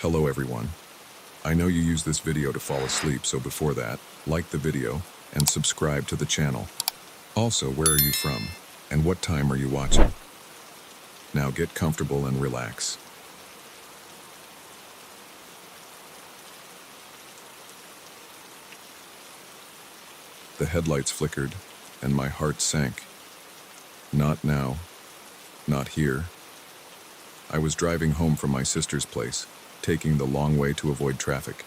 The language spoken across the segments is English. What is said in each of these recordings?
Hello everyone. I know you use this video to fall asleep, so before that, like the video and subscribe to the channel. Also, where are you from? And what time are you watching? Now get comfortable and relax. The headlights flickered, and my heart sank. Not now. Not here. I was driving home from my sister's place, taking the long way to avoid traffic.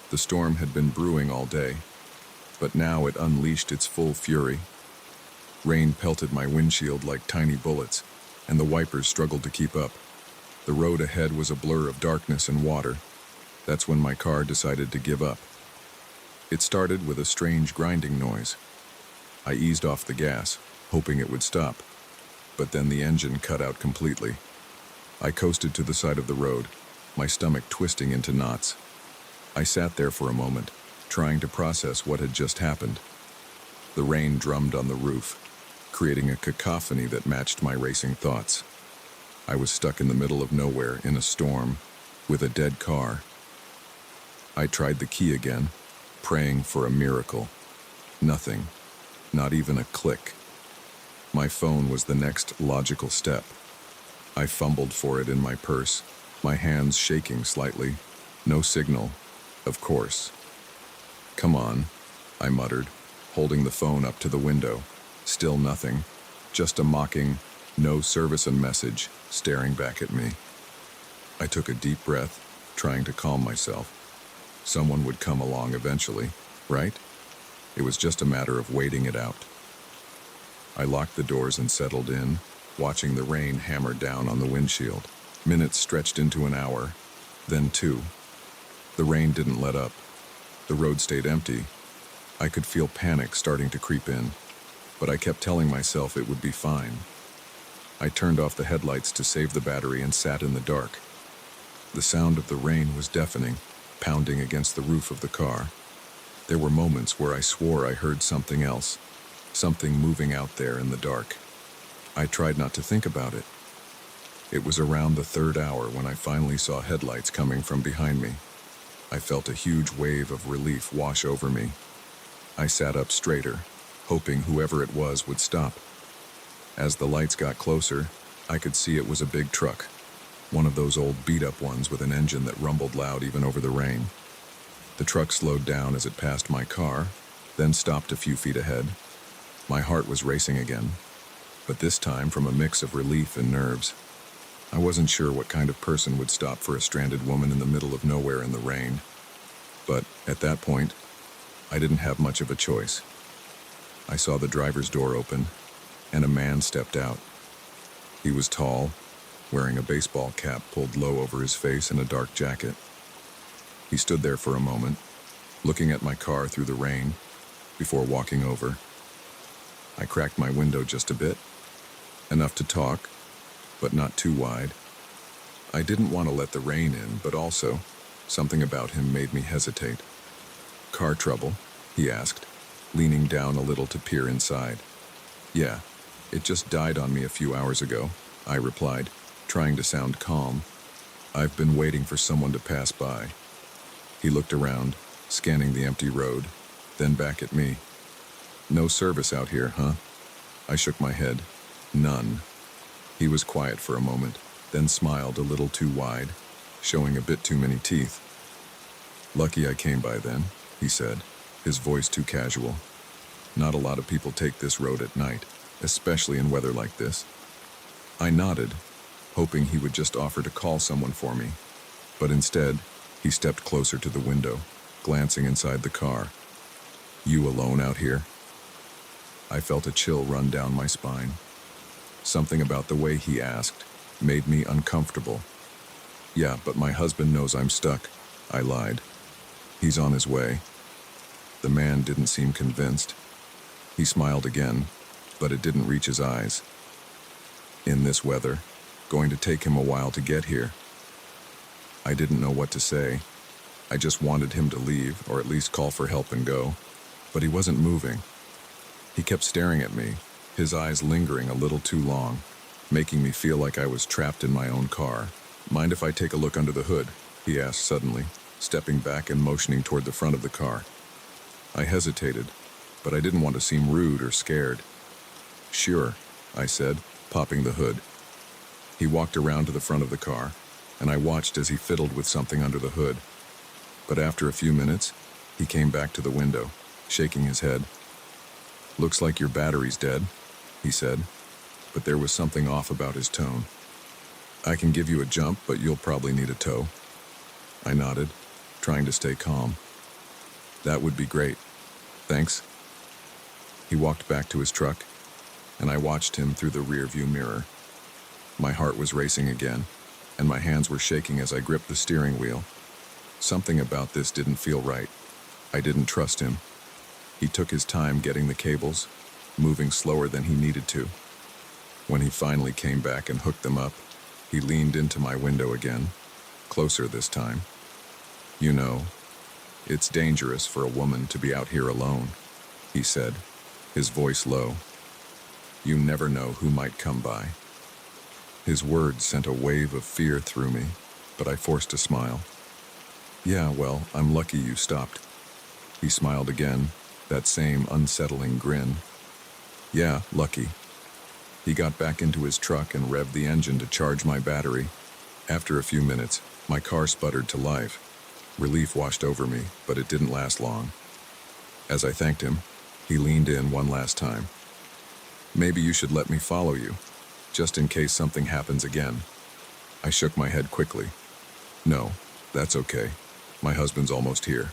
The storm had been brewing all day, but now it unleashed its full fury. Rain pelted my windshield like tiny bullets, and the wipers struggled to keep up. The road ahead was a blur of darkness and water. That's when my car decided to give up. It started with a strange grinding noise. I eased off the gas, hoping it would stop, but then the engine cut out completely. I coasted to the side of the road, my stomach twisting into knots. I sat there for a moment, trying to process what had just happened. The rain drummed on the roof, creating a cacophony that matched my racing thoughts. I was stuck in the middle of nowhere in a storm, with a dead car. I tried the key again, praying for a miracle. Nothing, not even a click. My phone was the next logical step. I fumbled for it in my purse, my hands shaking slightly. No signal, of course. "Come on," I muttered, holding the phone up to the window. Still nothing, just a mocking, "no service" and message staring back at me. I took a deep breath, trying to calm myself. Someone would come along eventually, right? It was just a matter of waiting it out. I locked the doors and settled in, watching the rain hammer down on the windshield. Minutes stretched into an hour, then 2. The rain didn't let up. The road stayed empty. I could feel panic starting to creep in, but I kept telling myself it would be fine. I turned off the headlights to save the battery and sat in the dark. The sound of the rain was deafening, pounding against the roof of the car. There were moments where I swore I heard something else, something moving out there in the dark. I tried not to think about it. It was around the 3rd hour when I finally saw headlights coming from behind me. I felt a huge wave of relief wash over me. I sat up straighter, hoping whoever it was would stop. As the lights got closer, I could see it was a big truck, one of those old beat-up ones with an engine that rumbled loud even over the rain. The truck slowed down as it passed my car, then stopped a few feet ahead. My heart was racing again, but this time from a mix of relief and nerves. I wasn't sure what kind of person would stop for a stranded woman in the middle of nowhere in the rain. But at that point, I didn't have much of a choice. I saw the driver's door open, and a man stepped out. He was tall, wearing a baseball cap pulled low over his face and a dark jacket. He stood there for a moment, looking at my car through the rain, before walking over. I cracked my window just a bit, enough to talk, but not too wide. I didn't want to let the rain in, but also, something about him made me hesitate. "Car trouble?" he asked, leaning down a little to peer inside. "Yeah, it just died on me a few hours ago," I replied, trying to sound calm. "I've been waiting for someone to pass by." He looked around, scanning the empty road, then back at me. "No service out here, huh?" I shook my head. "None." He was quiet for a moment, then smiled a little too wide, showing a bit too many teeth. "Lucky I came by then," he said, his voice too casual. "Not a lot of people take this road at night, especially in weather like this." I nodded, hoping he would just offer to call someone for me, but instead, he stepped closer to the window, glancing inside the car. "You alone out here?" I felt a chill run down my spine. Something about the way he asked made me uncomfortable. "Yeah, but my husband knows I'm stuck," I lied. "He's on his way." The man didn't seem convinced. He smiled again, but it didn't reach his eyes. "In this weather, going to take him a while to get here." I didn't know what to say. I just wanted him to leave, or at least call for help and go. But he wasn't moving. He kept staring at me, his eyes lingering a little too long, making me feel like I was trapped in my own car. "Mind if I take a look under the hood?" he asked suddenly, stepping back and motioning toward the front of the car. I hesitated, but I didn't want to seem rude or scared. Sure, I said, popping the hood. He walked around to the front of the car, and I watched as he fiddled with something under the hood. But after a few minutes, he came back to the window, shaking his head. "Looks like your battery's dead," he said, but there was something off about his tone. "I can give you a jump, but you'll probably need a tow." I nodded, trying to stay calm. "That would be great. Thanks." He walked back to his truck, and I watched him through the rearview mirror. My heart was racing again, and my hands were shaking as I gripped the steering wheel. Something about this didn't feel right. I didn't trust him. He took his time getting the cables, moving slower than he needed to. When he finally came back and hooked them up, he leaned into my window again, closer this time. "You know, it's dangerous for a woman to be out here alone," he said, his voice low. "You never know who might come by." His words sent a wave of fear through me, but I forced a smile. "Yeah, well, I'm lucky you stopped." He smiled again, that same unsettling grin. "Yeah, lucky." He got back into his truck and revved the engine to charge my battery. After a few minutes, my car sputtered to life. Relief washed over me, but it didn't last long. As I thanked him, he leaned in one last time. "Maybe you should let me follow you, just in case something happens again." I shook my head quickly. "No, that's okay. My husband's almost here.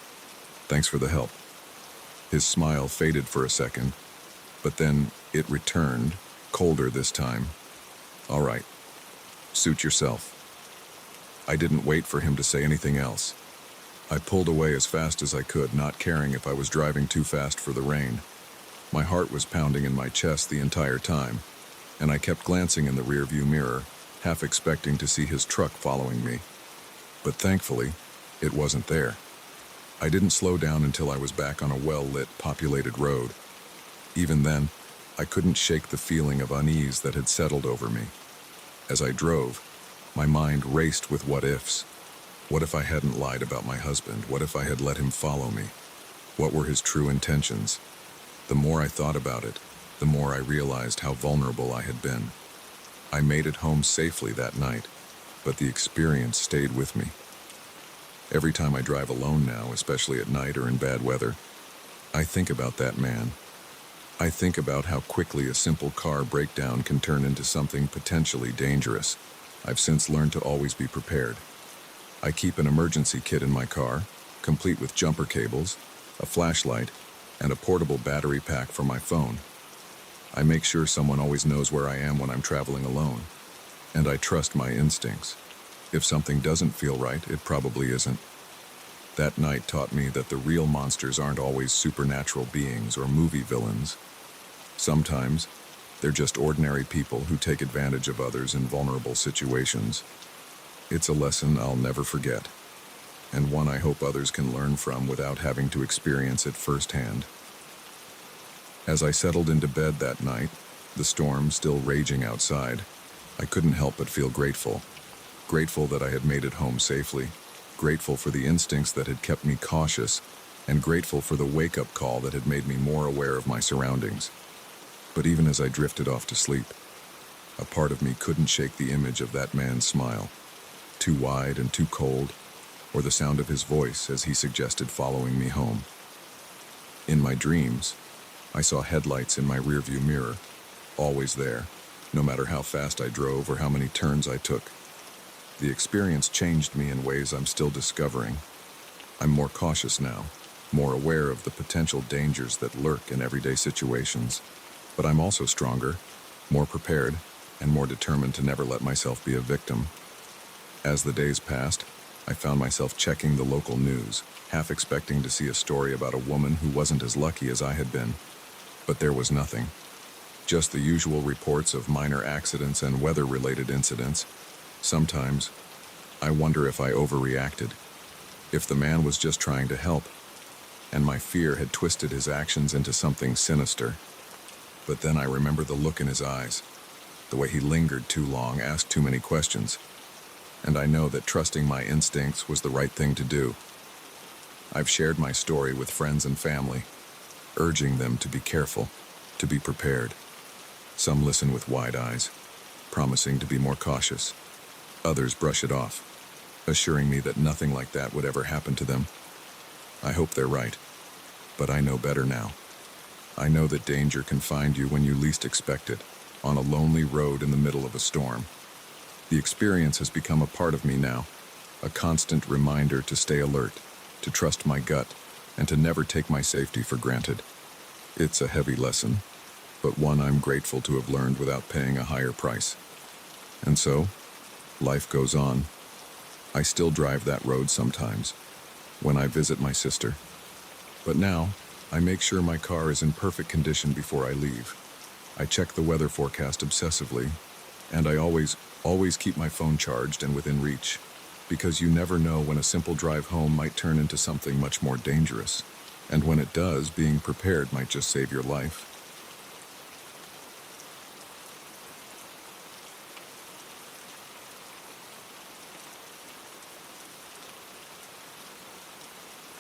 Thanks for the help." His smile faded for a second, but then it returned, colder this time. "All right. Suit yourself." I didn't wait for him to say anything else. I pulled away as fast as I could, not caring if I was driving too fast for the rain. My heart was pounding in my chest the entire time, and I kept glancing in the rearview mirror, half expecting to see his truck following me. But thankfully, it wasn't there. I didn't slow down until I was back on a well-lit, populated road. Even then, I couldn't shake the feeling of unease that had settled over me. As I drove, my mind raced with what-ifs. What if I hadn't lied about my husband? What if I had let him follow me? What were his true intentions? The more I thought about it, the more I realized how vulnerable I had been. I made it home safely that night, but the experience stayed with me. Every time I drive alone now, especially at night or in bad weather, I think about that man. I think about how quickly a simple car breakdown can turn into something potentially dangerous. I've since learned to always be prepared. I keep an emergency kit in my car, complete with jumper cables, a flashlight, and a portable battery pack for my phone. I make sure someone always knows where I am when I'm traveling alone, and I trust my instincts. If something doesn't feel right, it probably isn't. That night taught me that the real monsters aren't always supernatural beings or movie villains. Sometimes, they're just ordinary people who take advantage of others in vulnerable situations. It's a lesson I'll never forget, and one I hope others can learn from without having to experience it firsthand. As I settled into bed that night, the storm still raging outside, I couldn't help but feel grateful. Grateful that I had made it home safely, grateful for the instincts that had kept me cautious, and grateful for the wake-up call that had made me more aware of my surroundings. But even as I drifted off to sleep, a part of me couldn't shake the image of that man's smile, too wide and too cold, or the sound of his voice as he suggested following me home. In my dreams, I saw headlights in my rearview mirror, always there, no matter how fast I drove or how many turns I took. The experience changed me in ways I'm still discovering. I'm more cautious now, more aware of the potential dangers that lurk in everyday situations. But I'm also stronger, more prepared, and more determined to never let myself be a victim. As the days passed, I found myself checking the local news, half expecting to see a story about a woman who wasn't as lucky as I had been. But there was nothing. Just the usual reports of minor accidents and weather-related incidents. Sometimes, I wonder if I overreacted, if the man was just trying to help, and my fear had twisted his actions into something sinister. But then I remember the look in his eyes, the way he lingered too long, asked too many questions. and I know that trusting my instincts was the right thing to do. I've shared my story with friends and family, urging them to be careful, to be prepared. Some listen with wide eyes, promising to be more cautious. Others brush it off, assuring me that nothing like that would ever happen to them. I hope they're right, but I know better now. I know that danger can find you when you least expect it, on a lonely road in the middle of a storm. The experience has become a part of me now, a constant reminder to stay alert, to trust my gut, and to never take my safety for granted. It's a heavy lesson, but one I'm grateful to have learned without paying a higher price. And so, life goes on. I still drive that road sometimes, when I visit my sister. But now, I make sure my car is in perfect condition before I leave. I check the weather forecast obsessively, and I always keep my phone charged and within reach, because you never know when a simple drive home might turn into something much more dangerous. And when it does, being prepared might just save your life.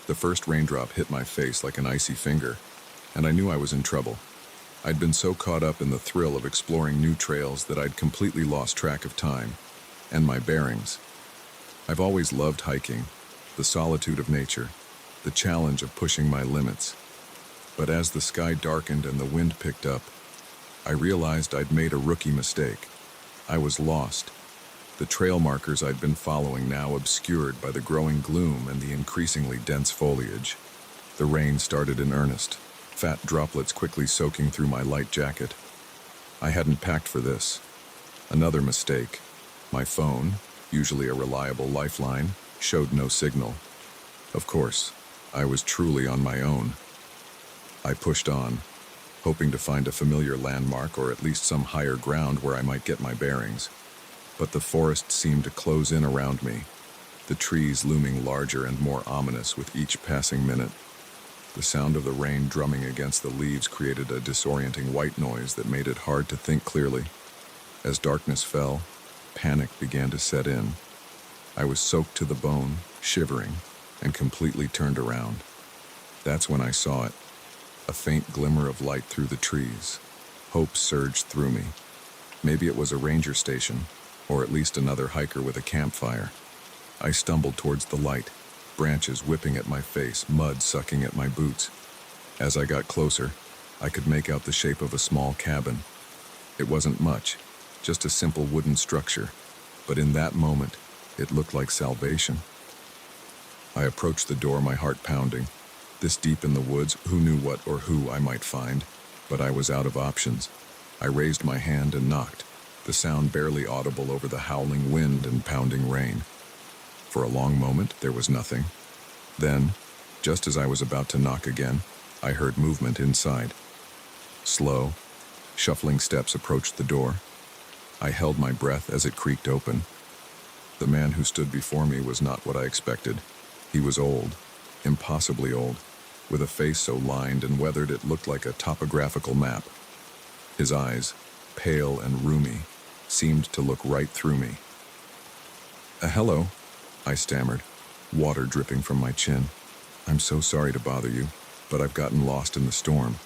The first raindrop hit my face like an icy finger, and I knew I was in trouble. I'd been so caught up in the thrill of exploring new trails that I'd completely lost track of time and my bearings. I've always loved hiking, the solitude of nature, the challenge of pushing my limits. But as the sky darkened and the wind picked up, I realized I'd made a rookie mistake. I was lost. The trail markers I'd been following now obscured by the growing gloom and the increasingly dense foliage. The rain started in earnest, fat droplets quickly soaking through my light jacket. I hadn't packed for this. Another mistake. My phone, usually a reliable lifeline, showed no signal. Of course, I was truly on my own. I pushed on, hoping to find a familiar landmark or at least some higher ground where I might get my bearings. But the forest seemed to close in around me, the trees looming larger and more ominous with each passing minute. The sound of the rain drumming against the leaves created a disorienting white noise that made it hard to think clearly. As darkness fell, panic began to set in. I was soaked to the bone, shivering, and completely turned around. That's when I saw it, a faint glimmer of light through the trees. Hope surged through me. Maybe it was a ranger station, or at least another hiker with a campfire. I stumbled towards the light, branches whipping at my face, mud sucking at my boots. As I got closer, I could make out the shape of a small cabin. It wasn't much, just a simple wooden structure, but in that moment, it looked like salvation. I approached the door, my heart pounding. This deep in the woods, who knew what or who I might find? But I was out of options. I raised my hand and knocked, the sound barely audible over the howling wind and pounding rain. For a long moment, there was nothing. Then, just as I was about to knock again, I heard movement inside. Slow, shuffling steps approached the door. I held my breath as it creaked open. The man who stood before me was not what I expected. He was old, impossibly old, with a face so lined and weathered it looked like a topographical map. His eyes, pale and rheumy, seemed to look right through me. Hello," I stammered, water dripping from my chin. "I'm so sorry to bother you, but I've gotten lost in the storm.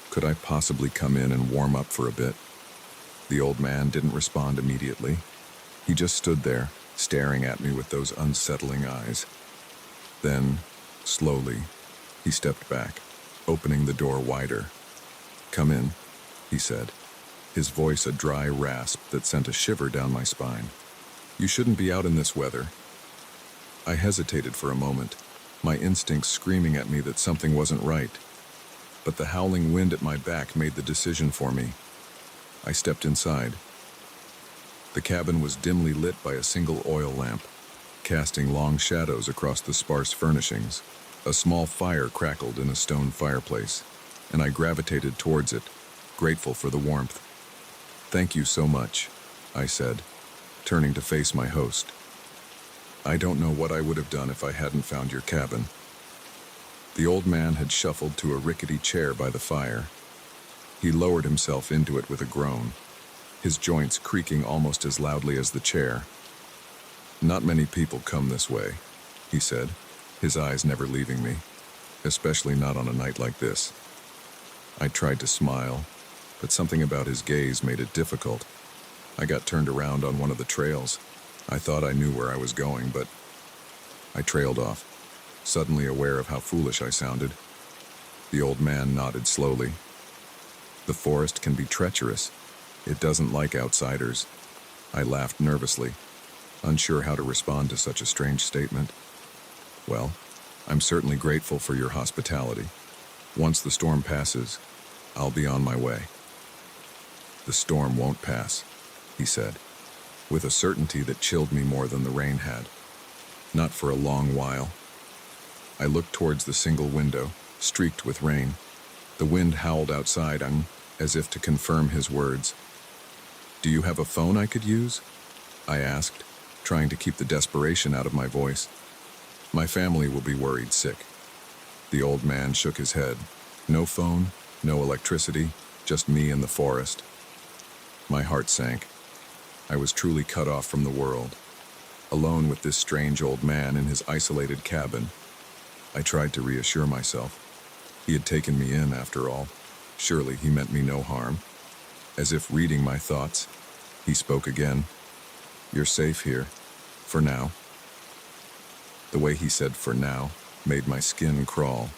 Could I possibly come in and warm up for a bit?" The old man didn't respond immediately. He just stood there, staring at me with those unsettling eyes. Then, slowly, he stepped back, opening the door wider. "Come in," he said, his voice a dry rasp that sent a shiver down my spine. "You shouldn't be out in this weather." I hesitated for a moment, my instincts screaming at me that something wasn't right. But the howling wind at my back made the decision for me. I stepped inside. The cabin was dimly lit by a single oil lamp, casting long shadows across the sparse furnishings. A small fire crackled in a stone fireplace, and I gravitated towards it, grateful for the warmth. "Thank you so much," I said, turning to face my host. "I don't know what I would have done if I hadn't found your cabin." The old man had shuffled to a rickety chair by the fire. He lowered himself into it with a groan, his joints creaking almost as loudly as the chair. Not many people come this way, he said, his eyes never leaving me, especially not on a night like this. I tried to smile, but something about his gaze made it difficult. I got turned around on one of the trails. I thought I knew where I was going, but I trailed off, suddenly aware of how foolish I sounded. The old man nodded slowly. The forest can be treacherous. It doesn't like outsiders. I laughed nervously, unsure how to respond to such a strange statement. Well, I'm certainly grateful for your hospitality. Once the storm passes, I'll be on my way. The storm won't pass, he said, with a certainty that chilled me more than the rain had. Not for a long while. I looked towards the single window, streaked with rain. The wind howled outside, as if to confirm his words. "Do you have a phone I could use?" I asked, trying to keep the desperation out of my voice. "My family will be worried sick." The old man shook his head. No phone, no electricity, just me and the forest. My heart sank. I was truly cut off from the world, alone with this strange old man in his isolated cabin. I tried to reassure myself. He had taken me in, after all. Surely he meant me no harm. As if reading my thoughts, he spoke again. "You're safe here, for now." The way he said "for now" made my skin crawl.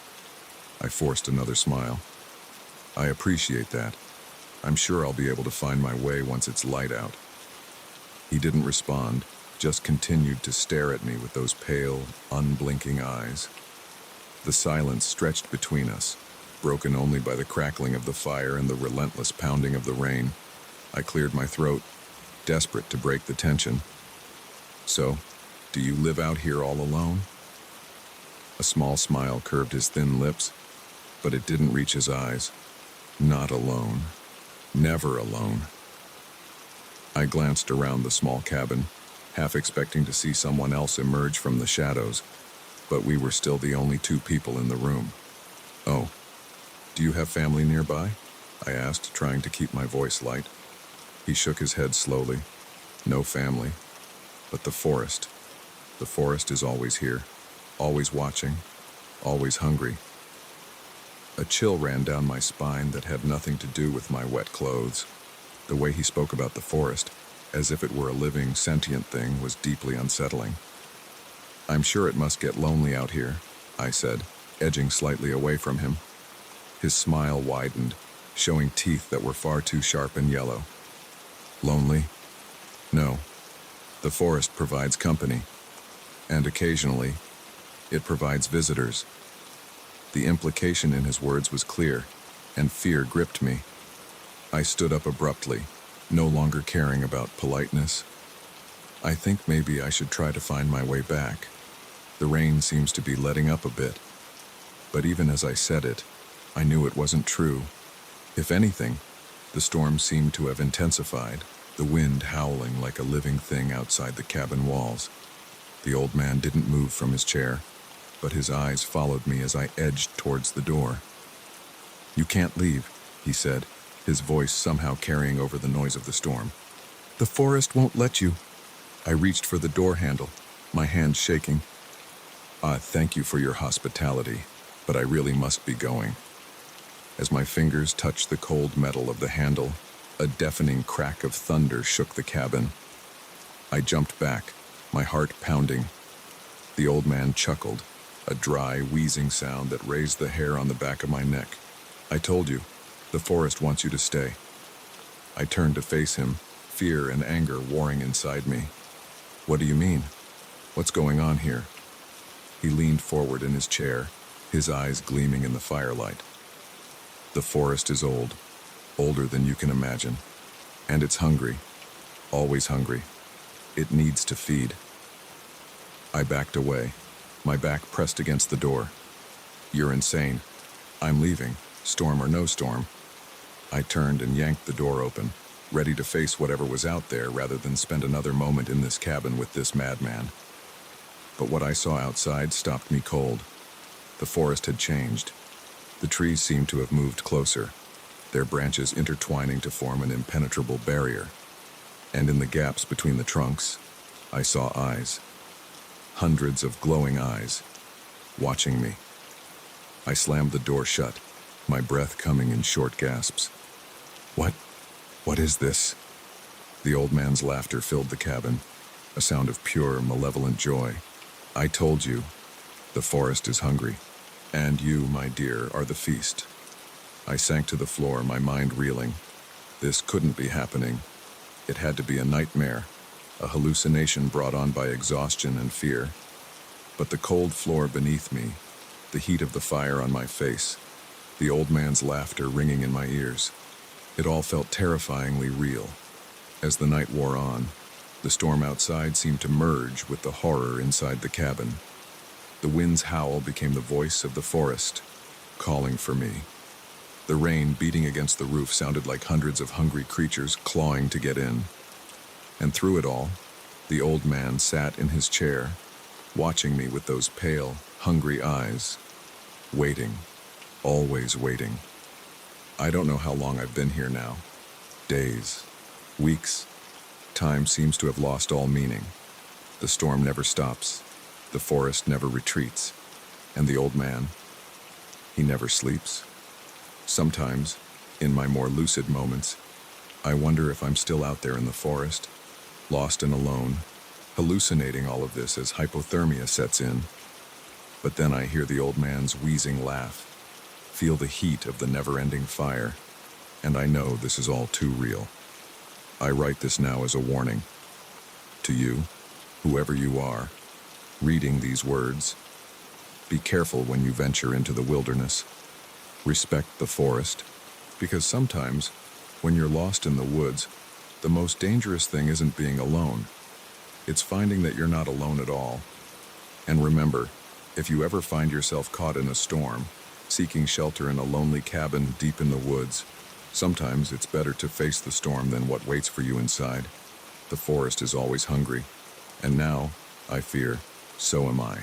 I forced another smile. "I appreciate that. I'm sure I'll be able to find my way once it's light out." He didn't respond, just continued to stare at me with those pale, unblinking eyes. The silence stretched between us, broken only by the crackling of the fire and the relentless pounding of the rain. I cleared my throat, desperate to break the tension. "So, do you live out here all alone?" A small smile curved his thin lips, but it didn't reach his eyes. Not alone. Never alone. I glanced around the small cabin, half expecting to see someone else emerge from the shadows, but we were still the only two people in the room. "Oh, do you have family nearby?" I asked, trying to keep my voice light. He shook his head slowly. "No family. But the forest. The forest is always here, always watching, always hungry." A chill ran down my spine that had nothing to do with my wet clothes. The way he spoke about the forest, as if it were a living, sentient thing, was deeply unsettling. "I'm sure it must get lonely out here," I said, edging slightly away from him. His smile widened, showing teeth that were far too sharp and yellow. "Lonely? No. The forest provides company, and occasionally, it provides visitors." The implication in his words was clear, and fear gripped me. I stood up abruptly, no longer caring about politeness. "I think maybe I should try to find my way back. The rain seems to be letting up a bit." But even as I said it, I knew it wasn't true. If anything, the storm seemed to have intensified, the wind howling like a living thing outside the cabin walls. The old man didn't move from his chair, but his eyes followed me as I edged towards the door. "You can't leave," he said, his voice somehow carrying over the noise of the storm. "The forest won't let you." I reached for the door handle, my hand shaking. Thank you for your hospitality, but I really must be going." As my fingers touched the cold metal of the handle, a deafening crack of thunder shook the cabin. I jumped back, my heart pounding. The old man chuckled, a dry, wheezing sound that raised the hair on the back of my neck. "I told you, the forest wants you to stay." I turned to face him, fear and anger warring inside me. "What do you mean? What's going on here?" He leaned forward in his chair, his eyes gleaming in the firelight. "The forest is old, older than you can imagine. And it's hungry, always hungry. It needs to feed." I backed away, my back pressed against the door. "You're insane. I'm leaving, storm or no storm." I turned and yanked the door open, ready to face whatever was out there rather than spend another moment in this cabin with this madman. But what I saw outside stopped me cold. The forest had changed. The trees seemed to have moved closer, their branches intertwining to form an impenetrable barrier. And in the gaps between the trunks, I saw eyes, hundreds of glowing eyes, watching me. I slammed the door shut, my breath coming in short gasps. What? What is this? The old man's laughter filled the cabin, a sound of pure, malevolent joy. I told you, the forest is hungry, and you, my dear, are the feast. I sank to the floor, my mind reeling. This couldn't be happening. It had to be a nightmare, a hallucination brought on by exhaustion and fear. But the cold floor beneath me, the heat of the fire on my face, the old man's laughter ringing in my ears, it all felt terrifyingly real. As the night wore on, the storm outside seemed to merge with the horror inside the cabin. The wind's howl became the voice of the forest, calling for me. The rain beating against the roof sounded like hundreds of hungry creatures clawing to get in. And through it all, the old man sat in his chair, watching me with those pale, hungry eyes, waiting, always waiting. I don't know how long I've been here now. Days, weeks. Time seems to have lost all meaning. The storm never stops, the forest never retreats, and the old man, he never sleeps. Sometimes, in my more lucid moments, I wonder if I'm still out there in the forest, lost and alone, hallucinating all of this as hypothermia sets in. But then I hear the old man's wheezing laugh, feel the heat of the never-ending fire, and I know this is all too real. I write this now as a warning. To you, whoever you are, reading these words, be careful when you venture into the wilderness. Respect the forest, because sometimes, when you're lost in the woods, the most dangerous thing isn't being alone. It's finding that you're not alone at all. And remember, if you ever find yourself caught in a storm, seeking shelter in a lonely cabin deep in the woods, sometimes it's better to face the storm than what waits for you inside. The forest is always hungry, and now, I fear, so am I.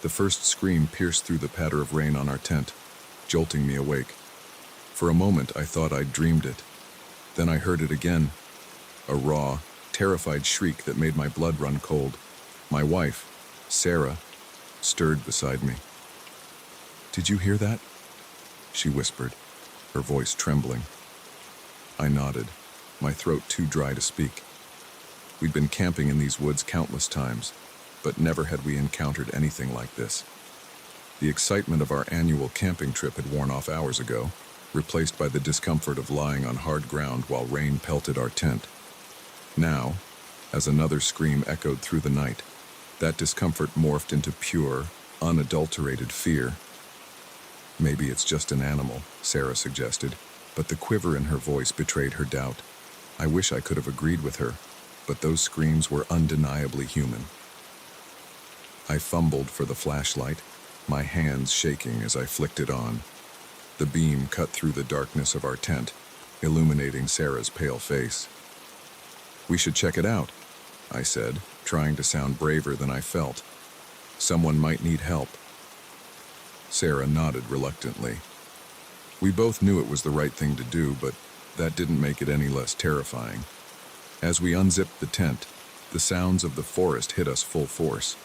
The first scream pierced through the patter of rain on our tent, jolting me awake. For a moment, I thought I'd dreamed it. Then I heard it again, a raw, terrified shriek that made my blood run cold. My wife, Sarah, stirred beside me. "Did you hear that?" she whispered, her voice trembling. I nodded, my throat too dry to speak. We'd been camping in these woods countless times, but never had we encountered anything like this. The excitement of our annual camping trip had worn off hours ago, replaced by the discomfort of lying on hard ground while rain pelted our tent. Now, as another scream echoed through the night, that discomfort morphed into pure, unadulterated fear. "Maybe it's just an animal," Sarah suggested, but the quiver in her voice betrayed her doubt. I wish I could have agreed with her, but those screams were undeniably human. I fumbled for the flashlight, my hands shaking as I flicked it on. The beam cut through the darkness of our tent, illuminating Sarah's pale face. "We should check it out," I said, trying to sound braver than I felt. "Someone might need help." Sarah nodded reluctantly. We both knew it was the right thing to do, but that didn't make it any less terrifying. As we unzipped the tent, the sounds of the forest hit us full force.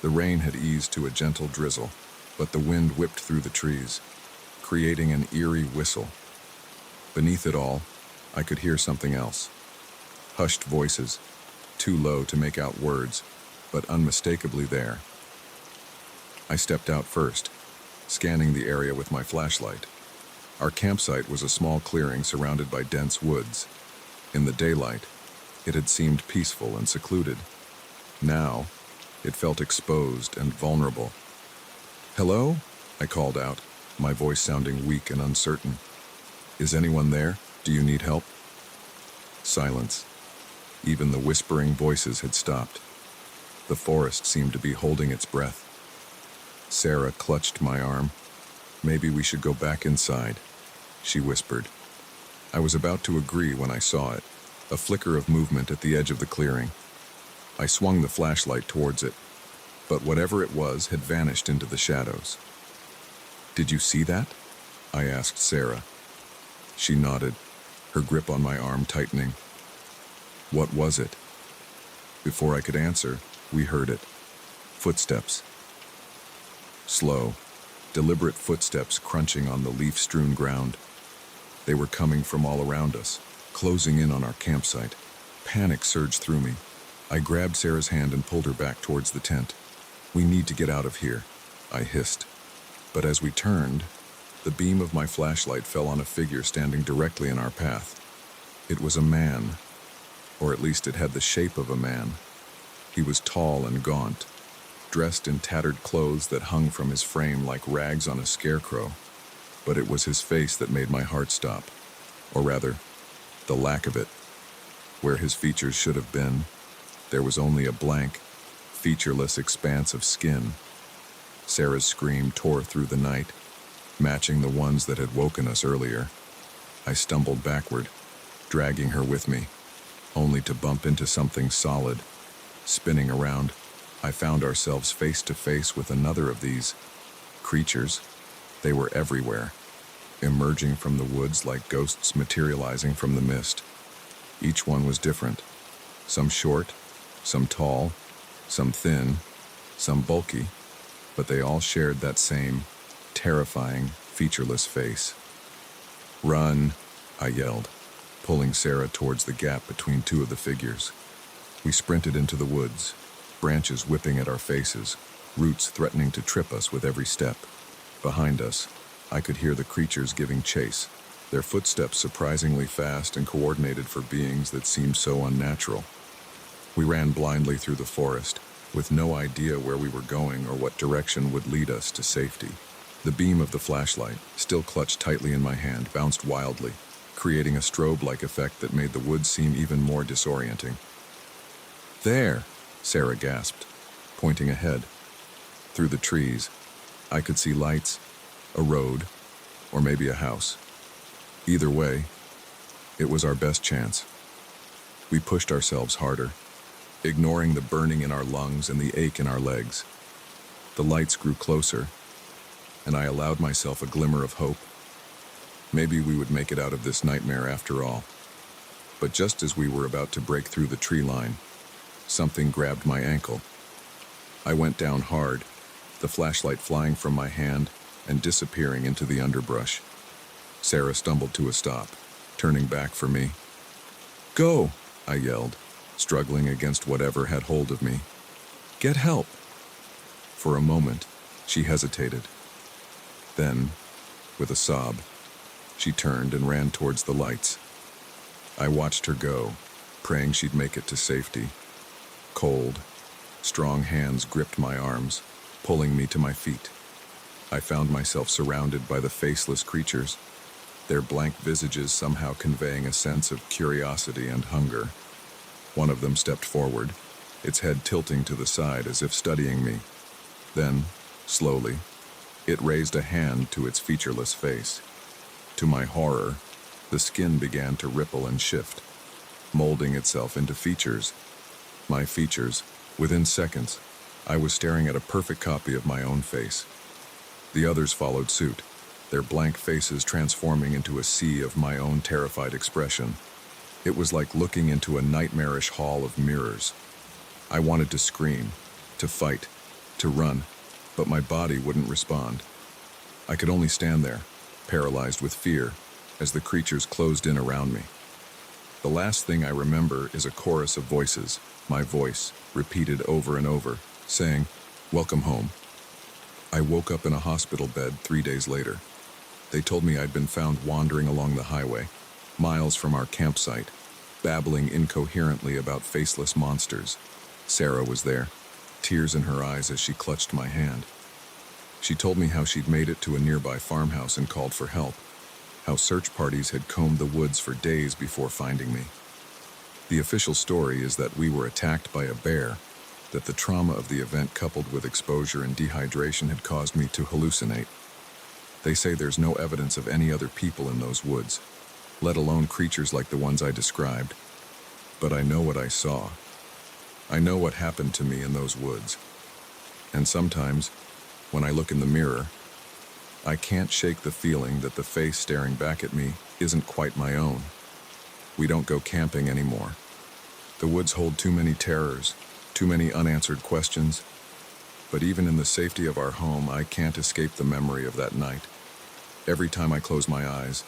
The rain had eased to a gentle drizzle, but the wind whipped through the trees, creating an eerie whistle. Beneath it all, I could hear something else. Hushed voices, too low to make out words, but unmistakably there. I stepped out first, scanning the area with my flashlight. Our campsite was a small clearing surrounded by dense woods. In the daylight, it had seemed peaceful and secluded. Now, it felt exposed and vulnerable. "Hello?" I called out, my voice sounding weak and uncertain. "Is anyone there? Do you need help?" Silence. Even the whispering voices had stopped. The forest seemed to be holding its breath. Sarah clutched my arm. "Maybe we should go back inside," she whispered. I was about to agree when I saw it, a flicker of movement at the edge of the clearing. I swung the flashlight towards it. but whatever it was had vanished into the shadows. "Did you see that?" I asked Sarah. She nodded, her grip on my arm tightening. "What was it?" Before I could answer, we heard it. Footsteps. Slow, deliberate footsteps crunching on the leaf-strewn ground. They were coming from all around us, closing in on our campsite. Panic surged through me. I grabbed Sarah's hand and pulled her back towards the tent. "We need to get out of here," I hissed. But as we turned, the beam of my flashlight fell on a figure standing directly in our path. It was a man, or at least it had the shape of a man. He was tall and gaunt, dressed in tattered clothes that hung from his frame like rags on a scarecrow. But it was his face that made my heart stop, or rather, the lack of it. Where his features should have been, there was only a blank, featureless expanse of skin. Sarah's scream tore through the night, matching the ones that had woken us earlier. I stumbled backward, dragging her with me, only to bump into something solid. Spinning around, I found ourselves face to face with another of these creatures. They were everywhere, emerging from the woods like ghosts materializing from the mist. Each one was different. Some short, some tall, some thin, some bulky, but they all shared that same terrifying, featureless face. "Run," I yelled, pulling Sarah towards the gap between two of the figures. We sprinted into the woods, branches whipping at our faces, roots threatening to trip us with every step. Behind us, I could hear the creatures giving chase, their footsteps surprisingly fast and coordinated for beings that seemed so unnatural. We ran blindly through the forest, with no idea where we were going or what direction would lead us to safety. The beam of the flashlight, still clutched tightly in my hand, bounced wildly, creating a strobe-like effect that made the woods seem even more disorienting. "There!" Sarah gasped, pointing ahead. Through the trees, I could see lights, a road, or maybe a house. Either way, it was our best chance. We pushed ourselves harder, ignoring the burning in our lungs and the ache in our legs. The lights grew closer, and I allowed myself a glimmer of hope. Maybe we would make it out of this nightmare after all. But just as we were about to break through the tree line, something grabbed my ankle. I went down hard, the flashlight flying from my hand and disappearing into the underbrush. Sarah stumbled to a stop, turning back for me. "Go!" I yelled, struggling against whatever had hold of me. "Get help!" For a moment, she hesitated. Then, with a sob, she turned and ran towards the lights. I watched her go, praying she'd make it to safety. Cold, strong hands gripped my arms, pulling me to my feet. I found myself surrounded by the faceless creatures, their blank visages somehow conveying a sense of curiosity and hunger. One of them stepped forward, its head tilting to the side as if studying me. Then, slowly, it raised a hand to its featureless face. To my horror, the skin began to ripple and shift, molding itself into features. My features. Within seconds, I was staring at a perfect copy of my own face. The others followed suit, their blank faces transforming into a sea of my own terrified expression. It was like looking into a nightmarish hall of mirrors. I wanted to scream, to fight, to run, but my body wouldn't respond. I could only stand there, paralyzed with fear, as the creatures closed in around me. The last thing I remember is a chorus of voices, my voice, repeated over and over, saying, "Welcome home." I woke up in a hospital bed 3 days later. They told me I'd been found wandering along the highway, miles from our campsite, babbling incoherently about faceless monsters. Sarah was there, tears in her eyes as she clutched my hand. She told me how she'd made it to a nearby farmhouse and called for help, how search parties had combed the woods for days before finding me. The official story is that we were attacked by a bear, that the trauma of the event coupled with exposure and dehydration had caused me to hallucinate. They say there's no evidence of any other people in those woods, let alone creatures like the ones I described. But I know what I saw. I know what happened to me in those woods. And sometimes, when I look in the mirror, I can't shake the feeling that the face staring back at me isn't quite my own. We don't go camping anymore. The woods hold too many terrors, too many unanswered questions. But even in the safety of our home, I can't escape the memory of that night. Every time I close my eyes,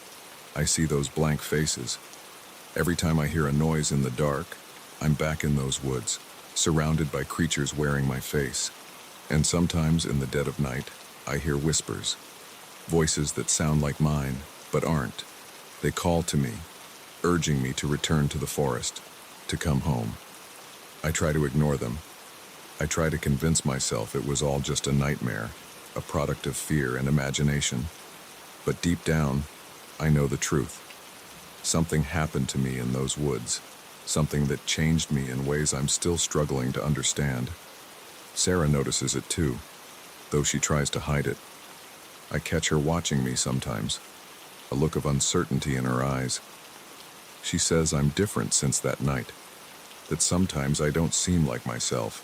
I see those blank faces. Every time I hear a noise in the dark, I'm back in those woods, surrounded by creatures wearing my face. And sometimes in the dead of night, I hear whispers, voices that sound like mine, but aren't. They call to me, urging me to return to the forest, to come home. I try to ignore them. I try to convince myself it was all just a nightmare, a product of fear and imagination. But deep down, I know the truth. Something happened to me in those woods, something that changed me in ways I'm still struggling to understand. Sarah notices it too, though she tries to hide it. I catch her watching me sometimes, a look of uncertainty in her eyes. She says I'm different since that night, that sometimes I don't seem like myself.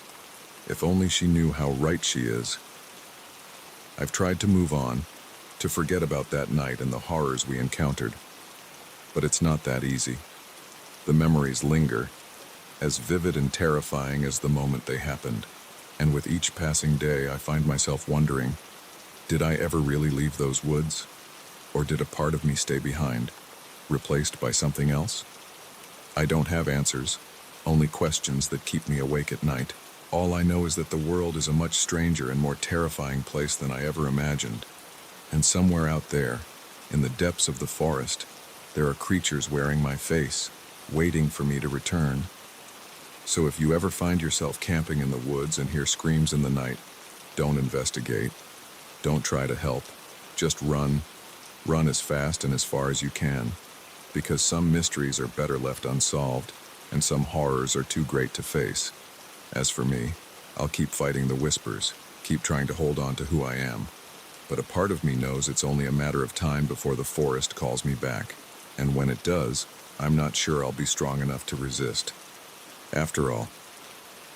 If only she knew how right she is. I've tried to move on, to forget about that night and the horrors we encountered. But it's not that easy. The memories linger, as vivid and terrifying as the moment they happened. And with each passing day, I find myself wondering, did I ever really leave those woods? Or did a part of me stay behind, replaced by something else? I don't have answers, only questions that keep me awake at night. All I know is that the world is a much stranger and more terrifying place than I ever imagined. And somewhere out there, in the depths of the forest, there are creatures wearing my face, waiting for me to return. So if you ever find yourself camping in the woods and hear screams in the night, don't investigate. Don't try to help. Just run. Run as fast and as far as you can. Because some mysteries are better left unsolved, and some horrors are too great to face. As for me, I'll keep fighting the whispers, keep trying to hold on to who I am. But a part of me knows it's only a matter of time before the forest calls me back. And when it does, I'm not sure I'll be strong enough to resist. After all,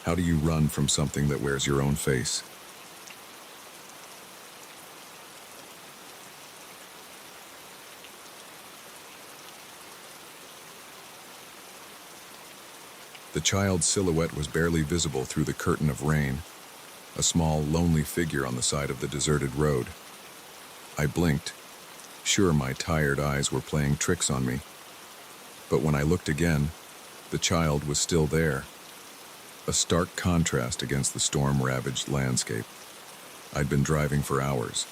how do you run from something that wears your own face? The child's silhouette was barely visible through the curtain of rain, a small, lonely figure on the side of the deserted road. I blinked, sure my tired eyes were playing tricks on me. But when I looked again, the child was still there, a stark contrast against the storm-ravaged landscape. I'd been driving for hours,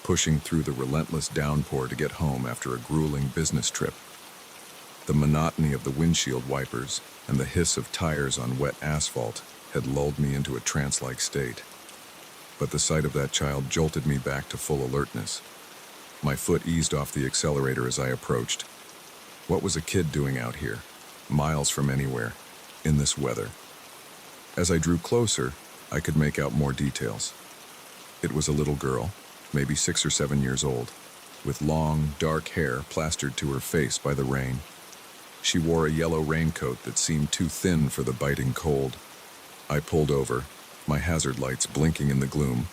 pushing through the relentless downpour to get home after a grueling business trip. The monotony of the windshield wipers and the hiss of tires on wet asphalt had lulled me into a trance-like state. But the sight of that child jolted me back to full alertness. My foot eased off the accelerator as I approached. What was a kid doing out here, miles from anywhere, in this weather? As I drew closer, I could make out more details. It was a little girl, maybe 6 or 7 years old, with long, dark hair plastered to her face by the rain. She wore a yellow raincoat that seemed too thin for the biting cold. I pulled over, my hazard lights blinking in the gloom.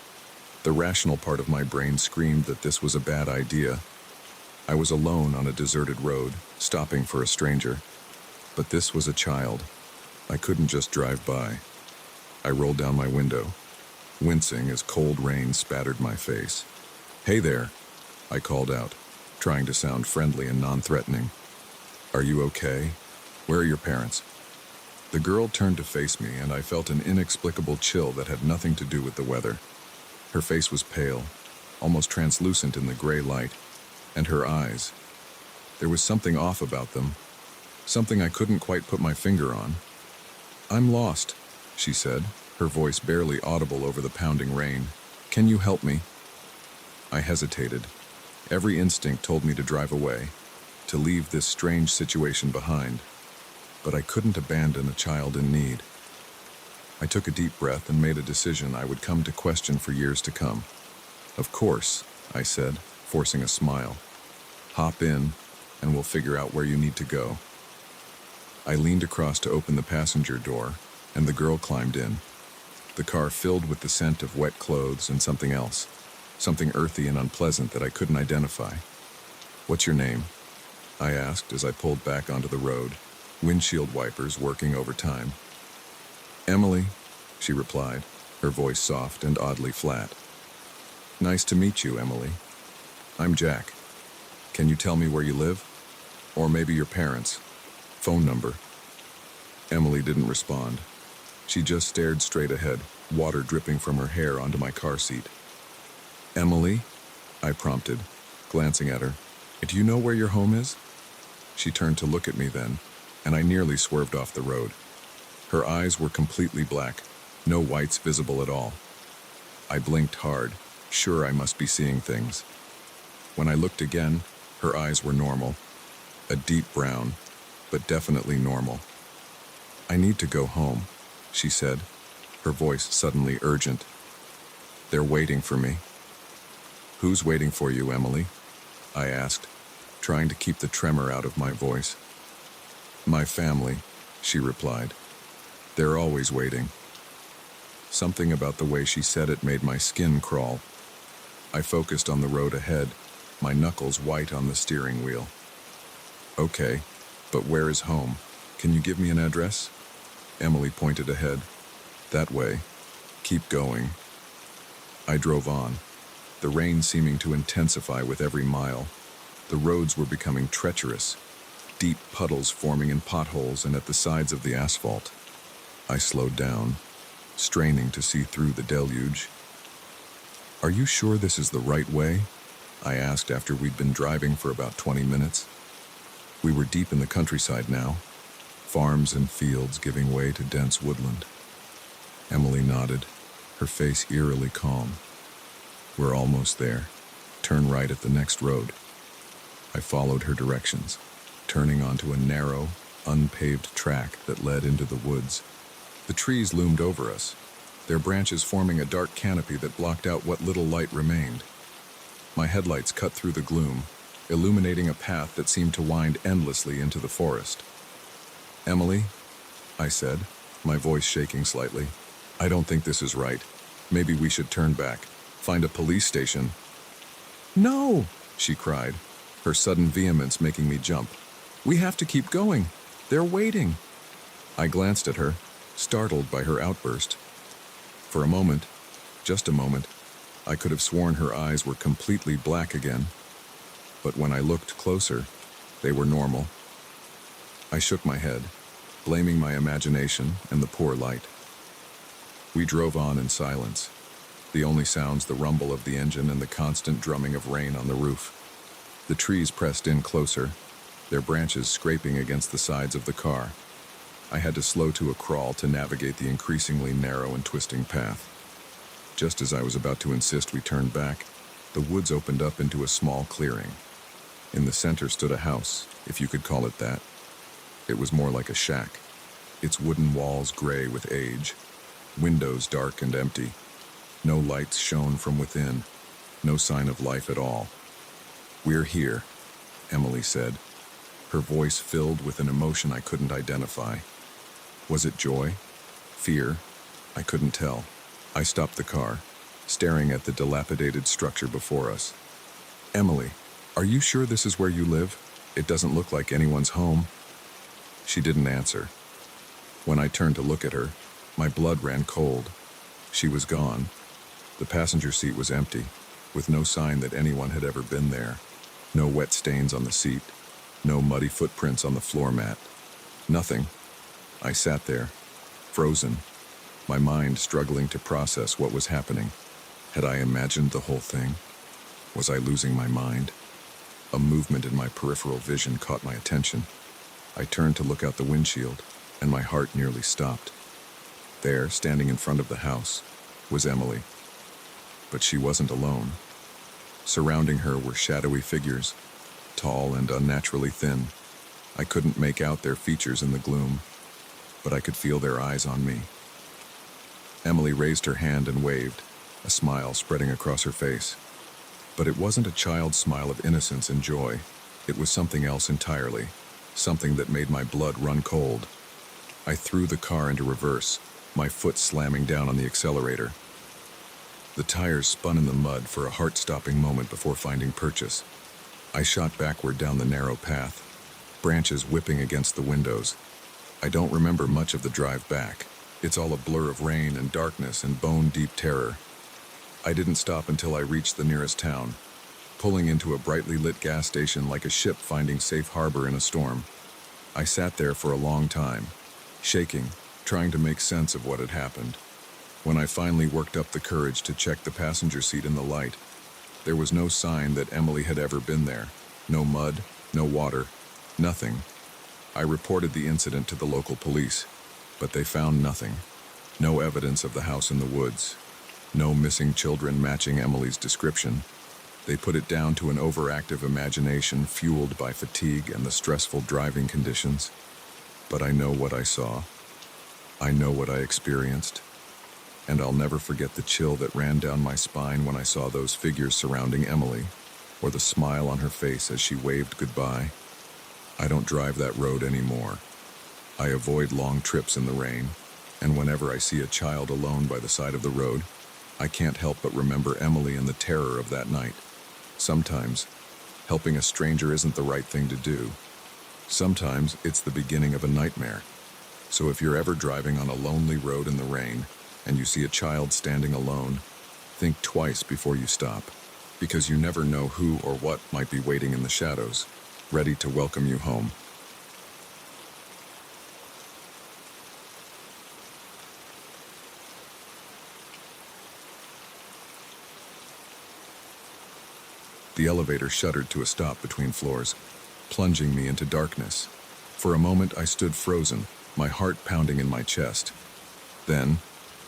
The rational part of my brain screamed that this was a bad idea. I was alone on a deserted road, stopping for a stranger. But this was a child. I couldn't just drive by. I rolled down my window, wincing as cold rain spattered my face. "Hey there," I called out, trying to sound friendly and non-threatening. "Are you okay? Where are your parents?" The girl turned to face me, and I felt an inexplicable chill that had nothing to do with the weather. Her face was pale, almost translucent in the gray light, and her eyes. There was something off about them, something I couldn't quite put my finger on. "I'm lost," she said, her voice barely audible over the pounding rain. "Can you help me?" I hesitated. Every instinct told me to drive away, to leave this strange situation behind. But I couldn't abandon a child in need. I took a deep breath and made a decision I would come to question for years to come. "Of course," I said, forcing a smile. "Hop in, and we'll figure out where you need to go." I leaned across to open the passenger door, and the girl climbed in. the car filled with the scent of wet clothes and something else, something earthy and unpleasant that I couldn't identify. "What's your name?" I asked as I pulled back onto the road, windshield wipers working overtime. "Emily," she replied, her voice soft and oddly flat. "Nice to meet you, Emily. I'm Jack. Can you tell me where you live? Or maybe your parents' phone number?" Emily didn't respond. She just stared straight ahead, water dripping from her hair onto my car seat. "Emily?" I prompted, glancing at her. "Do you know where your home is?" She turned to look at me then, and I nearly swerved off the road. Her eyes were completely black, no whites visible at all. I blinked hard, sure I must be seeing things. When I looked again, her eyes were normal, a deep brown, but definitely normal. "I need to go home," she said, her voice suddenly urgent. "They're waiting for me." "Who's waiting for you, Emily?" I asked, trying to keep the tremor out of my voice. "My family," she replied. "They're always waiting." Something about the way she said it made my skin crawl. I focused on the road ahead, my knuckles white on the steering wheel. "Okay, but where is home? Can you give me an address?" Emily pointed ahead. "That way. Keep going." I drove on, the rain seeming to intensify with every mile. The roads were becoming treacherous, deep puddles forming in potholes and at the sides of the asphalt. I slowed down, straining to see through the deluge. "Are you sure this is the right way?" I asked after we'd been driving for about 20 minutes. We were deep in the countryside now, farms and fields giving way to dense woodland. Emily nodded, her face eerily calm. "We're almost there. Turn right at the next road." I followed her directions, turning onto a narrow, unpaved track that led into the woods. The trees loomed over us, their branches forming a dark canopy that blocked out what little light remained. My headlights cut through the gloom, illuminating a path that seemed to wind endlessly into the forest. "Emily," I said, my voice shaking slightly, "I don't think this is right. Maybe we should turn back, find a police station." "No!" she cried, her sudden vehemence making me jump. "We have to keep going. They're waiting." I glanced at her, startled by her outburst. For a moment, just a moment, I could have sworn her eyes were completely black again. But when I looked closer, they were normal. I shook my head, blaming my imagination and the poor light. We drove on in silence, the only sounds the rumble of the engine and the constant drumming of rain on the roof. The trees pressed in closer, their branches scraping against the sides of the car. I had to slow to a crawl to navigate the increasingly narrow and twisting path. Just as I was about to insist we turn back, the woods opened up into a small clearing. In the center stood a house, if you could call it that. It was more like a shack, its wooden walls gray with age, windows dark and empty. No lights shone from within, no sign of life at all. "We're here," Emily said, her voice filled with an emotion I couldn't identify. Was it joy? Fear? I couldn't tell. I stopped the car, staring at the dilapidated structure before us. "Emily, are you sure this is where you live? It doesn't look like anyone's home." She didn't answer. When I turned to look at her, my blood ran cold. She was gone. The passenger seat was empty, with no sign that anyone had ever been there. No wet stains on the seat, no muddy footprints on the floor mat. Nothing. I sat there, frozen, my mind struggling to process what was happening. Had I imagined the whole thing? Was I losing my mind? A movement in my peripheral vision caught my attention. I turned to look out the windshield, and my heart nearly stopped. There, standing in front of the house, was Emily. But she wasn't alone. Surrounding her were shadowy figures, tall and unnaturally thin. I couldn't make out their features in the gloom, but I could feel their eyes on me. Emily raised her hand and waved, a smile spreading across her face. But it wasn't a child's smile of innocence and joy. It was something else entirely, something that made my blood run cold. I threw the car into reverse, my foot slamming down on the accelerator. The tires spun in the mud for a heart-stopping moment before finding purchase. I shot backward down the narrow path, branches whipping against the windows. I don't remember much of the drive back. It's all a blur of rain and darkness and bone-deep terror. I didn't stop until I reached the nearest town, pulling into a brightly lit gas station like a ship finding safe harbor in a storm. I sat there for a long time, shaking, trying to make sense of what had happened. When I finally worked up the courage to check the passenger seat in the light, there was no sign that Emily had ever been there. No mud, no water, nothing. I reported the incident to the local police, but they found nothing. No evidence of the house in the woods. No missing children matching Emily's description. They put it down to an overactive imagination fueled by fatigue and the stressful driving conditions. But I know what I saw. I know what I experienced. And I'll never forget the chill that ran down my spine when I saw those figures surrounding Emily, or the smile on her face as she waved goodbye. I don't drive that road anymore. I avoid long trips in the rain, and whenever I see a child alone by the side of the road, I can't help but remember Emily and the terror of that night. Sometimes, helping a stranger isn't the right thing to do. Sometimes, it's the beginning of a nightmare. So if you're ever driving on a lonely road in the rain, and you see a child standing alone, think twice before you stop, because you never know who or what might be waiting in the shadows, ready to welcome you home. The elevator shuddered to a stop between floors, plunging me into darkness. For a moment I stood frozen, my heart pounding in my chest. Then,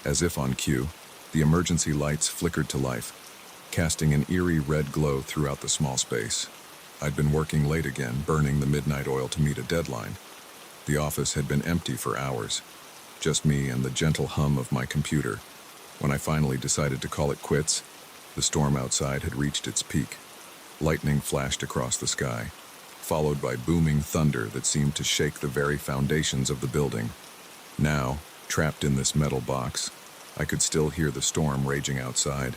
as if on cue, the emergency lights flickered to life, casting an eerie red glow throughout the small space. I'd been working late again, burning the midnight oil to meet a deadline. The office had been empty for hours, just me and the gentle hum of my computer. When I finally decided to call it quits, the storm outside had reached its peak. Lightning flashed across the sky, followed by booming thunder that seemed to shake the very foundations of the building. Now, trapped in this metal box, I could still hear the storm raging outside.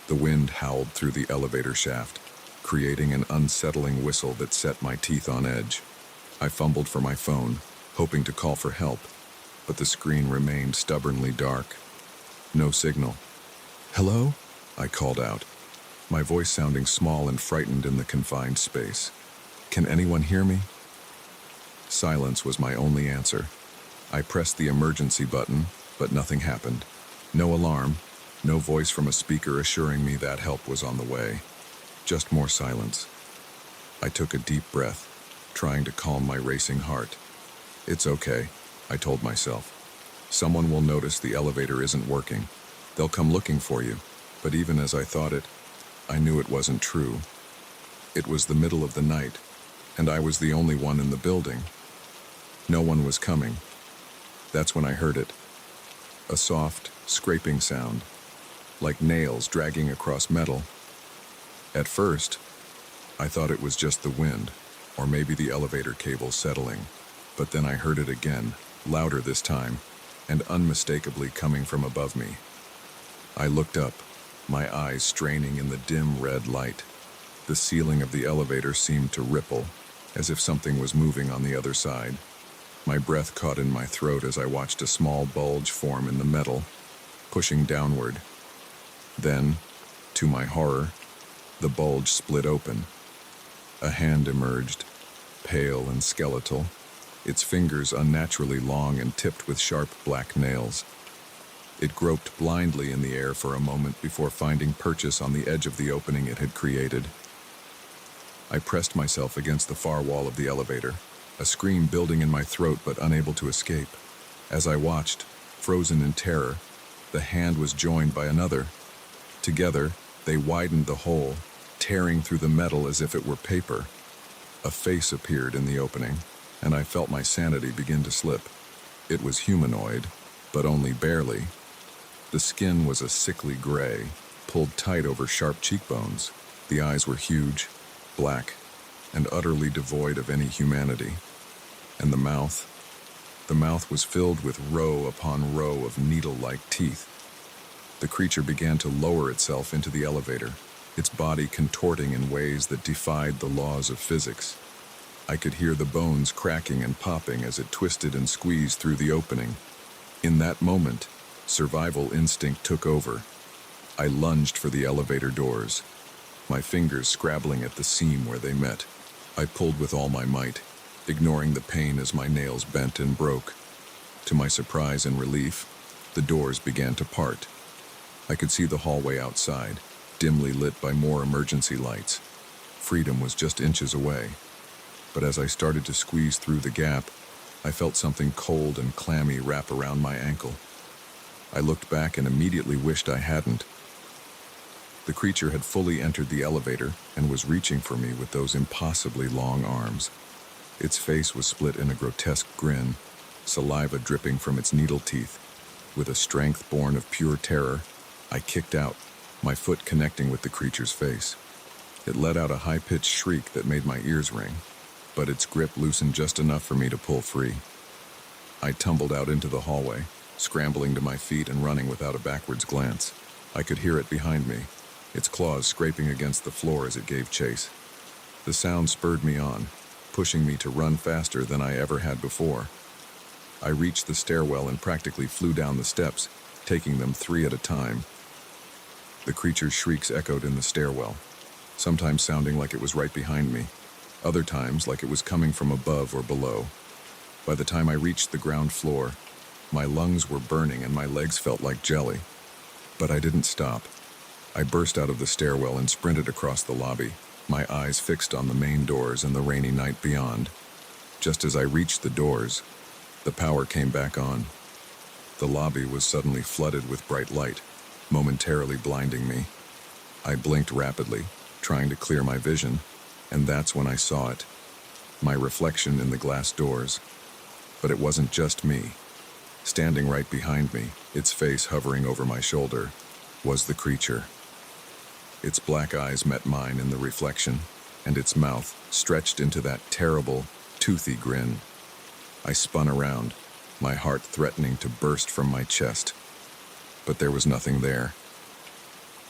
The wind howled through the elevator shaft, creating an unsettling whistle that set my teeth on edge. I fumbled for my phone, hoping to call for help, but the screen remained stubbornly dark. No signal. "Hello?" I called out, my voice sounding small and frightened in the confined space. "Can anyone hear me?" Silence was my only answer. I pressed the emergency button, but nothing happened. No alarm, no voice from a speaker assuring me that help was on the way. Just more silence. I took a deep breath, trying to calm my racing heart. "It's okay," I told myself. "Someone will notice the elevator isn't working. They'll come looking for you." But even as I thought it, I knew it wasn't true. It was the middle of the night, and I was the only one in the building. No one was coming. That's when I heard it. A soft, scraping sound, like nails dragging across metal. At first, I thought it was just the wind, or maybe the elevator cable settling. But then I heard it again, louder this time, and unmistakably coming from above me. I looked up, my eyes straining in the dim red light. The ceiling of the elevator seemed to ripple, as if something was moving on the other side. My breath caught in my throat as I watched a small bulge form in the metal, pushing downward. Then, to my horror, the bulge split open. A hand emerged, pale and skeletal, its fingers unnaturally long and tipped with sharp black nails. It groped blindly in the air for a moment before finding purchase on the edge of the opening it had created. I pressed myself against the far wall of the elevator, a scream building in my throat but unable to escape. As I watched, frozen in terror, the hand was joined by another. Together, they widened the hole, tearing through the metal as if it were paper. A face appeared in the opening, and I felt my sanity begin to slip. It was humanoid, but only barely. The skin was a sickly gray, pulled tight over sharp cheekbones. The eyes were huge, black, and utterly devoid of any humanity. And the The mouth was filled with row upon row of needle-like teeth. The creature began to lower itself into the elevator, its body contorting in ways that defied the laws of physics. I could hear the bones cracking and popping as it twisted and squeezed through the opening. In that moment, survival instinct took over. I lunged for the elevator doors, my fingers scrabbling at the seam where they met. I pulled with all my might, ignoring the pain as my nails bent and broke. To my surprise and relief, the doors began to part. I could see the hallway outside, dimly lit by more emergency lights. Freedom was just inches away. But as I started to squeeze through the gap, I felt something cold and clammy wrap around my ankle. I looked back and immediately wished I hadn't. The creature had fully entered the elevator and was reaching for me with those impossibly long arms. Its face was split in a grotesque grin, saliva dripping from its needle teeth. With a strength born of pure terror, I kicked out, my foot connecting with the creature's face. It let out a high-pitched shriek that made my ears ring, but its grip loosened just enough for me to pull free. I tumbled out into the hallway, scrambling to my feet and running without a backwards glance. I could hear it behind me, its claws scraping against the floor as it gave chase. The sound spurred me on, pushing me to run faster than I ever had before. I reached the stairwell and practically flew down the steps, taking them 3 at a time. The creature's shrieks echoed in the stairwell, sometimes sounding like it was right behind me, other times like it was coming from above or below. By the time I reached the ground floor, my lungs were burning and my legs felt like jelly. But I didn't stop. I burst out of the stairwell and sprinted across the lobby, my eyes fixed on the main doors and the rainy night beyond. Just as I reached the doors, the power came back on. The lobby was suddenly flooded with bright light, momentarily blinding me. I blinked rapidly, trying to clear my vision, and that's when I saw it, my reflection in the glass doors. But it wasn't just me. Standing right behind me, its face hovering over my shoulder, was the creature. Its black eyes met mine in the reflection, and its mouth stretched into that terrible, toothy grin. I spun around, my heart threatening to burst from my chest. But there was nothing there.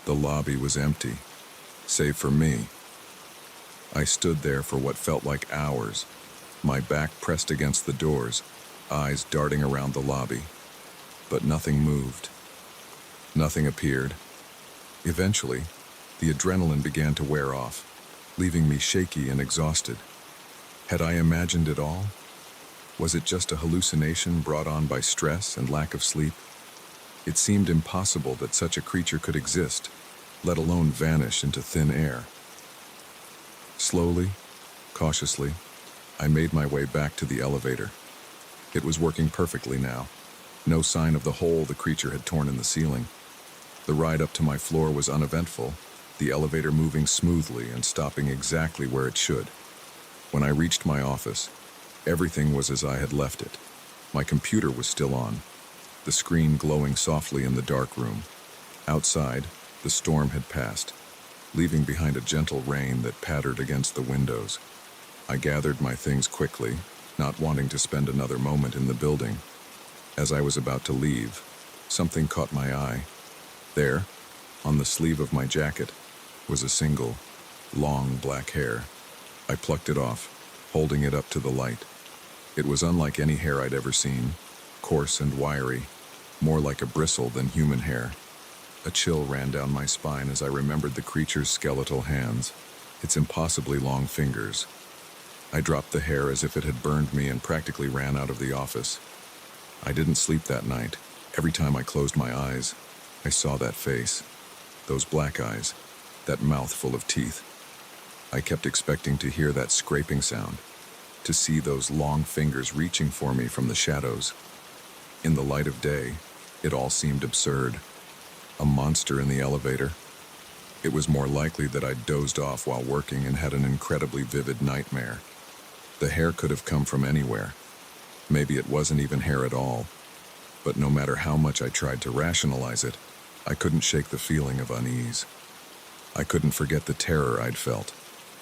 The lobby was empty, save for me. I stood there for what felt like hours, my back pressed against the doors, eyes darting around the lobby. But nothing moved. Nothing appeared. Eventually, the adrenaline began to wear off, leaving me shaky and exhausted. Had I imagined it all? Was it just a hallucination brought on by stress and lack of sleep? It seemed impossible that such a creature could exist, let alone vanish into thin air. Slowly, cautiously, I made my way back to the elevator. It was working perfectly now. No sign of the hole the creature had torn in the ceiling. The ride up to my floor was uneventful, the elevator moving smoothly and stopping exactly where it should. When I reached my office, everything was as I had left it. My computer was still on, the screen glowing softly in the dark room. Outside, the storm had passed, leaving behind a gentle rain that pattered against the windows. I gathered my things quickly, not wanting to spend another moment in the building. As I was about to leave, something caught my eye. There, on the sleeve of my jacket, was a single, long black hair. I plucked it off, holding it up to the light. It was unlike any hair I'd ever seen, coarse and wiry, more like a bristle than human hair. A chill ran down my spine as I remembered the creature's skeletal hands, its impossibly long fingers. I dropped the hair as if it had burned me and practically ran out of the office. I didn't sleep that night. Every time I closed my eyes, I saw that face, those black eyes, that mouth full of teeth. I kept expecting to hear that scraping sound, to see those long fingers reaching for me from the shadows. In the light of day, it all seemed absurd. A monster in the elevator? It was more likely that I'd dozed off while working and had an incredibly vivid nightmare. The hair could have come from anywhere. Maybe it wasn't even hair at all. But no matter how much I tried to rationalize it, I couldn't shake the feeling of unease. I couldn't forget the terror I'd felt,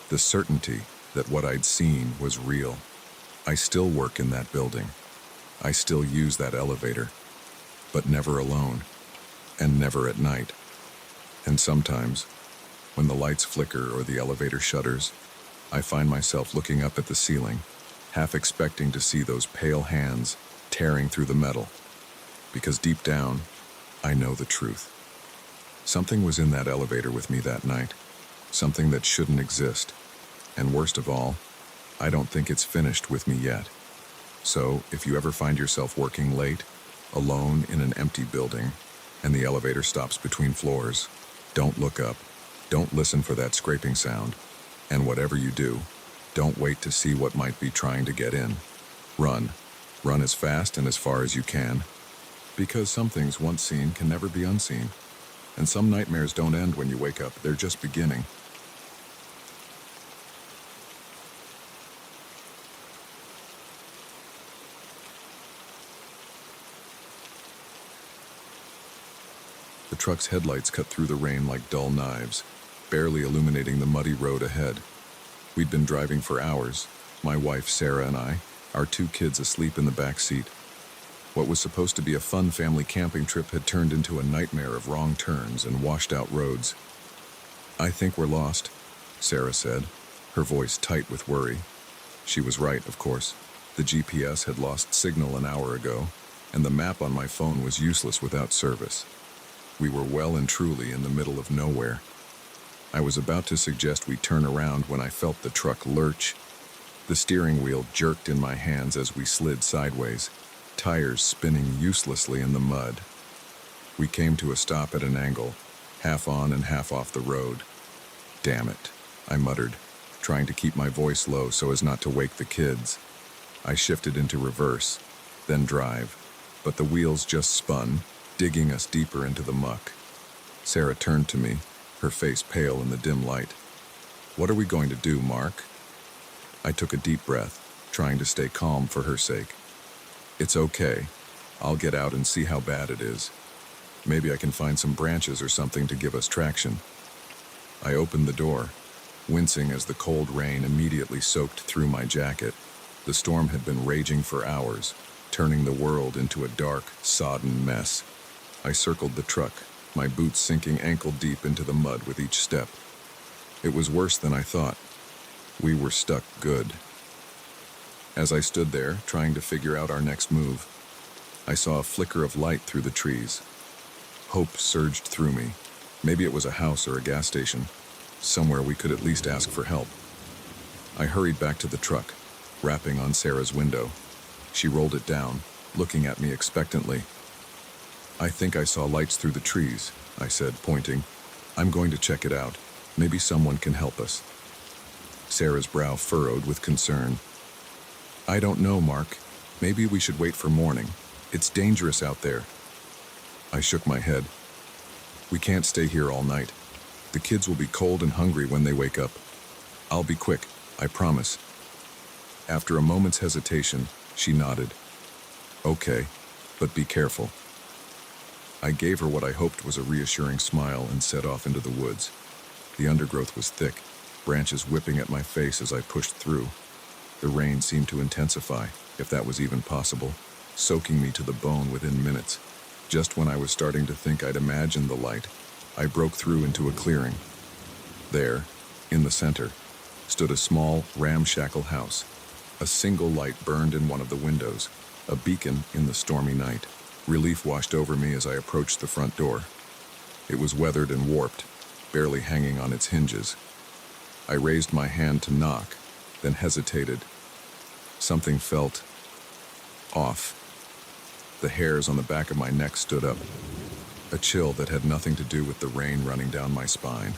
the certainty that what I'd seen was real. I still work in that building. I still use that elevator, but never alone, and never at night. And sometimes, when the lights flicker or the elevator shutters, I find myself looking up at the ceiling, half expecting to see those pale hands tearing through the metal. Because deep down, I know the truth. Something was in that elevator with me that night, something that shouldn't exist. And worst of all, I don't think it's finished with me yet. So, if you ever find yourself working late, alone in an empty building, and the elevator stops between floors, don't look up, don't listen for that scraping sound, and whatever you do, don't wait to see what might be trying to get in. Run. Run as fast and as far as you can, because some things once seen can never be unseen, and some nightmares don't end when you wake up, they're just beginning. The truck's headlights cut through the rain like dull knives, barely illuminating the muddy road ahead. We'd been driving for hours, my wife Sarah and I, our 2 kids asleep in the back seat. What was supposed to be a fun family camping trip had turned into a nightmare of wrong turns and washed-out roads. "I think we're lost," Sarah said, her voice tight with worry. She was right, of course. The GPS had lost signal an hour ago, and the map on my phone was useless without service. We were well and truly in the middle of nowhere. I was about to suggest we turn around when I felt the truck lurch. The steering wheel jerked in my hands as we slid sideways, tires spinning uselessly in the mud. We came to a stop at an angle, half on and half off the road. "Damn it," I muttered, trying to keep my voice low so as not to wake the kids. I shifted into reverse, then drive, but the wheels just spun, digging us deeper into the muck. Sarah turned to me, her face pale in the dim light. "What are we going to do, Mark?" I took a deep breath, trying to stay calm for her sake. "It's okay. I'll get out and see how bad it is. Maybe I can find some branches or something to give us traction." I opened the door, wincing as the cold rain immediately soaked through my jacket. The storm had been raging for hours, turning the world into a dark, sodden mess. I circled the truck, my boots sinking ankle-deep into the mud with each step. It was worse than I thought. We were stuck good. As I stood there, trying to figure out our next move, I saw a flicker of light through the trees. Hope surged through me. Maybe it was a house or a gas station, somewhere we could at least ask for help. I hurried back to the truck, rapping on Sarah's window. She rolled it down, looking at me expectantly. "I think I saw lights through the trees," I said, pointing. "I'm going to check it out. Maybe someone can help us." Sarah's brow furrowed with concern. "I don't know, Mark. Maybe we should wait for morning. It's dangerous out there." I shook my head. "We can't stay here all night. The kids will be cold and hungry when they wake up. I'll be quick, I promise." After a moment's hesitation, she nodded. "Okay, but be careful." I gave her what I hoped was a reassuring smile and set off into the woods. The undergrowth was thick, branches whipping at my face as I pushed through. The rain seemed to intensify, if that was even possible, soaking me to the bone within minutes. Just when I was starting to think I'd imagined the light, I broke through into a clearing. There, in the center, stood a small, ramshackle house. A single light burned in one of the windows, a beacon in the stormy night. Relief washed over me as I approached the front door. It was weathered and warped, barely hanging on its hinges. I raised my hand to knock, then hesitated. Something felt off. The hairs on the back of my neck stood up, a chill that had nothing to do with the rain running down my spine.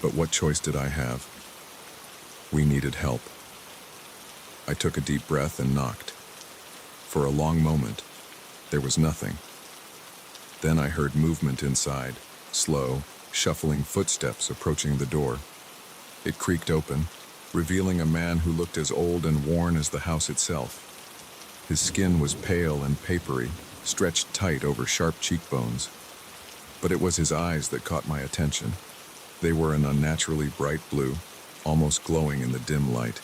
But what choice did I have? We needed help. I took a deep breath and knocked. For a long moment, there was nothing. Then I heard movement inside, slow, shuffling footsteps approaching the door. It creaked open, revealing a man who looked as old and worn as the house itself. His skin was pale and papery, stretched tight over sharp cheekbones. But it was his eyes that caught my attention. They were an unnaturally bright blue, almost glowing in the dim light.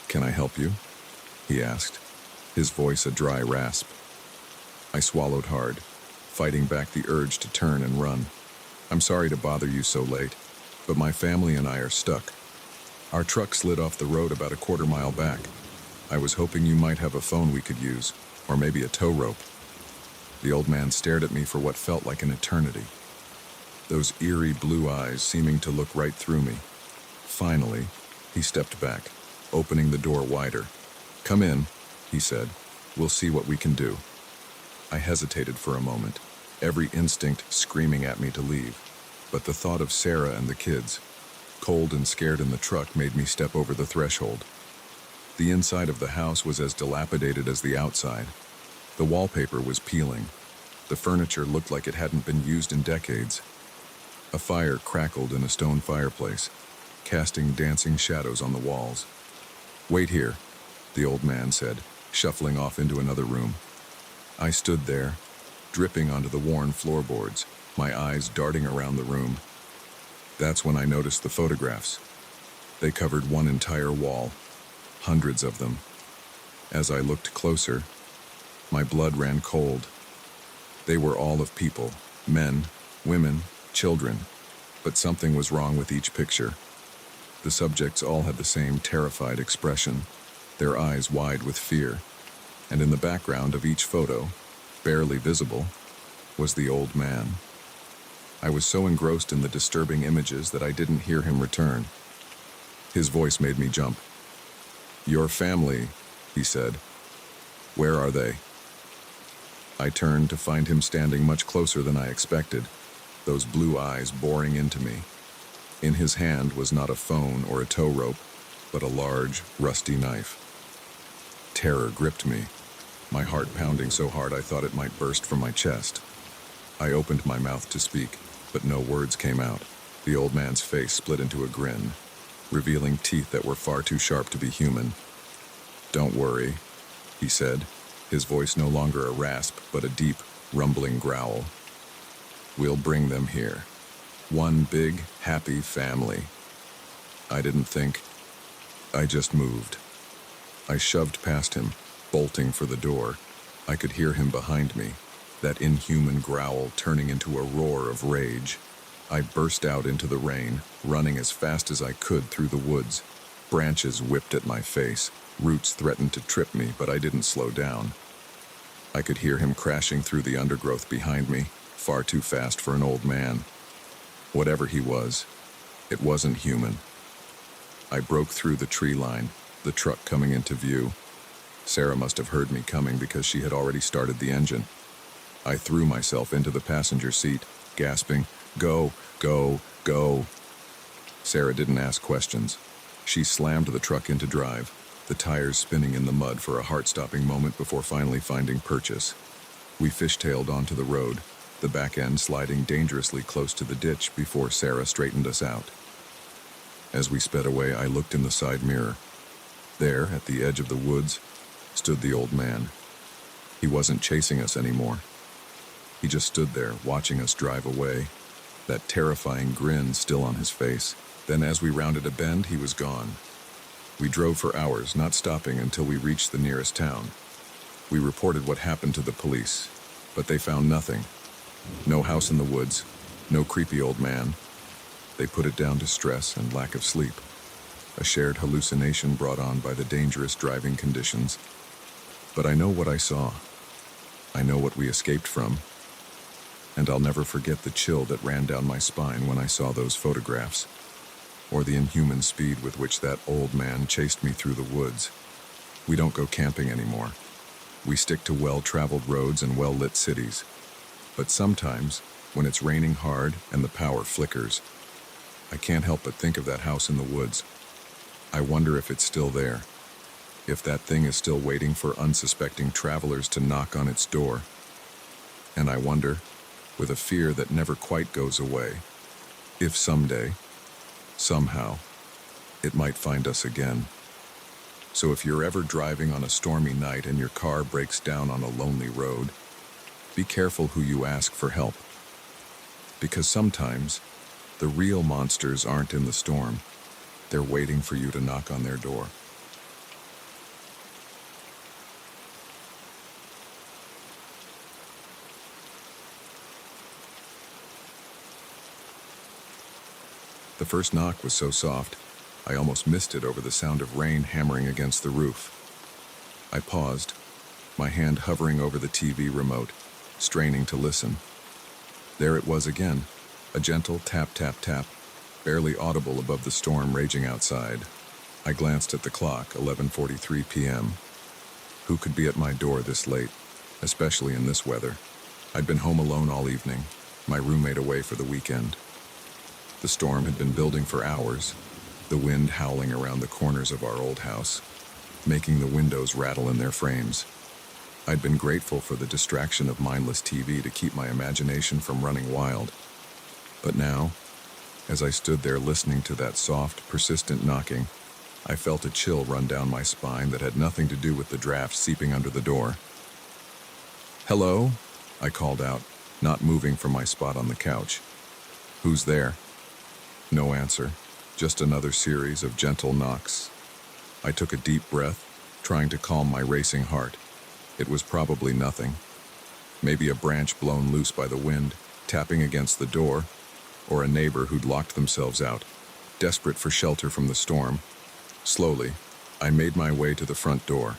"Can I help you?" he asked. his voice a dry rasp. I swallowed hard, fighting back the urge to turn and run. I'm sorry to bother you so late, but my family and I are stuck. Our truck slid off the road about a quarter-mile back. I was hoping you might have a phone we could use, or maybe a tow rope. The old man stared at me for what felt like an eternity, those eerie blue eyes seeming to look right through me. Finally, he stepped back, opening the door wider. "Come in," he said. "We'll see what we can do." I hesitated for a moment, every instinct screaming at me to leave. But the thought of Sarah and the kids, cold and scared in the truck, made me step over the threshold. The inside of the house was as dilapidated as the outside. The wallpaper was peeling. The furniture looked like it hadn't been used in decades. A fire crackled in a stone fireplace, casting dancing shadows on the walls. "Wait here," the old man said, shuffling off into another room. I stood there, dripping onto the worn floorboards, my eyes darting around the room. That's when I noticed the photographs. They covered one entire wall, hundreds of them. As I looked closer, my blood ran cold. They were all of people, men, women, children, but something was wrong with each picture. The subjects all had the same terrified expression, their eyes wide with fear, and in the background of each photo, barely visible, was the old man. I was so engrossed in the disturbing images that I didn't hear him return. His voice made me jump. "Your family," he said. "Where are they?" I turned to find him standing much closer than I expected, those blue eyes boring into me. In his hand was not a phone or a tow rope, but a large, rusty knife. Terror gripped me, my heart pounding so hard I thought it might burst from my chest. I opened my mouth to speak, but no words came out. The old man's face split into a grin, revealing teeth that were far too sharp to be human. "Don't worry," he said, his voice no longer a rasp, but a deep, rumbling growl. "We'll bring them here. One big, happy family." I didn't think. I just moved. I shoved past him, bolting for the door. I could hear him behind me, that inhuman growl turning into a roar of rage. I burst out into the rain, running as fast as I could through the woods. Branches whipped at my face. Roots threatened to trip me, but I didn't slow down. I could hear him crashing through the undergrowth behind me, far too fast for an old man. Whatever he was, it wasn't human. I broke through the tree line, the truck coming into view. Sarah must have heard me coming because she had already started the engine. I threw myself into the passenger seat, gasping, "Go, go, go." Sarah didn't ask questions. She slammed the truck into drive, the tires spinning in the mud for a heart-stopping moment before finally finding purchase. We fishtailed onto the road, the back end sliding dangerously close to the ditch before Sarah straightened us out. As we sped away, I looked in the side mirror. There, at the edge of the woods, stood the old man. He wasn't chasing us anymore. He just stood there, watching us drive away, that terrifying grin still on his face. Then as we rounded a bend, he was gone. We drove for hours, not stopping until we reached the nearest town. We reported what happened to the police, but they found nothing. No house in the woods, no creepy old man. They put it down to stress and lack of sleep, a shared hallucination brought on by the dangerous driving conditions. But I know what I saw. I know what we escaped from. And I'll never forget the chill that ran down my spine when I saw those photographs, or the inhuman speed with which that old man chased me through the woods. We don't go camping anymore. We stick to well-traveled roads and well-lit cities. But sometimes, when it's raining hard and the power flickers, I can't help but think of that house in the woods. I wonder if it's still there, if that thing is still waiting for unsuspecting travelers to knock on its door. And I wonder, with a fear that never quite goes away, if someday, somehow, it might find us again. So if you're ever driving on a stormy night and your car breaks down on a lonely road, be careful who you ask for help. Because sometimes, the real monsters aren't in the storm. They're waiting for you to knock on their door. The first knock was so soft, I almost missed it over the sound of rain hammering against the roof. I paused, my hand hovering over the TV remote, straining to listen. There it was again, a gentle tap, tap, tap, barely audible above the storm raging outside. I glanced at the clock, 11:43 p.m. Who could be at my door this late, especially in this weather? I'd been home alone all evening, my roommate away for the weekend. The storm had been building for hours, the wind howling around the corners of our old house, making the windows rattle in their frames. I'd been grateful for the distraction of mindless TV to keep my imagination from running wild. But now, as I stood there listening to that soft, persistent knocking, I felt a chill run down my spine that had nothing to do with the draft seeping under the door. "Hello?" I called out, not moving from my spot on the couch. "Who's there?" No answer, just another series of gentle knocks. I took a deep breath, trying to calm my racing heart. It was probably nothing. Maybe a branch blown loose by the wind, tapping against the door, or a neighbor who'd locked themselves out, desperate for shelter from the storm. Slowly, I made my way to the front door.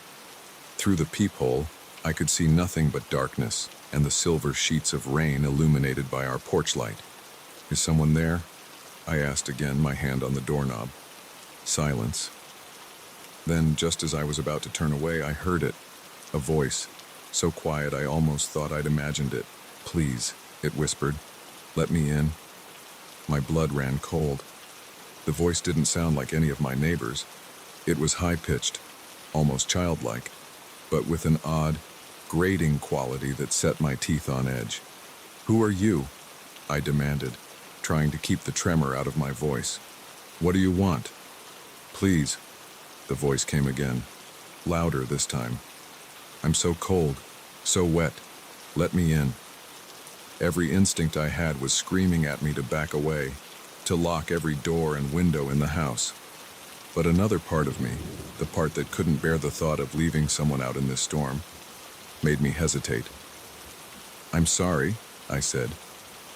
Through the peephole, I could see nothing but darkness and the silver sheets of rain illuminated by our porch light. "Is someone there?" I asked again, my hand on the doorknob. Silence. Then, just as I was about to turn away, I heard it. A voice, so quiet I almost thought I'd imagined it. "Please," it whispered. "Let me in." My blood ran cold. The voice didn't sound like any of my neighbors. It was high-pitched, almost childlike, but with an odd, grating quality that set my teeth on edge. "Who are you?" I demanded, trying to keep the tremor out of my voice. "What do you want?" "Please," the voice came again, louder this time. "I'm so cold, so wet. Let me in." Every instinct I had was screaming at me to back away, to lock every door and window in the house. But another part of me, the part that couldn't bear the thought of leaving someone out in this storm, made me hesitate. "I'm sorry," I said,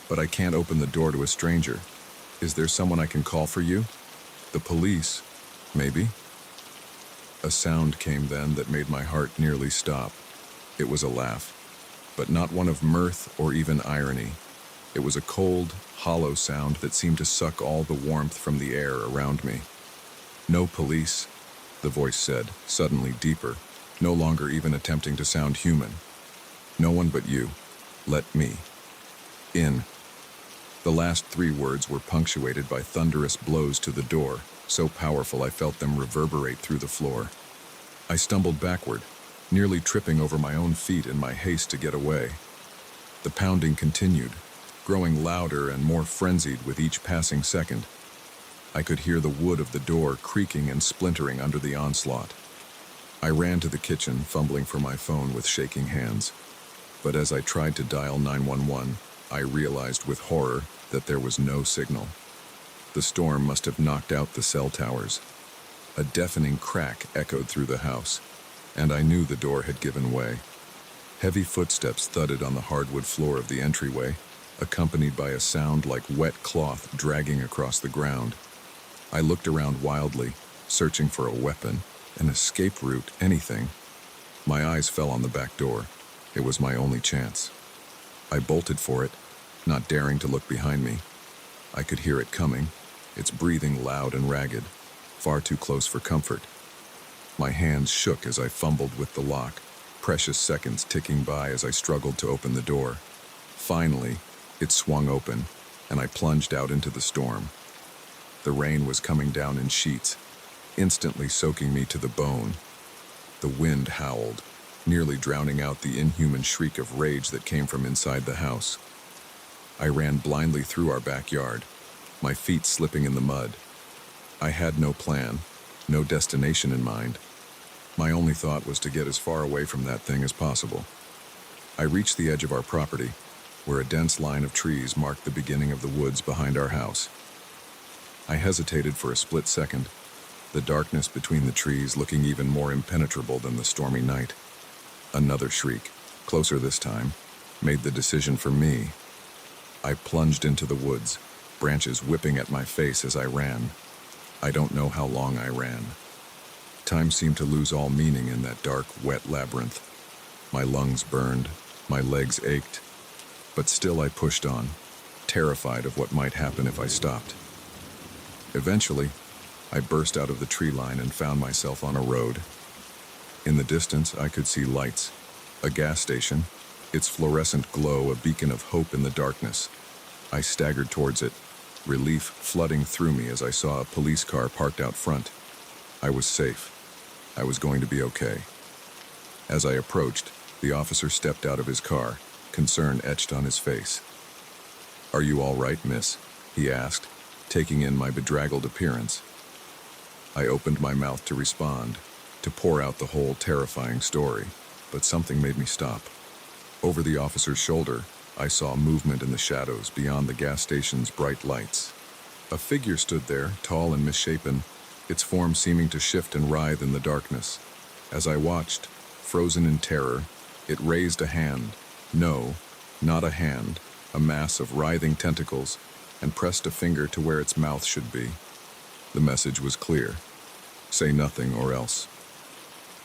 "but I can't open the door to a stranger. Is there someone I can call for you? The police, maybe?" A sound came then that made my heart nearly stop. It was a laugh, but not one of mirth or even irony. It was a cold, hollow sound that seemed to suck all the warmth from the air around me. "No police," the voice said, suddenly deeper, no longer even attempting to sound human. "No one but you. Let me in." The last three words were punctuated by thunderous blows to the door, so powerful I felt them reverberate through the floor. I stumbled backward, nearly tripping over my own feet in my haste to get away. The pounding continued, growing louder and more frenzied with each passing second. I could hear the wood of the door creaking and splintering under the onslaught. I ran to the kitchen, fumbling for my phone with shaking hands. But as I tried to dial 911, I realized with horror that there was no signal. The storm must have knocked out the cell towers. A deafening crack echoed through the house, and I knew the door had given way. Heavy footsteps thudded on the hardwood floor of the entryway, accompanied by a sound like wet cloth dragging across the ground. I looked around wildly, searching for a weapon, an escape route, anything. My eyes fell on the back door. It was my only chance. I bolted for it, not daring to look behind me. I could hear it coming, its breathing loud and ragged, far too close for comfort. My hands shook as I fumbled with the lock, precious seconds ticking by as I struggled to open the door. Finally, it swung open, and I plunged out into the storm. The rain was coming down in sheets, instantly soaking me to the bone. The wind howled, nearly drowning out the inhuman shriek of rage that came from inside the house. I ran blindly through our backyard, my feet slipping in the mud. I had no plan, no destination in mind. My only thought was to get as far away from that thing as possible. I reached the edge of our property, where a dense line of trees marked the beginning of the woods behind our house. I hesitated for a split second, the darkness between the trees looking even more impenetrable than the stormy night. Another shriek, closer this time, made the decision for me. I plunged into the woods, branches whipping at my face as I ran. I don't know how long I ran. Time seemed to lose all meaning in that dark, wet labyrinth. My lungs burned, my legs ached, but still I pushed on, terrified of what might happen if I stopped. Eventually, I burst out of the tree line and found myself on a road. In the distance, I could see lights, a gas station, its fluorescent glow a beacon of hope in the darkness. I staggered towards it, relief flooding through me as I saw a police car parked out front. I was safe. I was going to be okay. As I approached, the officer stepped out of his car, concern etched on his face. "Are you all right, miss?" he asked, taking in my bedraggled appearance. I opened my mouth to respond, to pour out the whole terrifying story, but something made me stop. Over the officer's shoulder, I saw movement in the shadows beyond the gas station's bright lights. A figure stood there, tall and misshapen, its form seeming to shift and writhe in the darkness. As I watched, frozen in terror, it raised a hand. No, not a hand, a mass of writhing tentacles, and pressed a finger to where its mouth should be. The message was clear. Say nothing or else.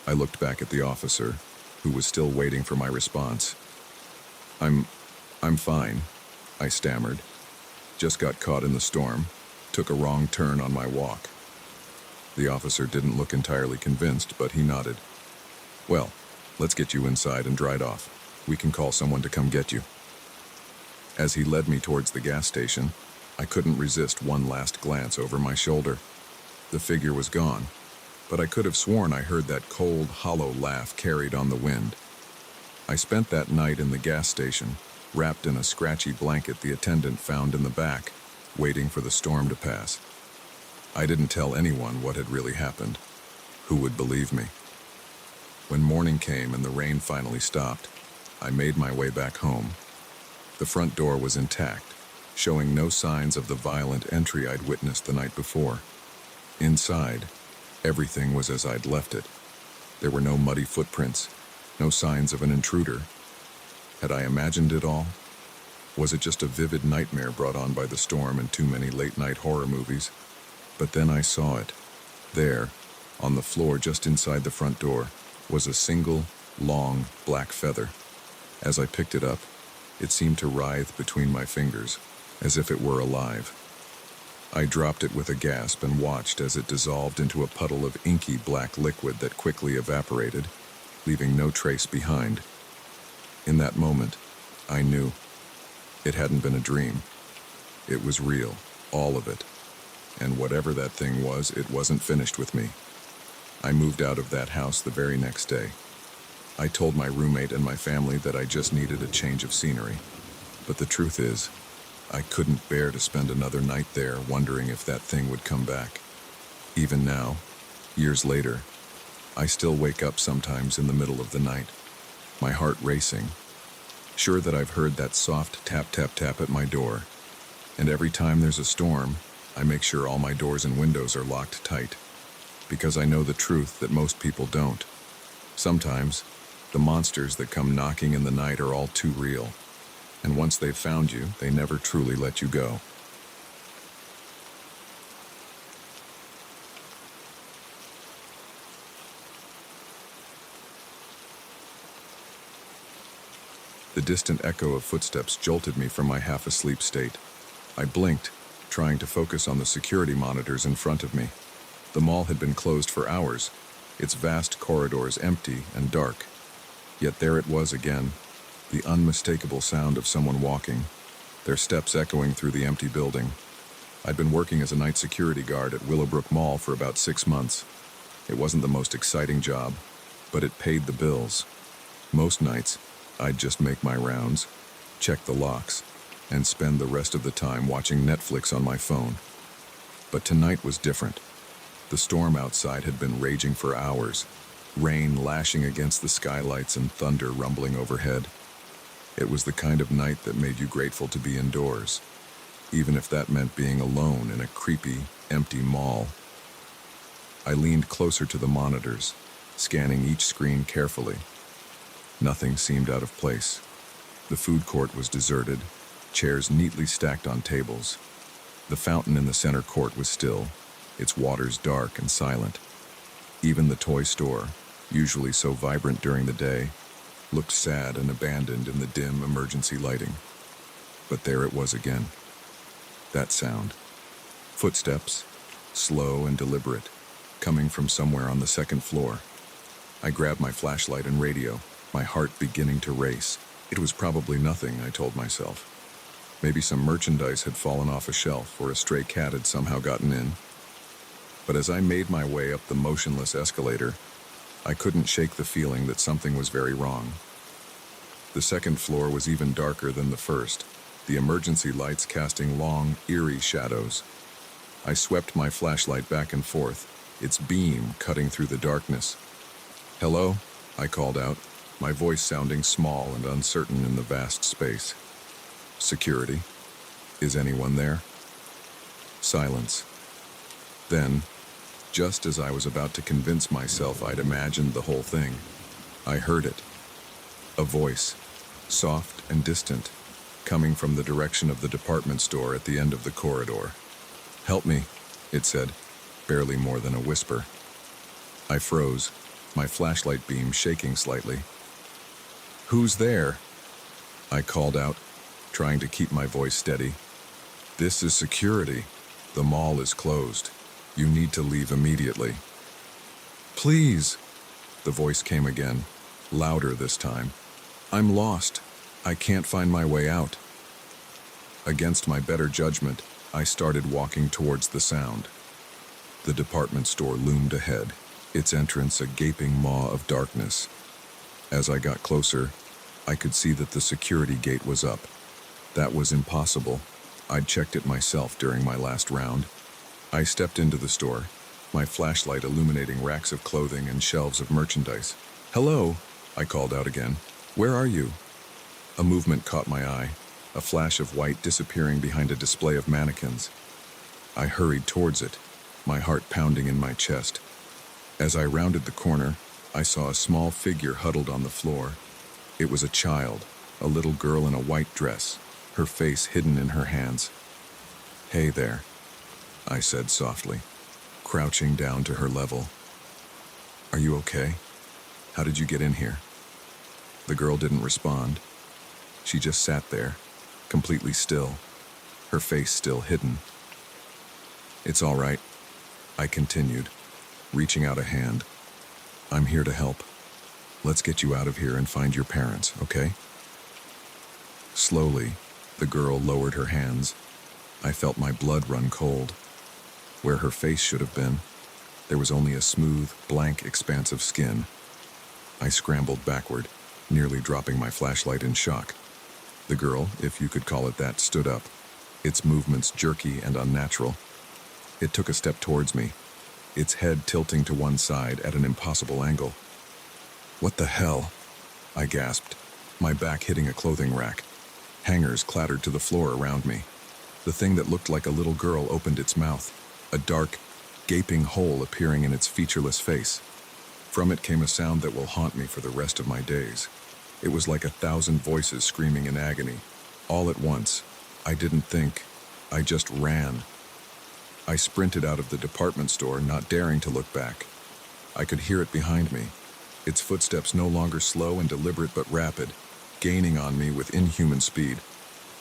I looked back at the officer, who was still waiting for my response. I'm fine, I stammered. Just got caught in the storm, took a wrong turn on my walk. The officer didn't look entirely convinced, but he nodded. "Well, let's get you inside and dried off. We can call someone to come get you." As he led me towards the gas station, I couldn't resist one last glance over my shoulder. The figure was gone, but I could have sworn I heard that cold, hollow laugh carried on the wind. I spent that night in the gas station, wrapped in a scratchy blanket the attendant found in the back, waiting for the storm to pass. I didn't tell anyone what had really happened. Who would believe me? When morning came and the rain finally stopped, I made my way back home. The front door was intact, showing no signs of the violent entry I'd witnessed the night before. Inside, everything was as I'd left it. There were no muddy footprints, no signs of an intruder. Had I imagined it all? Was it just a vivid nightmare brought on by the storm and too many late-night horror movies? But then I saw it. There, on the floor just inside the front door, was a single, long, black feather. As I picked it up, it seemed to writhe between my fingers, as if it were alive. I dropped it with a gasp and watched as it dissolved into a puddle of inky black liquid that quickly evaporated, leaving no trace behind. In that moment, I knew. It hadn't been a dream. It was real, all of it. And whatever that thing was, it wasn't finished with me. I moved out of that house the very next day. I told my roommate and my family that I just needed a change of scenery. But the truth is, I couldn't bear to spend another night there wondering if that thing would come back. Even now, years later, I still wake up sometimes in the middle of the night, my heart racing, sure that I've heard that soft tap, tap, tap at my door. And every time there's a storm, I make sure all my doors and windows are locked tight, because I know the truth that most people don't. Sometimes, the monsters that come knocking in the night are all too real, and once they've found you, they never truly let you go. The distant echo of footsteps jolted me from my half-asleep state. I blinked, trying to focus on the security monitors in front of me. The mall had been closed for hours, its vast corridors empty and dark. Yet there it was again, the unmistakable sound of someone walking, their steps echoing through the empty building. I'd been working as a night security guard at Willowbrook Mall for about 6 months. It wasn't the most exciting job, but it paid the bills. Most nights, I'd just make my rounds, check the locks, and spend the rest of the time watching Netflix on my phone. But tonight was different. The storm outside had been raging for hours, rain lashing against the skylights and thunder rumbling overhead. It was the kind of night that made you grateful to be indoors, even if that meant being alone in a creepy, empty mall. I leaned closer to the monitors, scanning each screen carefully. Nothing seemed out of place. The food court was deserted, chairs neatly stacked on tables. The fountain in the center court was still, its waters dark and silent. Even the toy store, usually so vibrant during the day, looked sad and abandoned in the dim emergency lighting. But there it was again. That sound. Footsteps, slow and deliberate, coming from somewhere on the second floor. I grabbed my flashlight and radio, my heart beginning to race. It was probably nothing, I told myself. Maybe some merchandise had fallen off a shelf or a stray cat had somehow gotten in. But as I made my way up the motionless escalator, I couldn't shake the feeling that something was very wrong. The second floor was even darker than the first, the emergency lights casting long, eerie shadows. I swept my flashlight back and forth, its beam cutting through the darkness. "Hello?" I called out, my voice sounding small and uncertain in the vast space. "Security? Is anyone there?" Silence. Then, just as I was about to convince myself I'd imagined the whole thing, I heard it. A voice, soft and distant, coming from the direction of the department store at the end of the corridor. "Help me," it said, barely more than a whisper. I froze, my flashlight beam shaking slightly. "Who's there?" I called out, trying to keep my voice steady. "This is security. The mall is closed. You need to leave immediately." "Please," the voice came again, louder this time. "I'm lost. I can't find my way out." Against my better judgment, I started walking towards the sound. The department store loomed ahead, its entrance a gaping maw of darkness. As I got closer, I could see that the security gate was up. That was impossible. I'd checked it myself during my last round. I stepped into the store, my flashlight illuminating racks of clothing and shelves of merchandise. "Hello," I called out again. "Where are you?" A movement caught my eye, a flash of white disappearing behind a display of mannequins. I hurried towards it, my heart pounding in my chest. As I rounded the corner, I saw a small figure huddled on the floor. It was a child, a little girl in a white dress, her face hidden in her hands. "Hey there," I said softly, crouching down to her level. "Are you okay? How did you get in here?" The girl didn't respond. She just sat there, completely still, her face still hidden. "It's all right," I continued, reaching out a hand. "I'm here to help. Let's get you out of here and find your parents, okay?" Slowly, the girl lowered her hands. I felt my blood run cold. Where her face should have been, there was only a smooth, blank expanse of skin. I scrambled backward, nearly dropping my flashlight in shock. The girl, if you could call it that, stood up, its movements jerky and unnatural. It took a step towards me, its head tilting to one side at an impossible angle. "What the hell?" I gasped, my back hitting a clothing rack. Hangers clattered to the floor around me. The thing that looked like a little girl opened its mouth, a dark, gaping hole appearing in its featureless face. From it came a sound that will haunt me for the rest of my days. It was like 1,000 voices screaming in agony. All at once, I didn't think, I just ran. I sprinted out of the department store, not daring to look back. I could hear it behind me, its footsteps no longer slow and deliberate but rapid, gaining on me with inhuman speed.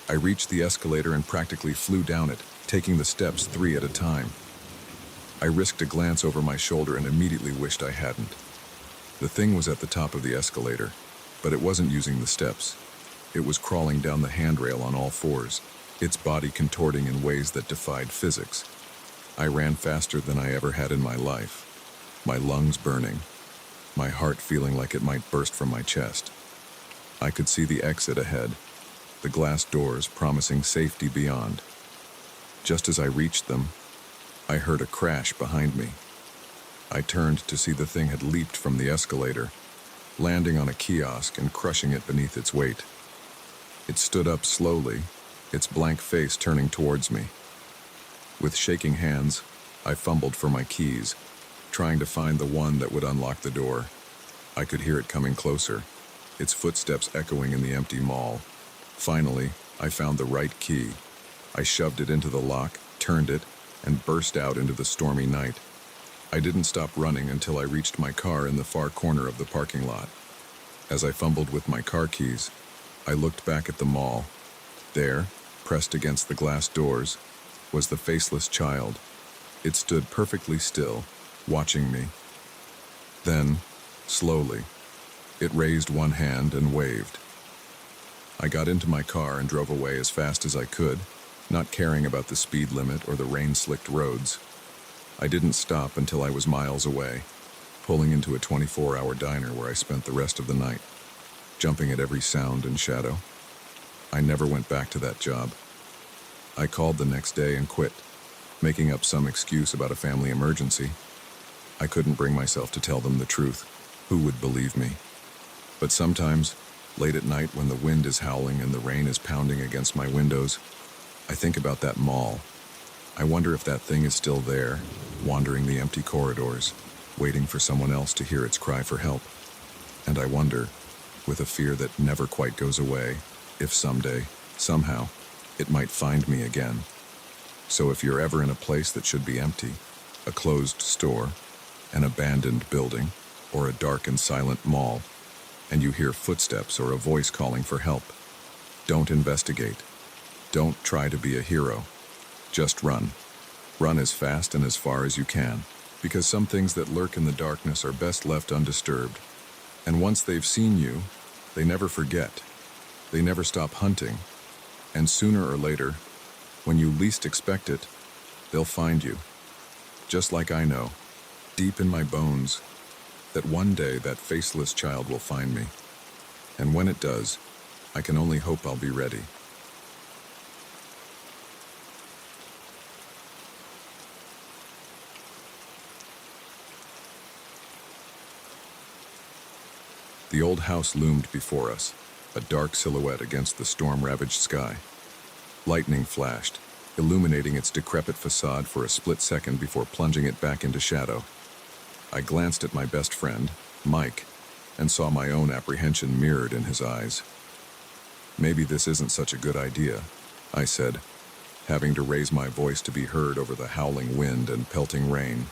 I reached the escalator and practically flew down it, taking the steps 3 at a time. I risked a glance over my shoulder and immediately wished I hadn't. The thing was at the top of the escalator, but it wasn't using the steps. It was crawling down the handrail on all fours, its body contorting in ways that defied physics. I ran faster than I ever had in my life, my lungs burning, my heart feeling like it might burst from my chest. I could see the exit ahead, the glass doors promising safety beyond. Just as I reached them, I heard a crash behind me. I turned to see the thing had leaped from the escalator, landing on a kiosk and crushing it beneath its weight. It stood up slowly, its blank face turning towards me. With shaking hands, I fumbled for my keys, trying to find the one that would unlock the door. I could hear it coming closer, its footsteps echoing in the empty mall. Finally, I found the right key. I shoved it into the lock, turned it, and burst out into the stormy night. I didn't stop running until I reached my car in the far corner of the parking lot. As I fumbled with my car keys, I looked back at the mall. There, pressed against the glass doors, was the faceless child. It stood perfectly still, watching me. Then, slowly, it raised one hand and waved. I got into my car and drove away as fast as I could, not caring about the speed limit or the rain-slicked roads. I didn't stop until I was miles away, pulling into a 24-hour diner where I spent the rest of the night, jumping at every sound and shadow. I never went back to that job. I called the next day and quit, making up some excuse about a family emergency. I couldn't bring myself to tell them the truth. Who would believe me? But sometimes, late at night when the wind is howling and the rain is pounding against my windows, I think about that mall. I wonder if that thing is still there, wandering the empty corridors, waiting for someone else to hear its cry for help. And I wonder, with a fear that never quite goes away, if someday, somehow, it might find me again. So if you're ever in a place that should be empty, a closed store, an abandoned building, or a dark and silent mall, and you hear footsteps or a voice calling for help, don't investigate. Don't try to be a hero. Just run. Run as fast and as far as you can, because some things that lurk in the darkness are best left undisturbed. And once they've seen you, they never forget. They never stop hunting. And sooner or later, when you least expect it, they'll find you. Just like I know, deep in my bones, that one day that faceless child will find me. And when it does, I can only hope I'll be ready. The old house loomed before us, a dark silhouette against the storm-ravaged sky. Lightning flashed, illuminating its decrepit facade for a split second before plunging it back into shadow. I glanced at my best friend, Mike, and saw my own apprehension mirrored in his eyes. "Maybe this isn't such a good idea," I said, having to raise my voice to be heard over the howling wind and pelting rain.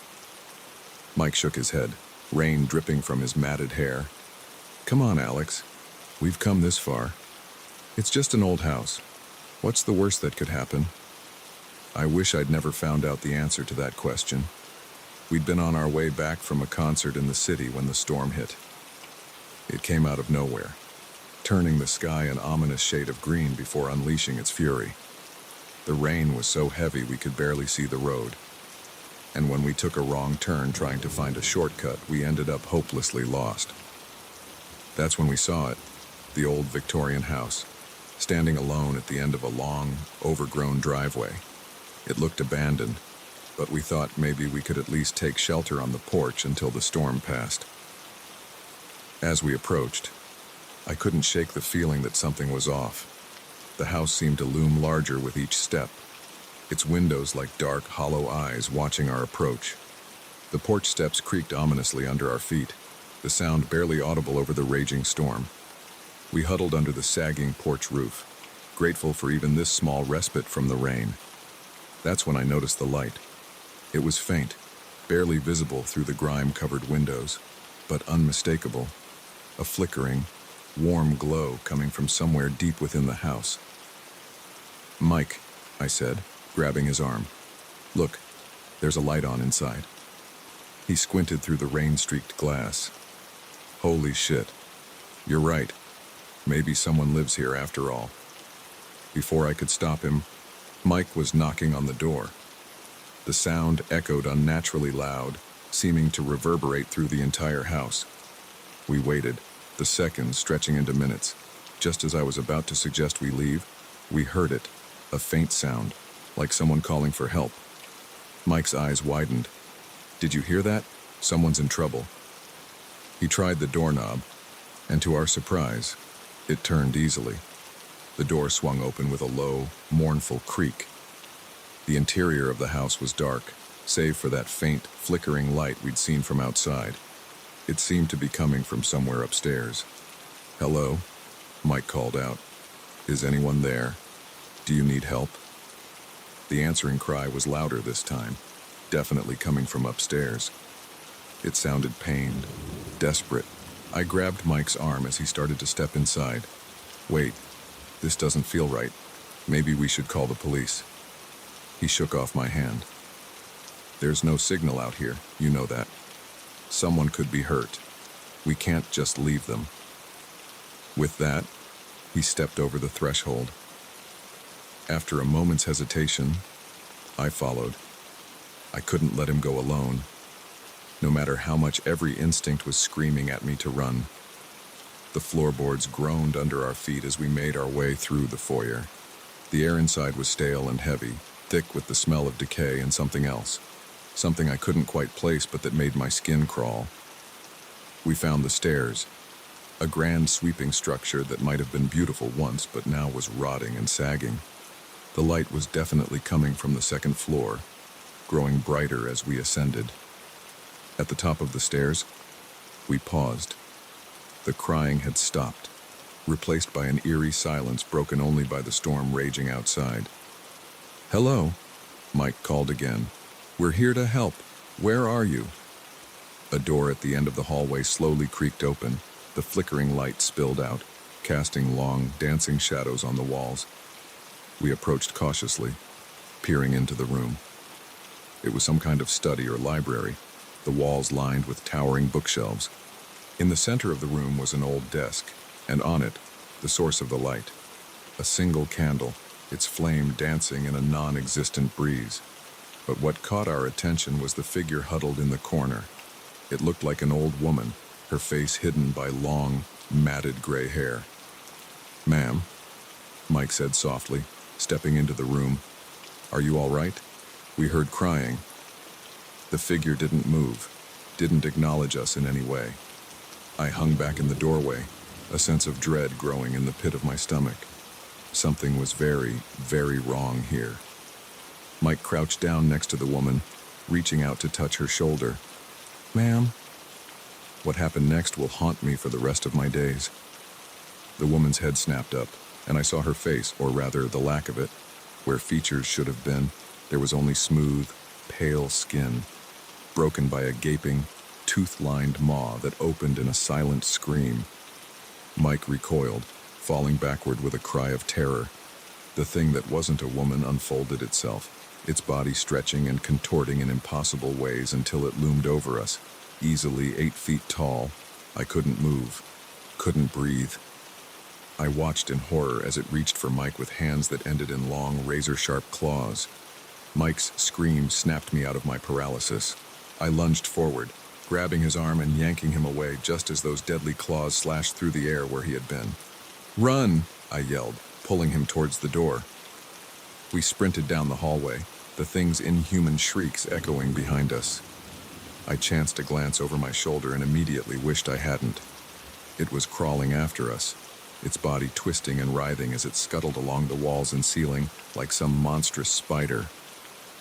Mike shook his head, rain dripping from his matted hair. "Come on, Alex. We've come this far. It's just an old house. What's the worst that could happen?" I wish I'd never found out the answer to that question. We'd been on our way back from a concert in the city when the storm hit. It came out of nowhere, turning the sky an ominous shade of green before unleashing its fury. The rain was so heavy we could barely see the road. And when we took a wrong turn trying to find a shortcut, we ended up hopelessly lost. That's when we saw it, the old Victorian house, standing alone at the end of a long, overgrown driveway. It looked abandoned, but we thought maybe we could at least take shelter on the porch until the storm passed. As we approached, I couldn't shake the feeling that something was off. The house seemed to loom larger with each step, its windows like dark, hollow eyes watching our approach. The porch steps creaked ominously under our feet, the sound barely audible over the raging storm. We huddled under the sagging porch roof, grateful for even this small respite from the rain. That's when I noticed the light. It was faint, barely visible through the grime-covered windows, but unmistakable. A flickering, warm glow coming from somewhere deep within the house. "Mike," I said, grabbing his arm. "Look, there's a light on inside." He squinted through the rain-streaked glass. "Holy shit. You're right. Maybe someone lives here after all." Before I could stop him, Mike was knocking on the door. The sound echoed unnaturally loud, seeming to reverberate through the entire house. We waited, the seconds stretching into minutes. Just as I was about to suggest we leave, we heard it, a faint sound, like someone calling for help. Mike's eyes widened. "Did you hear that? Someone's in trouble." He tried the doorknob, and to our surprise, it turned easily. The door swung open with a low, mournful creak. The interior of the house was dark, save for that faint, flickering light we'd seen from outside. It seemed to be coming from somewhere upstairs. "Hello?" Mike called out. "Is anyone there? Do you need help?" The answering cry was louder this time, definitely coming from upstairs. It sounded pained, desperate. I grabbed Mike's arm as he started to step inside. "Wait, this doesn't feel right. Maybe we should call the police." He shook off my hand. "There's no signal out here, you know that. Someone could be hurt. We can't just leave them." With that, he stepped over the threshold. After a moment's hesitation, I followed. I couldn't let him go alone, no matter how much every instinct was screaming at me to run. The floorboards groaned under our feet as we made our way through the foyer. The air inside was stale and heavy, thick with the smell of decay and something else. Something I couldn't quite place but that made my skin crawl. We found the stairs, a grand sweeping structure that might have been beautiful once but now was rotting and sagging. The light was definitely coming from the second floor, growing brighter as we ascended. At the top of the stairs, we paused. The crying had stopped, replaced by an eerie silence broken only by the storm raging outside. "Hello," Mike called again. "We're here to help. Where are you?" A door at the end of the hallway slowly creaked open. The flickering light spilled out, casting long, dancing shadows on the walls. We approached cautiously, peering into the room. It was some kind of study or library, the walls lined with towering bookshelves. In the center of the room was an old desk, and on it, the source of the light. A single candle, its flame dancing in a non-existent breeze. But what caught our attention was the figure huddled in the corner. It looked like an old woman, her face hidden by long, matted gray hair. "Ma'am," Mike said softly, stepping into the room. "Are you all right?" We heard crying. The figure didn't move, didn't acknowledge us in any way. I hung back in the doorway, a sense of dread growing in the pit of my stomach. Something was very, very wrong here. Mike crouched down next to the woman, reaching out to touch her shoulder. "Ma'am?" What happened next will haunt me for the rest of my days. The woman's head snapped up, and I saw her face, or rather the lack of it. Where features should have been, there was only smooth, pale skin, broken by a gaping, tooth-lined maw that opened in a silent scream. Mike recoiled, falling backward with a cry of terror. The thing that wasn't a woman unfolded itself, its body stretching and contorting in impossible ways until it loomed over us, easily 8 feet tall. I couldn't move, couldn't breathe. I watched in horror as it reached for Mike with hands that ended in long, razor-sharp claws. Mike's scream snapped me out of my paralysis. I lunged forward, grabbing his arm and yanking him away just as those deadly claws slashed through the air where he had been. "Run!" I yelled, pulling him towards the door. We sprinted down the hallway, the thing's inhuman shrieks echoing behind us. I chanced a glance over my shoulder and immediately wished I hadn't. It was crawling after us, its body twisting and writhing as it scuttled along the walls and ceiling like some monstrous spider.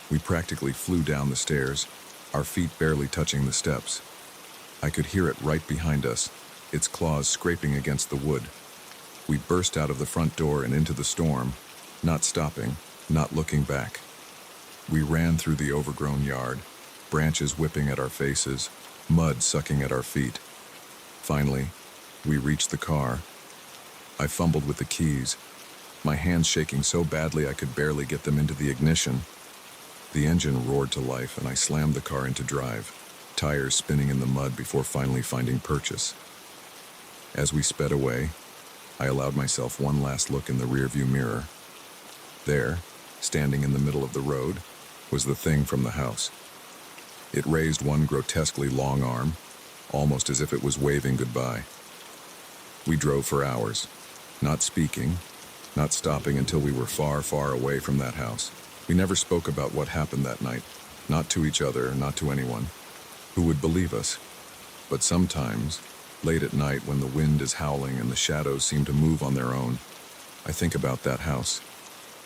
We practically flew down the stairs, our feet barely touching the steps. I could hear it right behind us, its claws scraping against the wood. We burst out of the front door and into the storm, not stopping, not looking back. We ran through the overgrown yard, branches whipping at our faces, mud sucking at our feet. Finally, we reached the car. I fumbled with the keys, my hands shaking so badly I could barely get them into the ignition. The engine roared to life and I slammed the car into drive, tires spinning in the mud before finally finding purchase. As we sped away, I allowed myself one last look in the rearview mirror. There, standing in the middle of the road, was the thing from the house. It raised one grotesquely long arm, almost as if it was waving goodbye. We drove for hours, not speaking, not stopping until we were far, far away from that house. We never spoke about what happened that night, not to each other, not to anyone. Who would believe us? But sometimes, late at night when the wind is howling and the shadows seem to move on their own, I think about that house.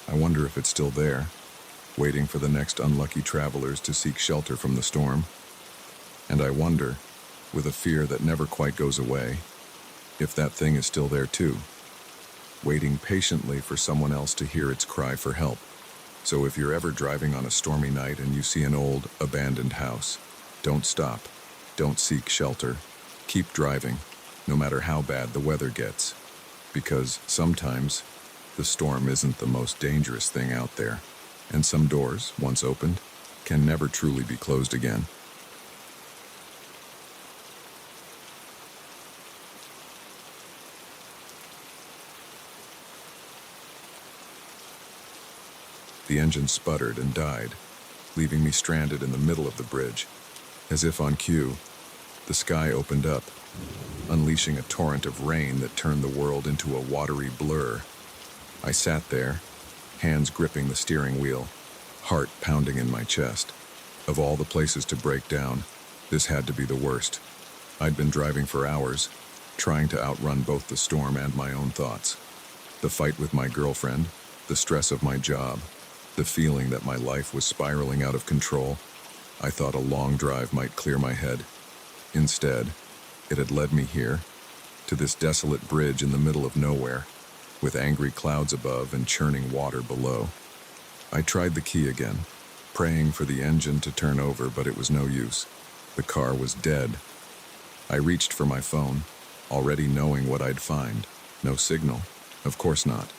I wonder if it's still there, waiting for the next unlucky travelers to seek shelter from the storm. And I wonder, with a fear that never quite goes away, if that thing is still there too, waiting patiently for someone else to hear its cry for help. So if you're ever driving on a stormy night and you see an old, abandoned house, don't stop. Don't seek shelter. Keep driving, no matter how bad the weather gets. Because sometimes, the storm isn't the most dangerous thing out there, and some doors, once opened, can never truly be closed again. The engine sputtered and died, leaving me stranded in the middle of the bridge. As if on cue, the sky opened up, unleashing a torrent of rain that turned the world into a watery blur. I sat there, hands gripping the steering wheel, heart pounding in my chest. Of all the places to break down, this had to be the worst. I'd been driving for hours, trying to outrun both the storm and my own thoughts. The fight with my girlfriend, the stress of my job, the feeling that my life was spiraling out of control. I thought a long drive might clear my head. Instead, it had led me here, to this desolate bridge in the middle of nowhere, with angry clouds above and churning water below. I tried the key again, praying for the engine to turn over, but it was no use. The car was dead. I reached for my phone, already knowing what I'd find. No signal. Of course not.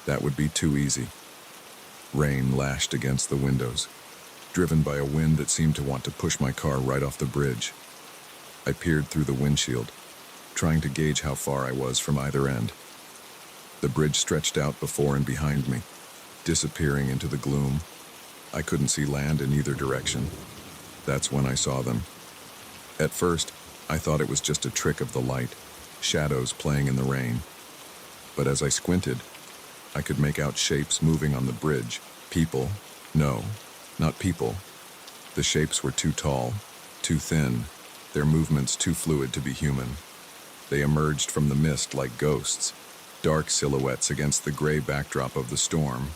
That would be too easy. Rain lashed against the windows, driven by a wind that seemed to want to push my car right off the bridge. I peered through the windshield, trying to gauge how far I was from either end. The bridge stretched out before and behind me, disappearing into the gloom. I couldn't see land in either direction. That's when I saw them. At first, I thought it was just a trick of the light, shadows playing in the rain. But as I squinted, I could make out shapes moving on the bridge. People? No, not people. The shapes were too tall, too thin, their movements too fluid to be human. They emerged from the mist like ghosts, dark silhouettes against the gray backdrop of the storm.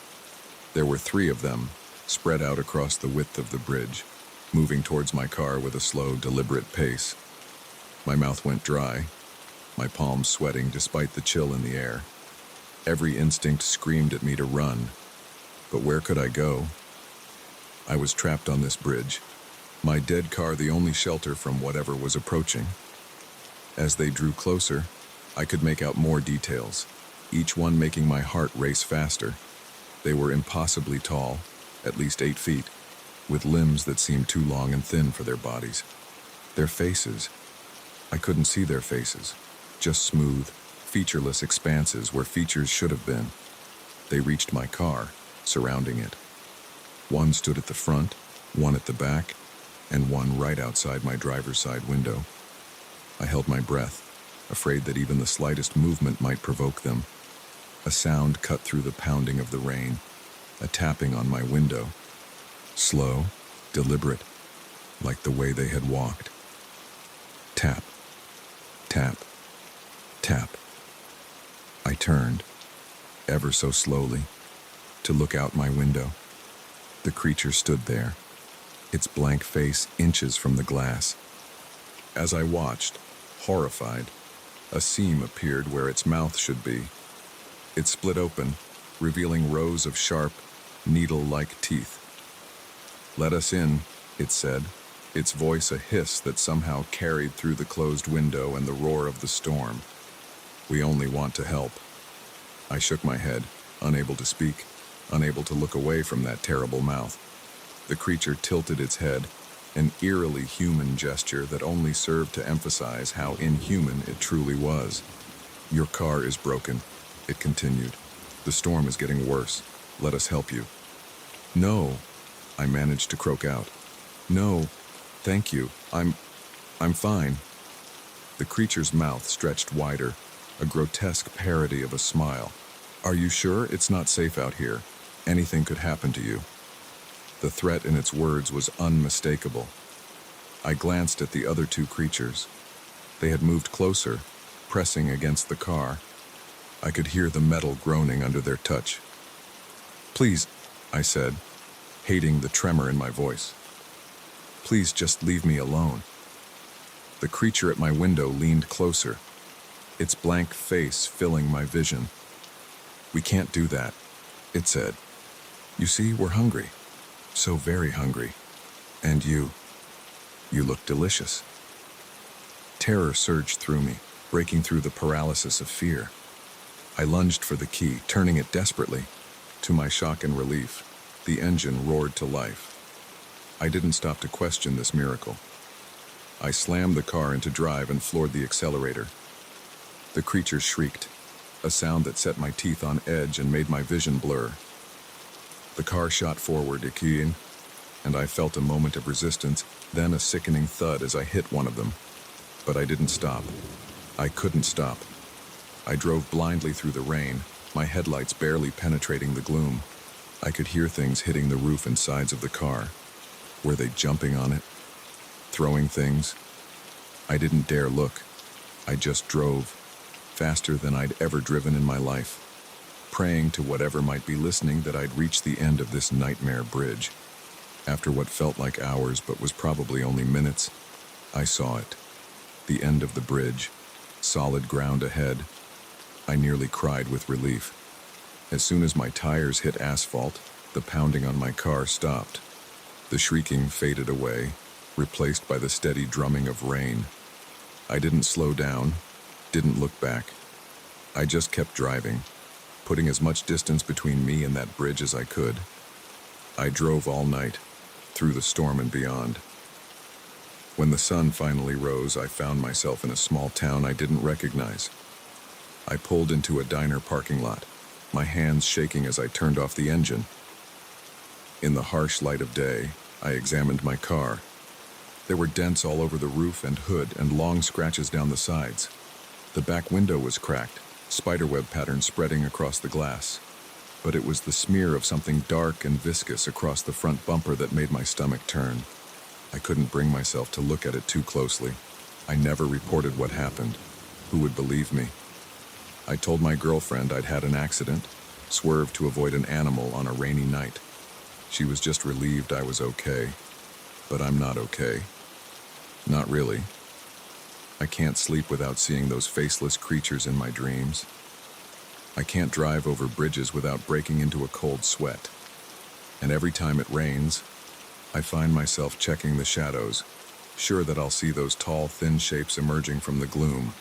There were 3 of them, spread out across the width of the bridge, moving towards my car with a slow, deliberate pace. My mouth went dry, my palms sweating despite the chill in the air. Every instinct screamed at me to run, but where could I go? I was trapped on this bridge, my dead car the only shelter from whatever was approaching. As they drew closer, I could make out more details, each one making my heart race faster. They were impossibly tall, at least 8 feet, with limbs that seemed too long and thin for their bodies. Their faces, I couldn't see their faces, just smooth, featureless expanses where features should have been. They reached my car, surrounding it. One stood at the front, one at the back, and one right outside my driver's side window. I held my breath, afraid that even the slightest movement might provoke them. A sound cut through the pounding of the rain, a tapping on my window. Slow, deliberate, like the way they had walked. Tap, tap, tap. I turned, ever so slowly, to look out my window. The creature stood there, its blank face inches from the glass. As I watched, horrified, a seam appeared where its mouth should be. It split open, revealing rows of sharp, needle-like teeth. "Let us in," it said, its voice a hiss that somehow carried through the closed window and the roar of the storm. "We only want to help." I shook my head, unable to speak, unable to look away from that terrible mouth. The creature tilted its head, an eerily human gesture that only served to emphasize how inhuman it truly was. "Your car is broken," it continued. "The storm is getting worse. Let us help you." "No," I managed to croak out. "No, thank you. I'm fine." The creature's mouth stretched wider, a grotesque parody of a smile. "Are you sure it's not safe out here? Anything could happen to you." The threat in its words was unmistakable. I glanced at the other 2 creatures. They had moved closer, pressing against the car. I could hear the metal groaning under their touch. "Please," I said, hating the tremor in my voice. "Please just leave me alone." The creature at my window leaned closer, its blank face filling my vision. "We can't do that," it said. You see, we're hungry. So very hungry. And you look delicious. Terror surged through me, breaking through the paralysis of fear. I lunged for the key, turning it desperately. To my shock and relief, the engine roared to life. I didn't stop to question this miracle. I slammed the car into drive and floored the accelerator. The creature shrieked, a sound that set my teeth on edge and made my vision blur. The car shot forward, and I felt a moment of resistance, then a sickening thud as I hit one of them. But I didn't stop. I couldn't stop. I drove blindly through the rain, my headlights barely penetrating the gloom. I could hear things hitting the roof and sides of the car. Were they jumping on it? Throwing things? I didn't dare look. I just drove, faster than I'd ever driven in my life, praying to whatever might be listening that I'd reach the end of this nightmare bridge. After what felt like hours but was probably only minutes, I saw it. The end of the bridge, solid ground ahead. I nearly cried with relief. As soon as my tires hit asphalt, the pounding on my car stopped. The shrieking faded away, replaced by the steady drumming of rain. I didn't slow down, didn't look back. I just kept driving, putting as much distance between me and that bridge as I could. I drove all night, through the storm and beyond. When the sun finally rose, I found myself in a small town I didn't recognize. I pulled into a diner parking lot, my hands shaking as I turned off the engine. In the harsh light of day, I examined my car. There were dents all over the roof and hood and long scratches down the sides. The back window was cracked, spiderweb patterns spreading across the glass. But it was the smear of something dark and viscous across the front bumper that made my stomach turn. I couldn't bring myself to look at it too closely. I never reported what happened. Who would believe me? I told my girlfriend I'd had an accident, swerved to avoid an animal on a rainy night. She was just relieved I was okay. But I'm not okay. Not really. I can't sleep without seeing those faceless creatures in my dreams. I can't drive over bridges without breaking into a cold sweat. And every time it rains, I find myself checking the shadows, sure that I'll see those tall, thin shapes emerging from the gloom.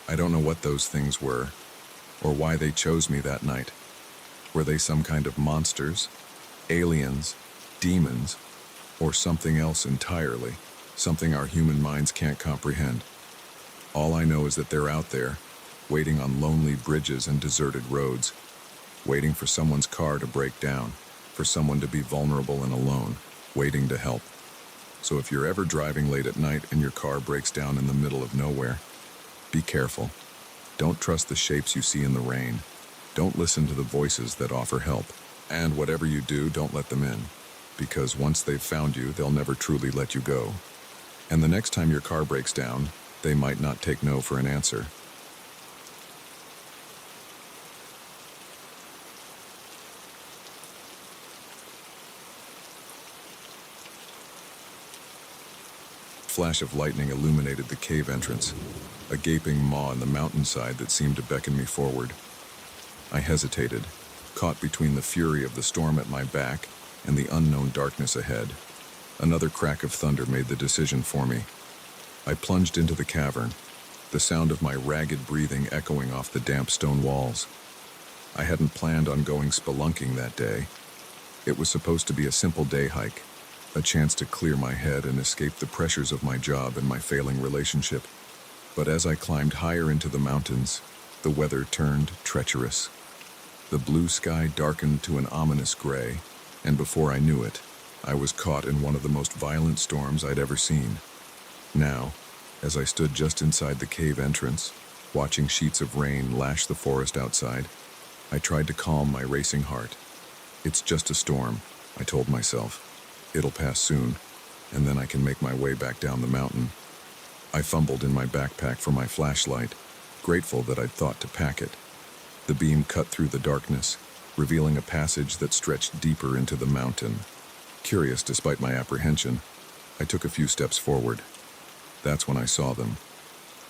I don't know what those things were, or why they chose me that night. Were they some kind of monsters, aliens, demons, or something else entirely, something our human minds can't comprehend? All I know is that they're out there, waiting on lonely bridges and deserted roads, waiting for someone's car to break down, for someone to be vulnerable and alone, waiting to help. So if you're ever driving late at night and your car breaks down in the middle of nowhere, be careful. Don't trust the shapes you see in the rain. Don't listen to the voices that offer help. And whatever you do, don't let them in, because once they've found you, they'll never truly let you go. And the next time your car breaks down, they might not take no for an answer. Flash of lightning illuminated the cave entrance, a gaping maw in the mountainside that seemed to beckon me forward. I hesitated, caught between the fury of the storm at my back and the unknown darkness ahead. Another crack of thunder made the decision for me. I plunged into the cavern, the sound of my ragged breathing echoing off the damp stone walls. I hadn't planned on going spelunking that day. It was supposed to be a simple day hike, a chance to clear my head and escape the pressures of my job and my failing relationship. But as I climbed higher into the mountains, the weather turned treacherous. The blue sky darkened to an ominous gray, and before I knew it, I was caught in one of the most violent storms I'd ever seen. Now, as I stood just inside the cave entrance, watching sheets of rain lash the forest outside, I tried to calm my racing heart. It's just a storm, I told myself. It'll pass soon, and then I can make my way back down the mountain. I fumbled in my backpack for my flashlight, grateful that I'd thought to pack it. The beam cut through the darkness, revealing a passage that stretched deeper into the mountain. Curious despite my apprehension, I took a few steps forward. That's when I saw them.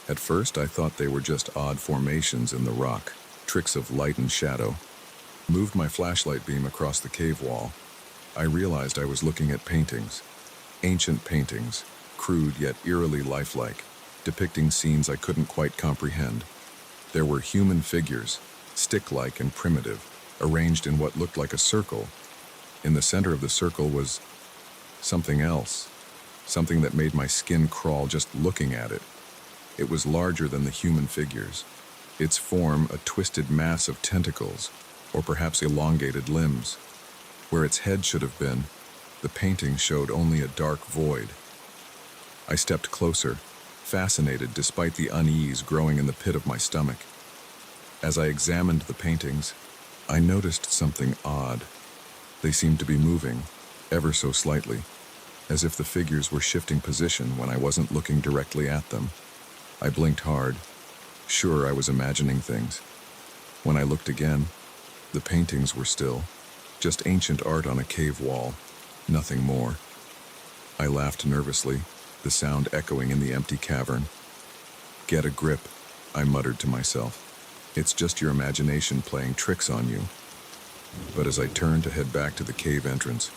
At first, I thought they were just odd formations in the rock, tricks of light and shadow. Moved my flashlight beam across the cave wall. I realized I was looking at paintings. Ancient paintings, crude yet eerily lifelike, depicting scenes I couldn't quite comprehend. There were human figures, stick-like and primitive, arranged in what looked like a circle. In the center of the circle was something else, something that made my skin crawl just looking at it. It was larger than the human figures, its form a twisted mass of tentacles, or perhaps elongated limbs. Where its head should have been, the painting showed only a dark void. I stepped closer, fascinated despite the unease growing in the pit of my stomach. As I examined the paintings, I noticed something odd. They seemed to be moving, ever so slightly, as if the figures were shifting position when I wasn't looking directly at them. I blinked hard, sure I was imagining things. When I looked again, the paintings were still, just ancient art on a cave wall, nothing more. I laughed nervously, the sound echoing in the empty cavern. "Get a grip," I muttered to myself. "It's just your imagination playing tricks on you." But as I turned to head back to the cave entrance,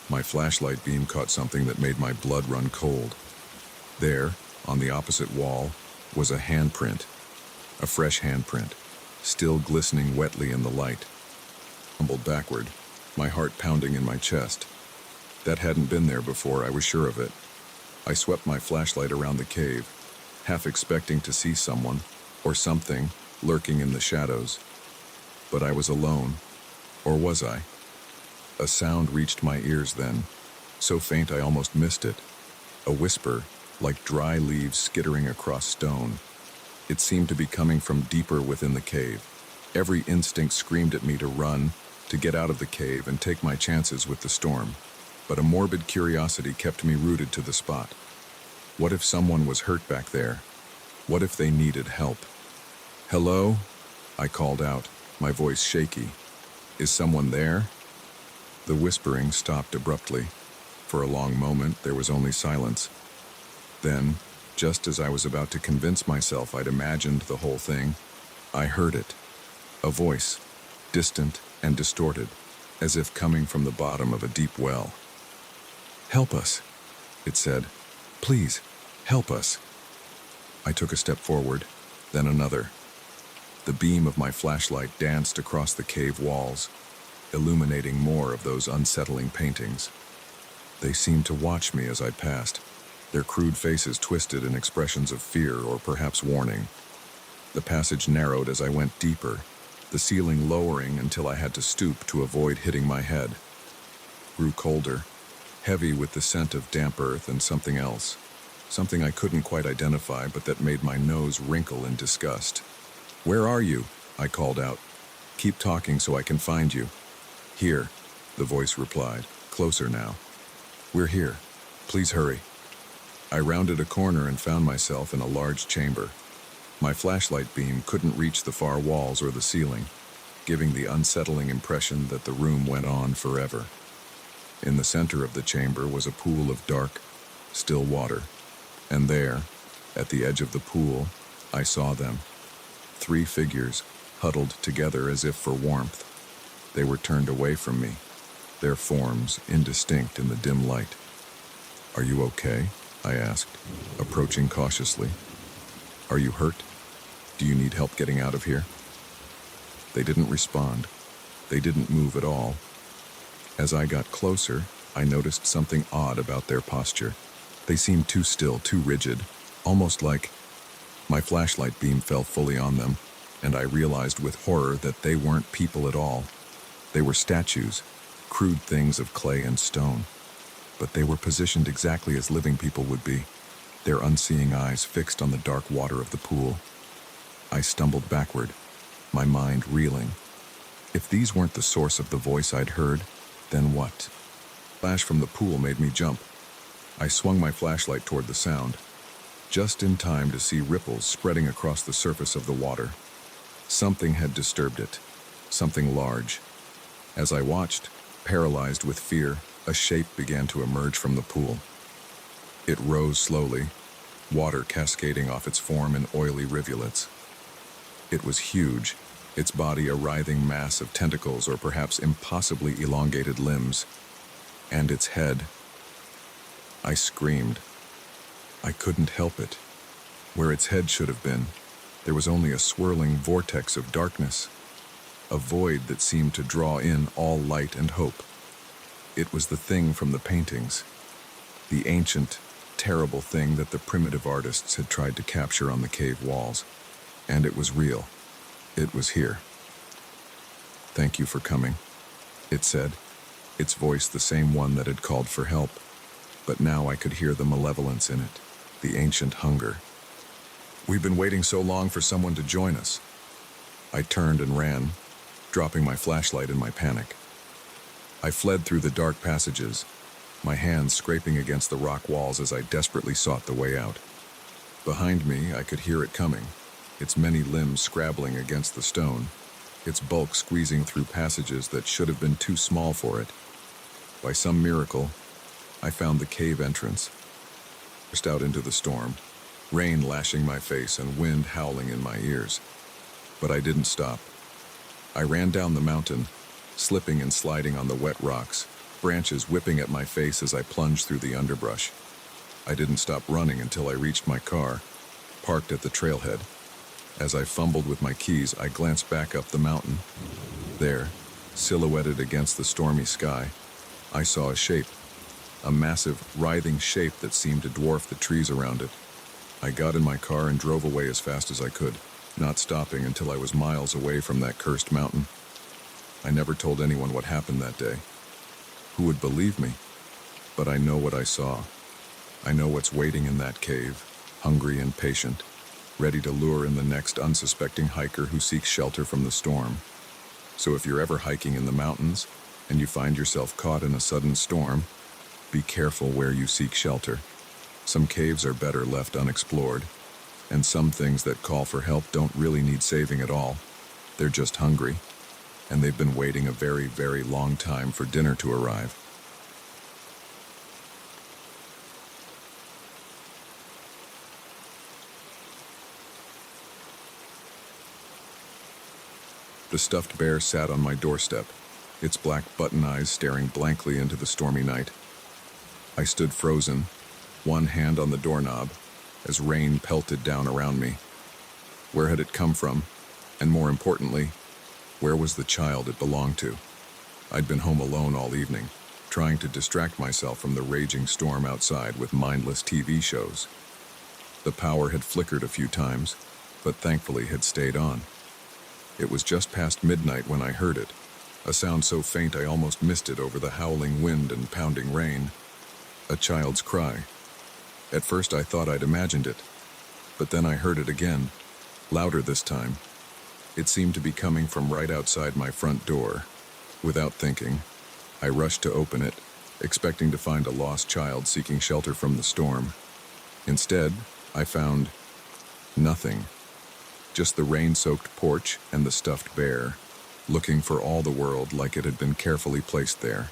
my flashlight beam caught something that made my blood run cold. There, on the opposite wall, was a handprint, a fresh handprint, still glistening wetly in the light. I stumbled backward, my heart pounding in my chest. That hadn't been there before, I was sure of it. I swept my flashlight around the cave, half expecting to see someone, or something, lurking in the shadows. But I was alone. Or was I? A sound reached my ears then, so faint I almost missed it. A whisper, like dry leaves skittering across stone. It seemed to be coming from deeper within the cave. Every instinct screamed at me to run, to get out of the cave and take my chances with the storm. But a morbid curiosity kept me rooted to the spot. What if someone was hurt back there? What if they needed help? "Hello?" I called out, my voice shaky. "Is someone there?" The whispering stopped abruptly. For a long moment, there was only silence. Then, just as I was about to convince myself I'd imagined the whole thing, I heard it. A voice, distant and distorted, as if coming from the bottom of a deep well. "Help us," it said. "Please, help us." I took a step forward, then another. The beam of my flashlight danced across the cave walls, illuminating more of those unsettling paintings. They seemed to watch me as I passed, their crude faces twisted in expressions of fear or perhaps warning. The passage narrowed as I went deeper, the ceiling lowering until I had to stoop to avoid hitting my head. Grew colder, heavy with the scent of damp earth and something else, something I couldn't quite identify but that made my nose wrinkle in disgust. "Where are you?" I called out. "Keep talking so I can find you." "Here," the voice replied, closer now. "We're here. Please hurry." I rounded a corner and found myself in a large chamber. My flashlight beam couldn't reach the far walls or the ceiling, giving the unsettling impression that the room went on forever. In the center of the chamber was a pool of dark, still water, and there, at the edge of the pool, I saw them. 3 figures, huddled together as if for warmth. They were turned away from me, their forms indistinct in the dim light. "Are you okay?" I asked, approaching cautiously. "Are you hurt? Do you need help getting out of here?" They didn't respond. They didn't move at all. As I got closer, I noticed something odd about their posture. They seemed too still, too rigid, almost like... My flashlight beam fell fully on them, and I realized with horror that they weren't people at all. They were statues, crude things of clay and stone. But they were positioned exactly as living people would be, their unseeing eyes fixed on the dark water of the pool. I stumbled backward, my mind reeling. If these weren't the source of the voice I'd heard, then what? A flash from the pool made me jump. I swung my flashlight toward the sound, just in time to see ripples spreading across the surface of the water. Something had disturbed it, something large. As I watched, paralyzed with fear, a shape began to emerge from the pool. It rose slowly, water cascading off its form in oily rivulets. It was huge, its body a writhing mass of tentacles or perhaps impossibly elongated limbs, and its head. I screamed. I couldn't help it. Where its head should have been, there was only a swirling vortex of darkness, a void that seemed to draw in all light and hope. It was the thing from the paintings, the ancient, terrible thing that the primitive artists had tried to capture on the cave walls. And it was real. It was here. "Thank you for coming," it said, its voice the same one that had called for help. But now I could hear the malevolence in it, the ancient hunger. "We've been waiting so long for someone to join us." I turned and ran, dropping my flashlight in my panic. I fled through the dark passages, my hands scraping against the rock walls as I desperately sought the way out. Behind me, I could hear it coming, its many limbs scrabbling against the stone, its bulk squeezing through passages that should have been too small for it. By some miracle, I found the cave entrance, burst out into the storm, rain lashing my face and wind howling in my ears. But I didn't stop. I ran down the mountain, slipping and sliding on the wet rocks, branches whipping at my face as I plunged through the underbrush. I didn't stop running until I reached my car, parked at the trailhead. As I fumbled with my keys, I glanced back up the mountain. There, silhouetted against the stormy sky, I saw a shape, a massive, writhing shape that seemed to dwarf the trees around it. I got in my car and drove away as fast as I could, not stopping until I was miles away from that cursed mountain. I never told anyone what happened that day. Who would believe me? But I know what I saw. I know what's waiting in that cave, hungry and patient, ready to lure in the next unsuspecting hiker who seeks shelter from the storm. So if you're ever hiking in the mountains and you find yourself caught in a sudden storm, be careful where you seek shelter. Some caves are better left unexplored, and some things that call for help don't really need saving at all. They're just hungry, and they've been waiting a very, very long time for dinner to arrive. The stuffed bear sat on my doorstep, its black button eyes staring blankly into the stormy night. I stood frozen, one hand on the doorknob, as rain pelted down around me. Where had it come from? And more importantly, where was the child it belonged to? I'd been home alone all evening, trying to distract myself from the raging storm outside with mindless TV shows. The power had flickered a few times, but thankfully had stayed on. It was just past midnight when I heard it, a sound so faint I almost missed it over the howling wind and pounding rain. A child's cry. At first I thought I'd imagined it, but then I heard it again, louder this time. It seemed to be coming from right outside my front door. Without thinking, I rushed to open it, expecting to find a lost child seeking shelter from the storm. Instead, I found nothing. Just the rain-soaked porch and the stuffed bear, looking for all the world like it had been carefully placed there.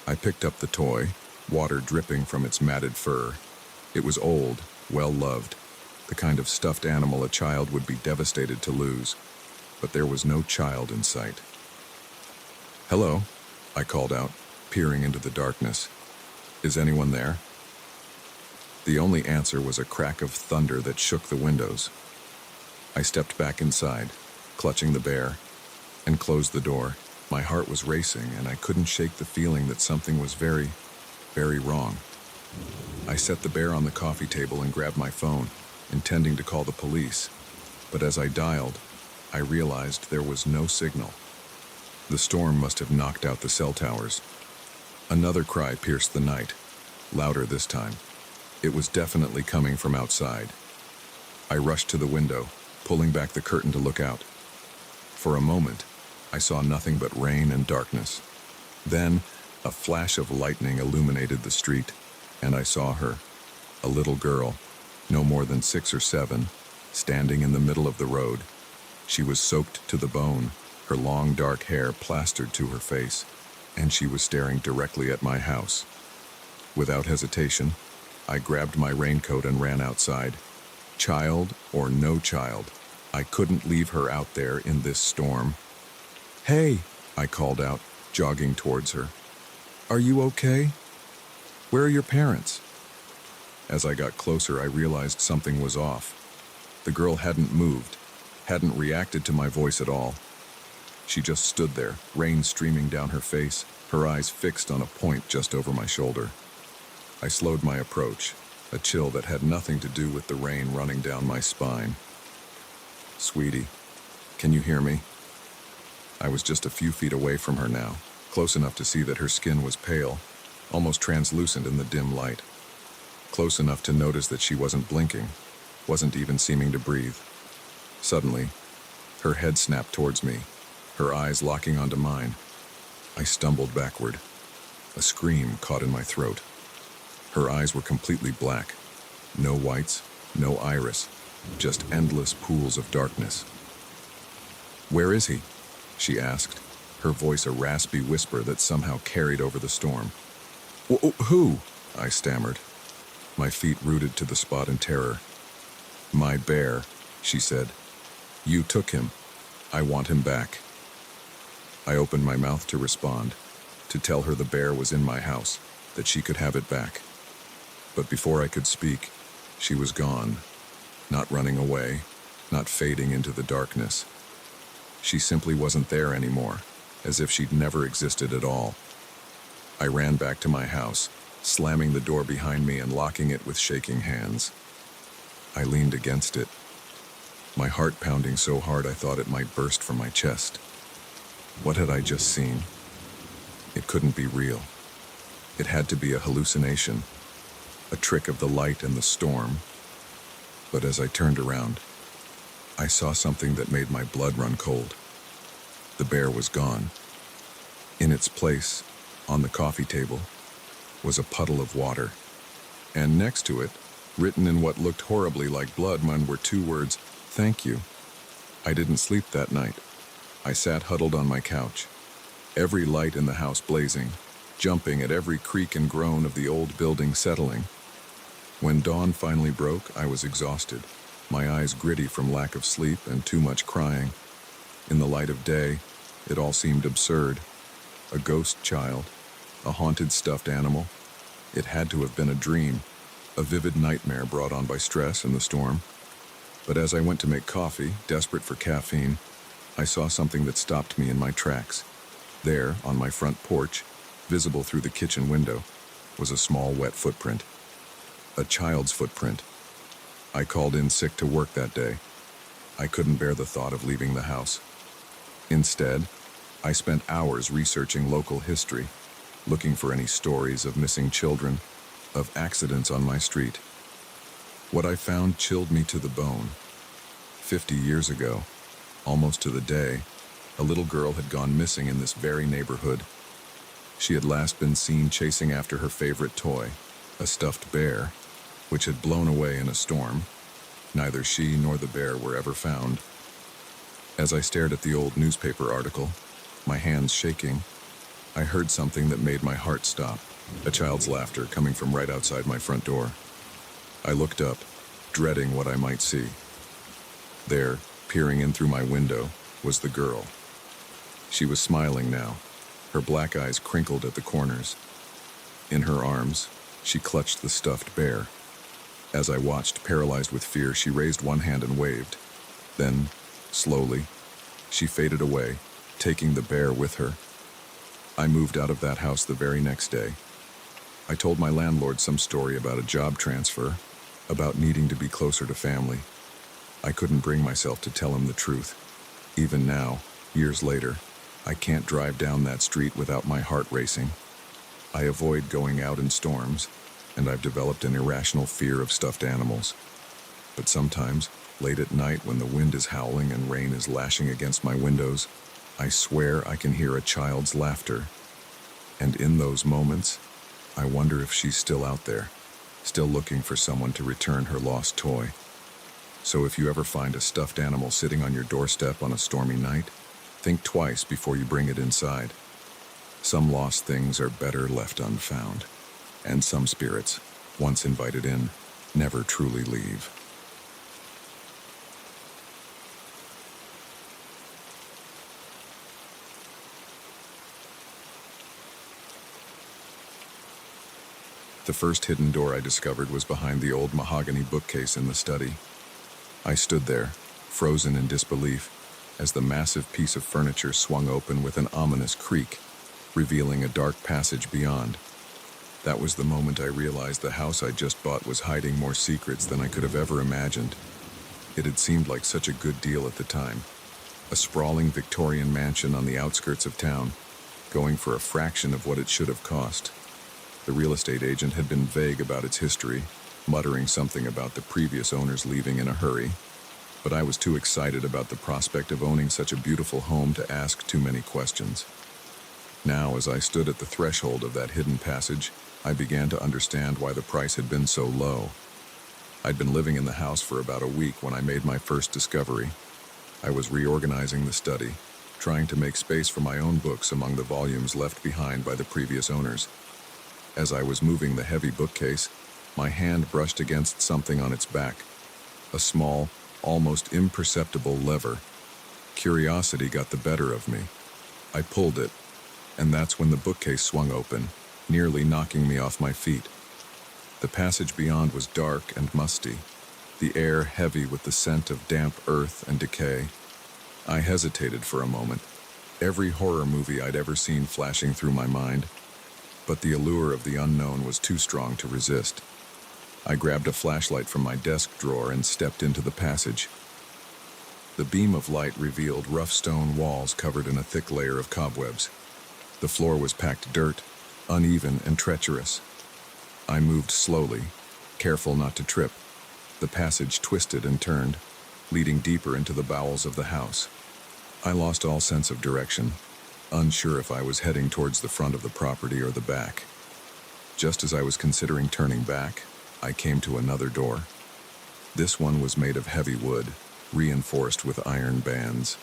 I picked up the toy, water dripping from its matted fur. It was old, well-loved, the kind of stuffed animal a child would be devastated to lose. But there was no child in sight. "Hello," I called out, peering into the darkness. "Is anyone there?" The only answer was a crack of thunder that shook the windows. I stepped back inside, clutching the bear, and closed the door. My heart was racing, and I couldn't shake the feeling that something was very, very wrong. I set the bear on the coffee table and grabbed my phone, intending to call the police. But as I dialed, I realized there was no signal. The storm must have knocked out the cell towers. Another cry pierced the night, louder this time. It was definitely coming from outside. I rushed to the window, pulling back the curtain to look out. For a moment, I saw nothing but rain and darkness. Then, a flash of lightning illuminated the street, and I saw her, a little girl, no more than 6 or 7, standing in the middle of the road. She was soaked to the bone, her long dark hair plastered to her face, and she was staring directly at my house. Without hesitation, I grabbed my raincoat and ran outside. Child or no child, I couldn't leave her out there in this storm. "Hey," I called out, jogging towards her. "Are you okay? Where are your parents?" As I got closer, I realized something was off. The girl hadn't moved, hadn't reacted to my voice at all. She just stood there, rain streaming down her face, her eyes fixed on a point just over my shoulder. I slowed my approach, a chill that had nothing to do with the rain running down my spine. "Sweetie, can you hear me?" I was just a few feet away from her now, close enough to see that her skin was pale, almost translucent in the dim light. Close enough to notice that she wasn't blinking, wasn't even seeming to breathe. Suddenly, her head snapped towards me, her eyes locking onto mine. I stumbled backward. A scream caught in my throat. Her eyes were completely black. No whites, no iris, just endless pools of darkness. "Where is he?" she asked, her voice a raspy whisper that somehow carried over the storm. Who?" I stammered, my feet rooted to the spot in terror. "My bear," she said. "You took him. I want him back." I opened my mouth to respond, to tell her the bear was in my house, that she could have it back. But before I could speak, she was gone, not running away, not fading into the darkness. She simply wasn't there anymore, as if she'd never existed at all. I ran back to my house, slamming the door behind me and locking it with shaking hands. I leaned against it, my heart pounding so hard I thought it might burst from my chest. What had I just seen? It couldn't be real. It had to be a hallucination, a trick of the light and the storm. But as I turned around, I saw something that made my blood run cold. The bear was gone. In its place, on the coffee table, was a puddle of water. And next to it, written in what looked horribly like blood, were 2 words, "Thank you." I didn't sleep that night. I sat huddled on my couch, every light in the house blazing, jumping at every creak and groan of the old building settling. When dawn finally broke, I was exhausted, my eyes gritty from lack of sleep and too much crying. In the light of day, it all seemed absurd. A ghost child, a haunted stuffed animal. It had to have been a dream, a vivid nightmare brought on by stress and the storm. But as I went to make coffee, desperate for caffeine, I saw something that stopped me in my tracks. There, on my front porch, visible through the kitchen window, was a small wet footprint. A child's footprint. I called in sick to work that day. I couldn't bear the thought of leaving the house. Instead, I spent hours researching local history, looking for any stories of missing children, of accidents on my street. What I found chilled me to the bone. 50 years ago, almost to the day, a little girl had gone missing in this very neighborhood. She had last been seen chasing after her favorite toy, a stuffed bear, which had blown away in a storm. Neither she nor the bear were ever found. As I stared at the old newspaper article, my hands shaking, I heard something that made my heart stop, a child's laughter coming from right outside my front door. I looked up, dreading what I might see. There, peering in through my window, was the girl. She was smiling now, her black eyes crinkled at the corners. In her arms, she clutched the stuffed bear. As I watched, paralyzed with fear, she raised one hand and waved. Then, slowly, she faded away, taking the bear with her. I moved out of that house the very next day. I told my landlord some story about a job transfer, about needing to be closer to family. I couldn't bring myself to tell him the truth. Even now, years later, I can't drive down that street without my heart racing. I avoid going out in storms, and I've developed an irrational fear of stuffed animals. But sometimes, late at night when the wind is howling and rain is lashing against my windows, I swear I can hear a child's laughter. And in those moments, I wonder if she's still out there, still looking for someone to return her lost toy. So if you ever find a stuffed animal sitting on your doorstep on a stormy night, think twice before you bring it inside. Some lost things are better left unfound, and some spirits, once invited in, never truly leave. The first hidden door I discovered was behind the old mahogany bookcase in the study. I stood there, frozen in disbelief, as the massive piece of furniture swung open with an ominous creak, revealing a dark passage beyond. That was the moment I realized the house I'd just bought was hiding more secrets than I could have ever imagined. It had seemed like such a good deal at the time. A sprawling Victorian mansion on the outskirts of town, going for a fraction of what it should have cost. The real estate agent had been vague about its history, muttering something about the previous owners leaving in a hurry, but I was too excited about the prospect of owning such a beautiful home to ask too many questions. Now, as I stood at the threshold of that hidden passage, I began to understand why the price had been so low. I'd been living in the house for about a week when I made my first discovery. I was reorganizing the study, trying to make space for my own books among the volumes left behind by the previous owners. As I was moving the heavy bookcase, my hand brushed against something on its back, a small, almost imperceptible lever. Curiosity got the better of me. I pulled it, and that's when the bookcase swung open, nearly knocking me off my feet. The passage beyond was dark and musty, the air heavy with the scent of damp earth and decay. I hesitated for a moment, every horror movie I'd ever seen flashing through my mind, but the allure of the unknown was too strong to resist. I grabbed a flashlight from my desk drawer and stepped into the passage. The beam of light revealed rough stone walls covered in a thick layer of cobwebs. The floor was packed dirt, uneven and treacherous. I moved slowly, careful not to trip. The passage twisted and turned, leading deeper into the bowels of the house. I lost all sense of direction, unsure if I was heading towards the front of the property or the back. Just as I was considering turning back, I came to another door. This one was made of heavy wood, reinforced with iron bands.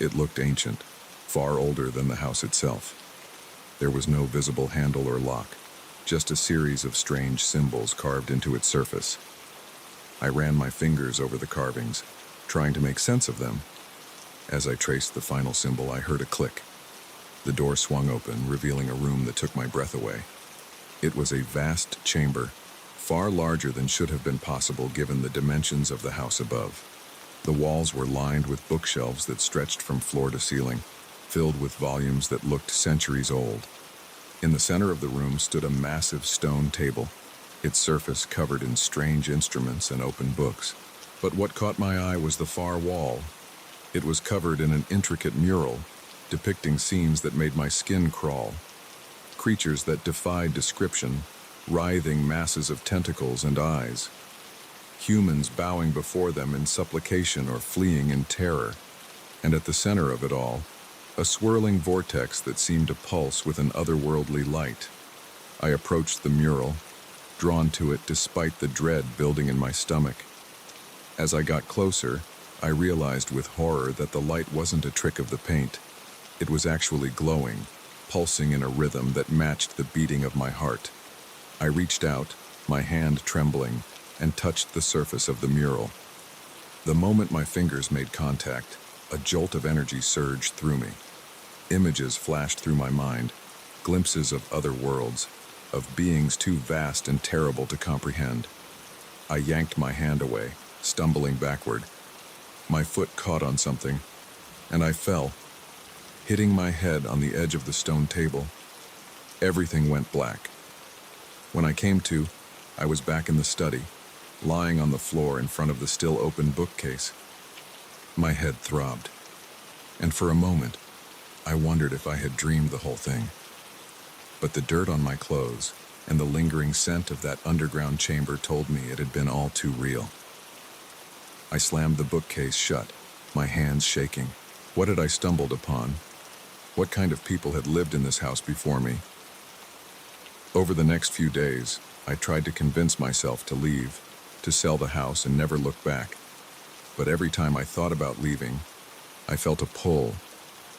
It looked ancient, far older than the house itself. There was no visible handle or lock, just a series of strange symbols carved into its surface. I ran my fingers over the carvings, trying to make sense of them. As I traced the final symbol, I heard a click. The door swung open, revealing a room that took my breath away. It was a vast chamber, far larger than should have been possible given the dimensions of the house above. The walls were lined with bookshelves that stretched from floor to ceiling, filled with volumes that looked centuries old. In the center of the room stood a massive stone table, its surface covered in strange instruments and open books. But what caught my eye was the far wall. It was covered in an intricate mural, depicting scenes that made my skin crawl. Creatures that defied description, writhing masses of tentacles and eyes. Humans bowing before them in supplication or fleeing in terror. And at the center of it all, a swirling vortex that seemed to pulse with an otherworldly light. I approached the mural, drawn to it despite the dread building in my stomach. As I got closer, I realized with horror that the light wasn't a trick of the paint. It was actually glowing, pulsing in a rhythm that matched the beating of my heart. I reached out, my hand trembling, and touched the surface of the mural. The moment my fingers made contact, a jolt of energy surged through me. Images flashed through my mind, glimpses of other worlds, of beings too vast and terrible to comprehend. I yanked my hand away, stumbling backward. My foot caught on something, and I fell, hitting my head on the edge of the stone table. Everything went black. When I came to, I was back in the study, lying on the floor in front of the still open bookcase. My head throbbed, and for a moment, I wondered if I had dreamed the whole thing. But the dirt on my clothes and the lingering scent of that underground chamber told me it had been all too real. I slammed the bookcase shut, my hands shaking. What had I stumbled upon? What kind of people had lived in this house before me? Over the next few days, I tried to convince myself to leave, to sell the house and never look back. But every time I thought about leaving, I felt a pull,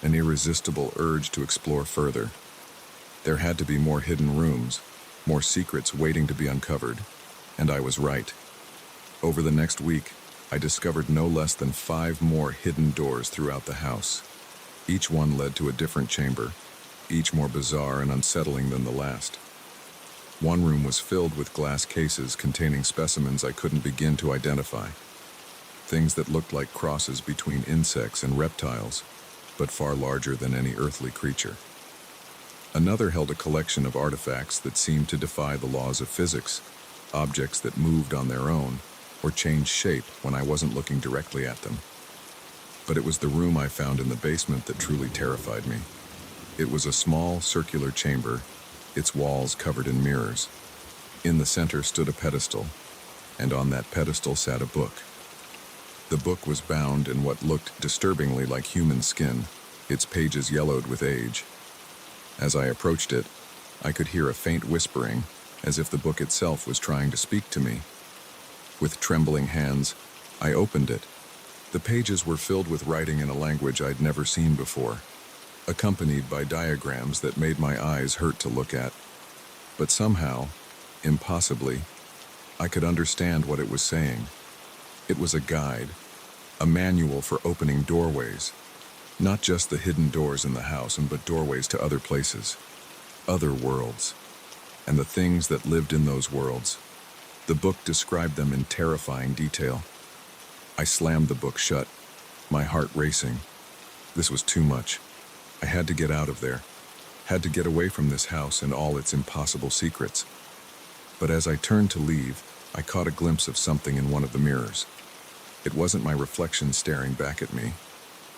an irresistible urge to explore further. There had to be more hidden rooms, more secrets waiting to be uncovered, and I was right. Over the next week, I discovered no less than 5 more hidden doors throughout the house. Each one led to a different chamber, each more bizarre and unsettling than the last. One room was filled with glass cases containing specimens I couldn't begin to identify. Things that looked like crosses between insects and reptiles, but far larger than any earthly creature. Another held a collection of artifacts that seemed to defy the laws of physics, objects that moved on their own or changed shape when I wasn't looking directly at them. But it was the room I found in the basement that truly terrified me. It was a small, circular chamber, its walls covered in mirrors. In the center stood a pedestal, and on that pedestal sat a book. The book was bound in what looked disturbingly like human skin, its pages yellowed with age. As I approached it, I could hear a faint whispering, as if the book itself was trying to speak to me. With trembling hands, I opened it. The pages were filled with writing in a language I'd never seen before, accompanied by diagrams that made my eyes hurt to look at. But somehow, impossibly, I could understand what it was saying. It was a guide, a manual for opening doorways, not just the hidden doors in the house, but doorways to other places, other worlds, and the things that lived in those worlds. The book described them in terrifying detail. I slammed the book shut, my heart racing. This was too much. I had to get out of there, had to get away from this house and all its impossible secrets. But as I turned to leave, I caught a glimpse of something in one of the mirrors. It wasn't my reflection staring back at me.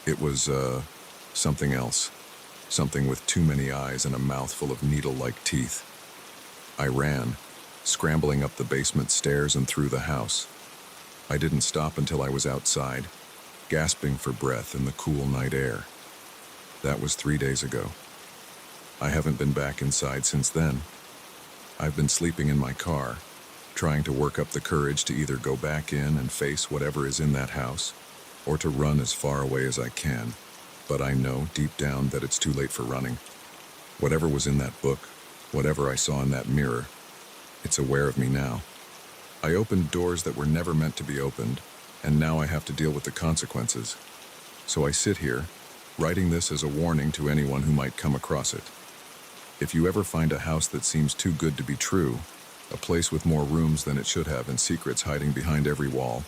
It was, something else. Something with too many eyes and a mouth full of needle-like teeth. I ran, scrambling up the basement stairs and through the house. I didn't stop until I was outside, gasping for breath in the cool night air. That was 3 days ago. I haven't been back inside since then. I've been sleeping in my car, trying to work up the courage to either go back in and face whatever is in that house, or to run as far away as I can. But I know deep down that it's too late for running. Whatever was in that book, whatever I saw in that mirror, it's aware of me now. I opened doors that were never meant to be opened, and now I have to deal with the consequences. So I sit here, writing this as a warning to anyone who might come across it. If you ever find a house that seems too good to be true, a place with more rooms than it should have and secrets hiding behind every wall,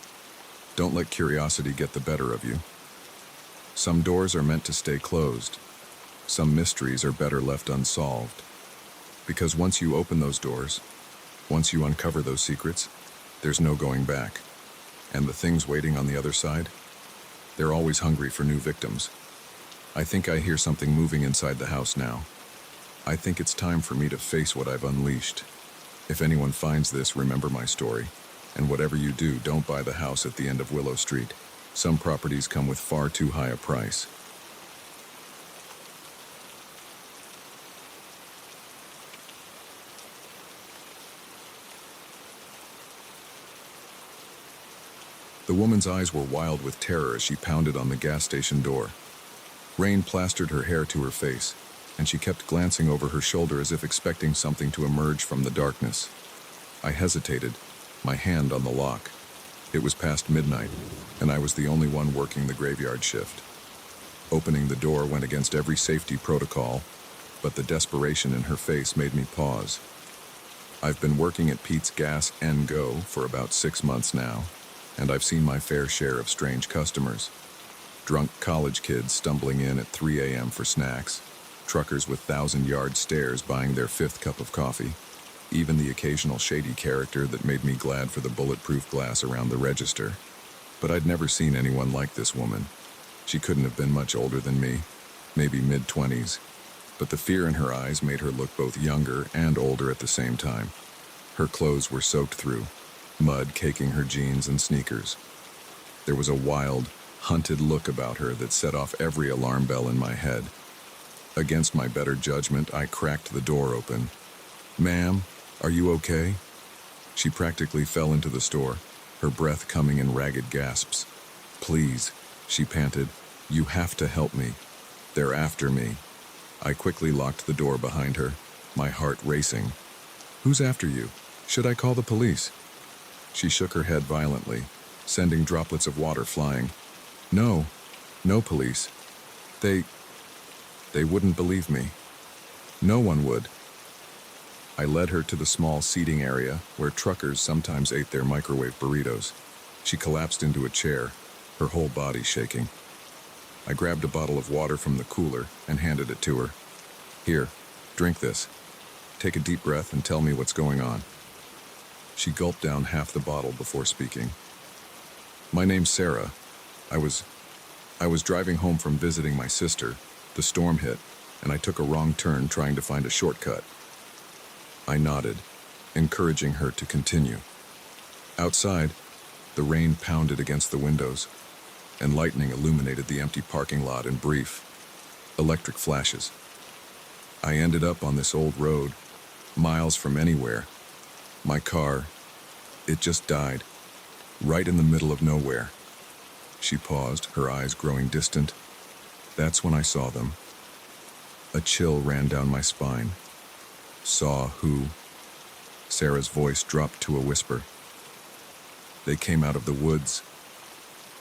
don't let curiosity get the better of you. Some doors are meant to stay closed. Some mysteries are better left unsolved. Because once you open those doors, once you uncover those secrets, there's no going back. And the things waiting on the other side, they're always hungry for new victims. I think I hear something moving inside the house now. I think it's time for me to face what I've unleashed. If anyone finds this, remember my story. And whatever you do, don't buy the house at the end of Willow Street. Some properties come with far too high a price. The woman's eyes were wild with terror as she pounded on the gas station door. Rain plastered her hair to her face, and she kept glancing over her shoulder as if expecting something to emerge from the darkness. I hesitated, my hand on the lock. It was past midnight, and I was the only one working the graveyard shift. Opening the door went against every safety protocol, but the desperation in her face made me pause. I've been working at Pete's Gas & Go for about 6 months now, and I've seen my fair share of strange customers. Drunk college kids stumbling in at 3 a.m. for snacks, truckers with 1,000-yard stares buying their 5th cup of coffee, even the occasional shady character that made me glad for the bulletproof glass around the register. But I'd never seen anyone like this woman. She couldn't have been much older than me, maybe mid-20s, but the fear in her eyes made her look both younger and older at the same time. Her clothes were soaked through, mud caking her jeans and sneakers. There was a wild, hunted look about her that set off every alarm bell in my head. Against my better judgment, I cracked the door open. "Ma'am, are you okay?" She practically fell into the store, her breath coming in ragged gasps. "Please," she panted, "you have to help me. They're after me." I quickly locked the door behind her, my heart racing. "Who's after you? Should I call the police?" She shook her head violently, sending droplets of water flying. "No, no police. They wouldn't believe me. No one would." I led her to the small seating area where truckers sometimes ate their microwave burritos. She collapsed into a chair, her whole body shaking. I grabbed a bottle of water from the cooler and handed it to her. "Here, drink this. Take a deep breath and tell me what's going on." She gulped down half the bottle before speaking. "My name's Sarah. I was driving home from visiting my sister. The storm hit, and I took a wrong turn trying to find a shortcut." I nodded, encouraging her to continue. Outside, the rain pounded against the windows, and lightning illuminated the empty parking lot in brief, electric flashes. I ended up on this old road, miles from anywhere. My car, it just died, right in the middle of nowhere. She paused, her eyes growing distant. That's when I saw them. A chill ran down my spine. "Saw who?" Sarah's voice dropped to a whisper. "They came out of the woods.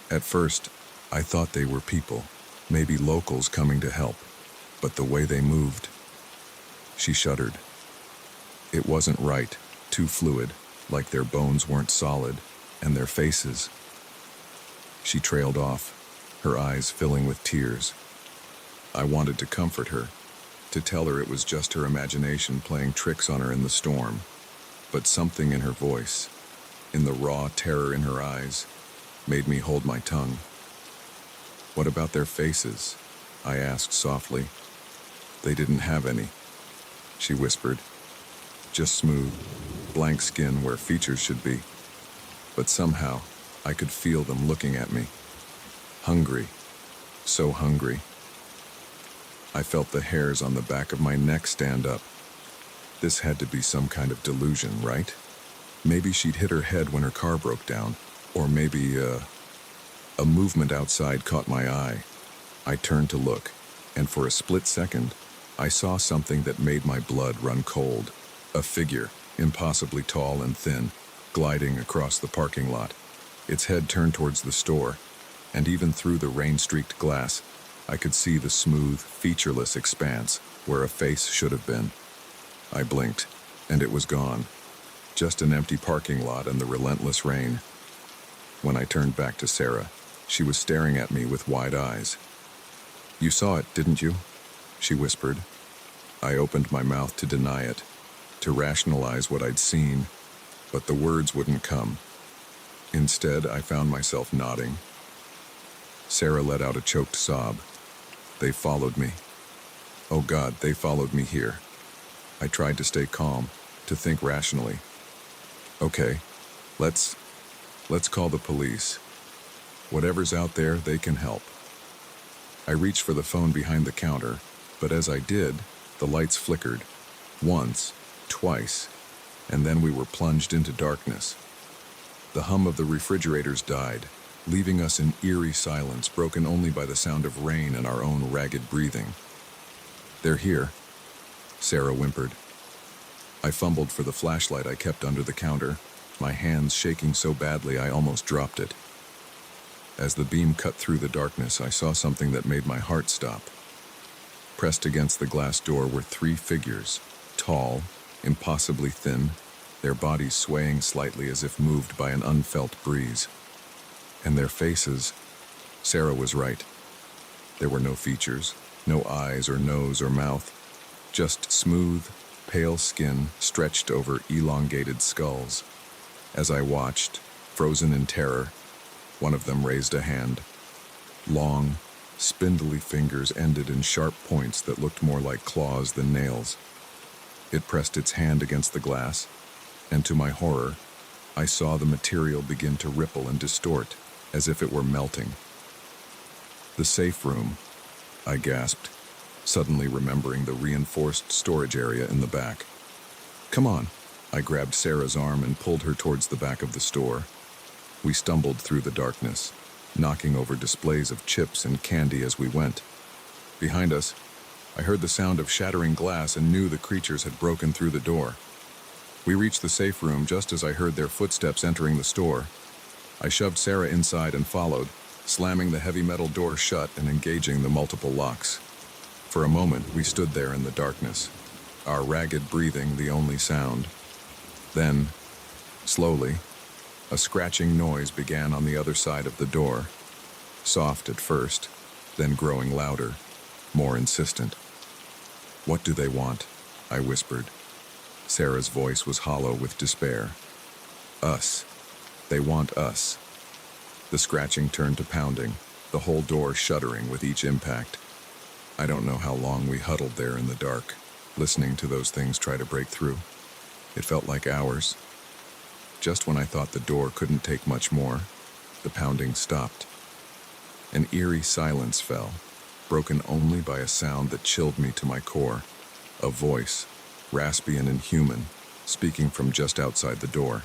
At first, I thought they were people, maybe locals coming to help, but the way they moved..." She shuddered. It wasn't right, too fluid, like their bones weren't solid, and their faces. She trailed off, her eyes filling with tears. I wanted to comfort her, to tell her it was just her imagination playing tricks on her in the storm, but something in her voice, in the raw terror in her eyes, made me hold my tongue. "What about their faces?" I asked softly. "They didn't have any," she whispered. "Just smooth, blank skin where features should be. But somehow, I could feel them looking at me. Hungry, so hungry." I felt the hairs on the back of my neck stand up. This had to be some kind of delusion, right? Maybe she'd hit her head when her car broke down, or maybe, a movement outside caught my eye. I turned to look, and for a split second, I saw something that made my blood run cold. A figure, impossibly tall and thin, gliding across the parking lot. Its head turned towards the store, and even through the rain-streaked glass, I could see the smooth, featureless expanse where a face should have been. I blinked, and it was gone. Just an empty parking lot and the relentless rain. When I turned back to Sarah, she was staring at me with wide eyes. "You saw it, didn't you?" she whispered. I opened my mouth to deny it, to rationalize what I'd seen, but the words wouldn't come. Instead, I found myself nodding. Sarah let out a choked sob. "They followed me. Oh God, they followed me here." I tried to stay calm, to think rationally. "Okay, let's call the police. Whatever's out there, they can help." I reached for the phone behind the counter, but as I did, the lights flickered. Once, twice, and then we were plunged into darkness. The hum of the refrigerators died, leaving us in eerie silence broken only by the sound of rain and our own ragged breathing. "They're here," Sarah whimpered. I fumbled for the flashlight I kept under the counter, my hands shaking so badly I almost dropped it. As the beam cut through the darkness, I saw something that made my heart stop. Pressed against the glass door were 3 figures, tall, impossibly thin, their bodies swaying slightly as if moved by an unfelt breeze. And their faces, Sarah was right. There were no features, no eyes or nose or mouth, just smooth, pale skin stretched over elongated skulls. As I watched, frozen in terror, one of them raised a hand. Long, spindly fingers ended in sharp points that looked more like claws than nails. It pressed its hand against the glass, and to my horror, I saw the material begin to ripple and distort, as if it were melting. "The safe room," I gasped, suddenly remembering the reinforced storage area in the back. "Come on." I grabbed Sarah's arm and pulled her towards the back of the store. We stumbled through the darkness, knocking over displays of chips and candy as we went. Behind us, I heard the sound of shattering glass and knew the creatures had broken through the door. We reached the safe room just as I heard their footsteps entering the store. I shoved Sarah inside and followed, slamming the heavy metal door shut and engaging the multiple locks. For a moment, we stood there in the darkness, our ragged breathing the only sound. Then, slowly, a scratching noise began on the other side of the door, soft at first, then growing louder, more insistent. "What do they want?" I whispered. Sarah's voice was hollow with despair. "Us. They want us." The scratching turned to pounding, the whole door shuddering with each impact. I don't know how long we huddled there in the dark, listening to those things try to break through. It felt like hours. Just when I thought the door couldn't take much more, the pounding stopped. An eerie silence fell, broken only by a sound that chilled me to my core. A voice, raspy and inhuman, speaking from just outside the door.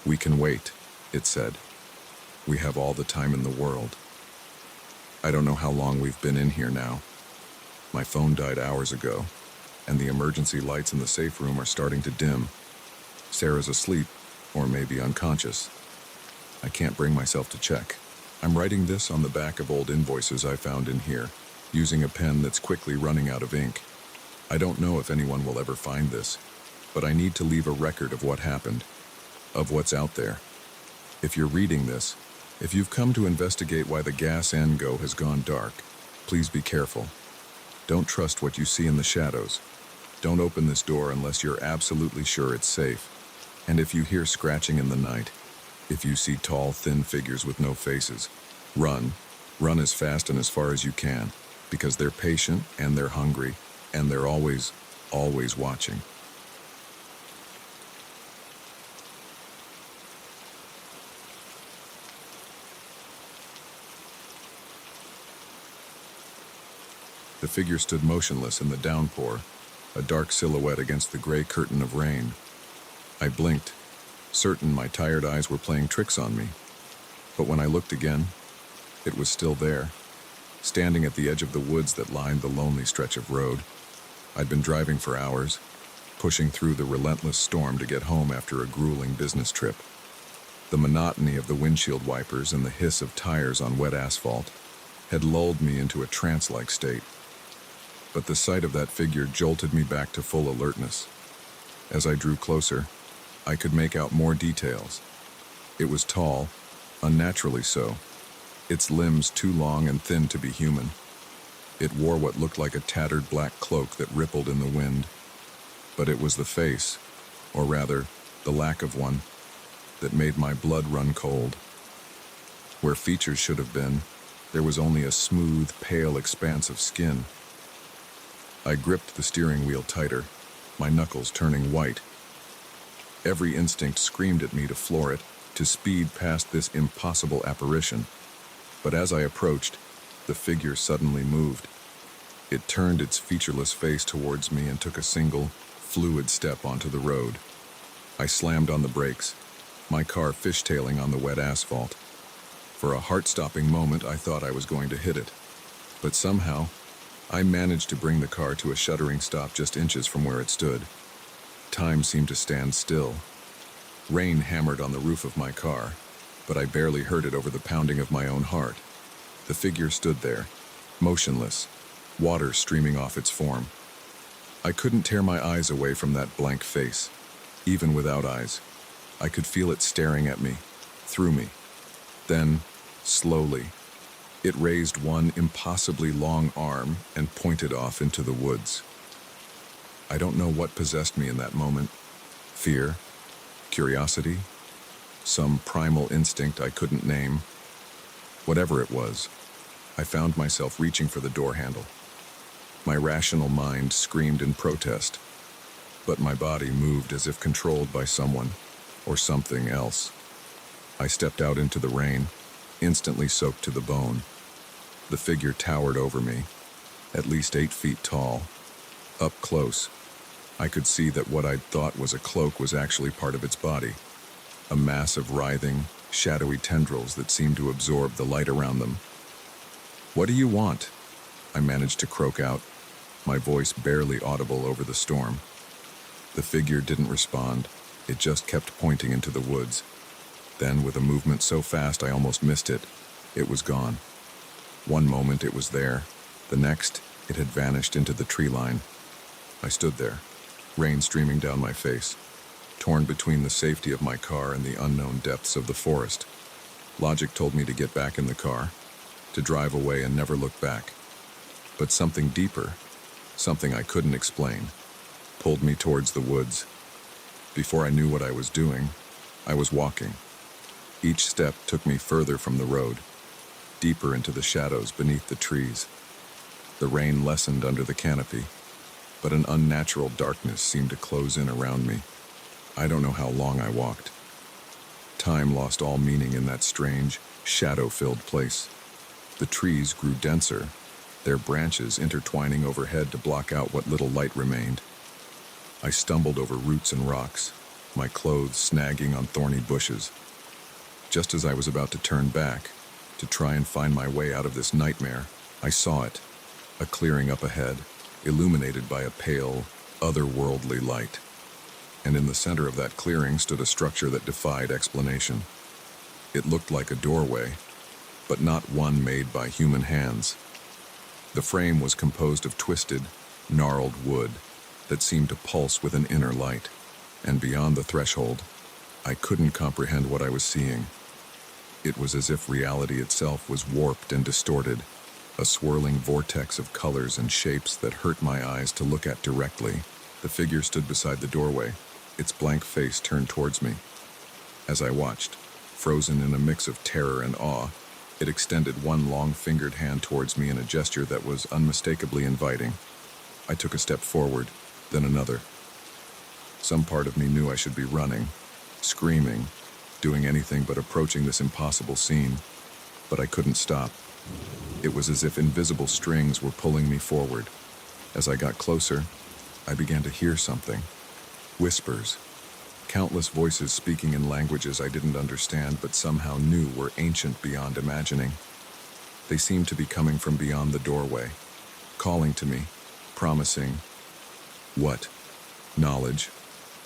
"We can wait," it said. "We have all the time in the world." I don't know how long we've been in here now. My phone died hours ago, and the emergency lights in the safe room are starting to dim. Sarah's asleep, or maybe unconscious. I can't bring myself to check. I'm writing this on the back of old invoices I found in here, using a pen that's quickly running out of ink. I don't know if anyone will ever find this, but I need to leave a record of what happened, of what's out there. If you're reading this, if you've come to investigate why the gas go has gone dark, please be careful. Don't trust what you see in the shadows. Don't open this door unless you're absolutely sure it's safe. And if you hear scratching in the night, if you see tall, thin figures with no faces, run. Run as fast and as far as you can, because they're patient and they're hungry, and they're always, always watching. The figure stood motionless in the downpour, a dark silhouette against the gray curtain of rain. I blinked, certain my tired eyes were playing tricks on me. But when I looked again, it was still there, standing at the edge of the woods that lined the lonely stretch of road. I'd been driving for hours, pushing through the relentless storm to get home after a grueling business trip. The monotony of the windshield wipers and the hiss of tires on wet asphalt had lulled me into a trance-like state. But the sight of that figure jolted me back to full alertness. As I drew closer, I could make out more details. It was tall, unnaturally so, its limbs too long and thin to be human. It wore what looked like a tattered black cloak that rippled in the wind. But it was the face, or rather, the lack of one, that made my blood run cold. Where features should have been, there was only a smooth, pale expanse of skin. I gripped the steering wheel tighter, my knuckles turning white. Every instinct screamed at me to floor it, to speed past this impossible apparition. But as I approached, the figure suddenly moved. It turned its featureless face towards me and took a single, fluid step onto the road. I slammed on the brakes, my car fishtailing on the wet asphalt. For a heart-stopping moment, I thought I was going to hit it. But somehow, I managed to bring the car to a shuddering stop just inches from where it stood. Time seemed to stand still. Rain hammered on the roof of my car, but I barely heard it over the pounding of my own heart. The figure stood there, motionless, water streaming off its form. I couldn't tear my eyes away from that blank face. Even without eyes, I could feel it staring at me, through me. Then, slowly, it raised one impossibly long arm and pointed off into the woods. I don't know what possessed me in that moment. Fear, curiosity, some primal instinct I couldn't name. Whatever it was, I found myself reaching for the door handle. My rational mind screamed in protest, but my body moved as if controlled by someone or something else. I stepped out into the rain, instantly soaked to the bone. The figure towered over me, at least 8 feet tall. Up close, I could see that what I'd thought was a cloak was actually part of its body, a mass of writhing, shadowy tendrils that seemed to absorb the light around them. "What do you want?" I managed to croak out, my voice barely audible over the storm. The figure didn't respond. It just kept pointing into the woods. Then, with a movement so fast I almost missed it, it was gone. One moment it was there, the next it had vanished into the tree line. I stood there, rain streaming down my face, torn between the safety of my car and the unknown depths of the forest. Logic told me to get back in the car, to drive away and never look back. But something deeper, something I couldn't explain, pulled me towards the woods. Before I knew what I was doing, I was walking. Each step took me further from the road, deeper into the shadows beneath the trees. The rain lessened under the canopy, but an unnatural darkness seemed to close in around me. I don't know how long I walked. Time lost all meaning in that strange, shadow-filled place. The trees grew denser, their branches intertwining overhead to block out what little light remained. I stumbled over roots and rocks, my clothes snagging on thorny bushes. Just as I was about to turn back, to try and find my way out of this nightmare, I saw it, a clearing up ahead, illuminated by a pale, otherworldly light. And in the center of that clearing stood a structure that defied explanation. It looked like a doorway, but not one made by human hands. The frame was composed of twisted, gnarled wood that seemed to pulse with an inner light, and beyond the threshold, I couldn't comprehend what I was seeing. It was as if reality itself was warped and distorted, a swirling vortex of colors and shapes that hurt my eyes to look at directly. The figure stood beside the doorway, its blank face turned towards me. As I watched, frozen in a mix of terror and awe, it extended one long-fingered hand towards me in a gesture that was unmistakably inviting. I took a step forward, then another. Some part of me knew I should be running, screaming, doing anything but approaching this impossible scene, but I couldn't stop. It was as if invisible strings were pulling me forward. As I got closer, I began to hear something. Whispers. Countless voices speaking in languages I didn't understand but somehow knew were ancient beyond imagining. They seemed to be coming from beyond the doorway, calling to me, promising what? Knowledge,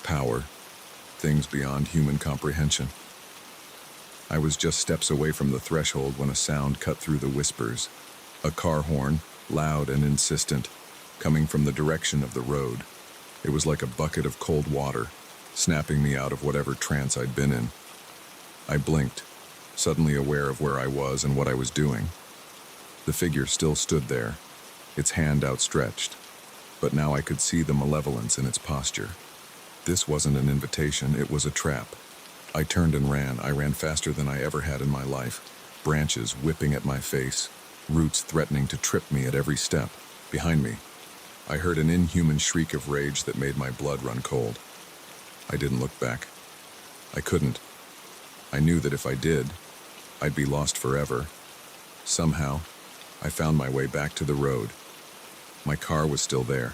power, things beyond human comprehension. I was just steps away from the threshold when a sound cut through the whispers. A car horn, loud and insistent, coming from the direction of the road. It was like a bucket of cold water, snapping me out of whatever trance I'd been in. I blinked, suddenly aware of where I was and what I was doing. The figure still stood there, its hand outstretched, but now I could see the malevolence in its posture. This wasn't an invitation, it was a trap. I turned and ran. I ran faster than I ever had in my life, branches whipping at my face, roots threatening to trip me at every step. Behind me, I heard an inhuman shriek of rage that made my blood run cold. I didn't look back. I couldn't. I knew that if I did, I'd be lost forever. Somehow, I found my way back to the road. My car was still there,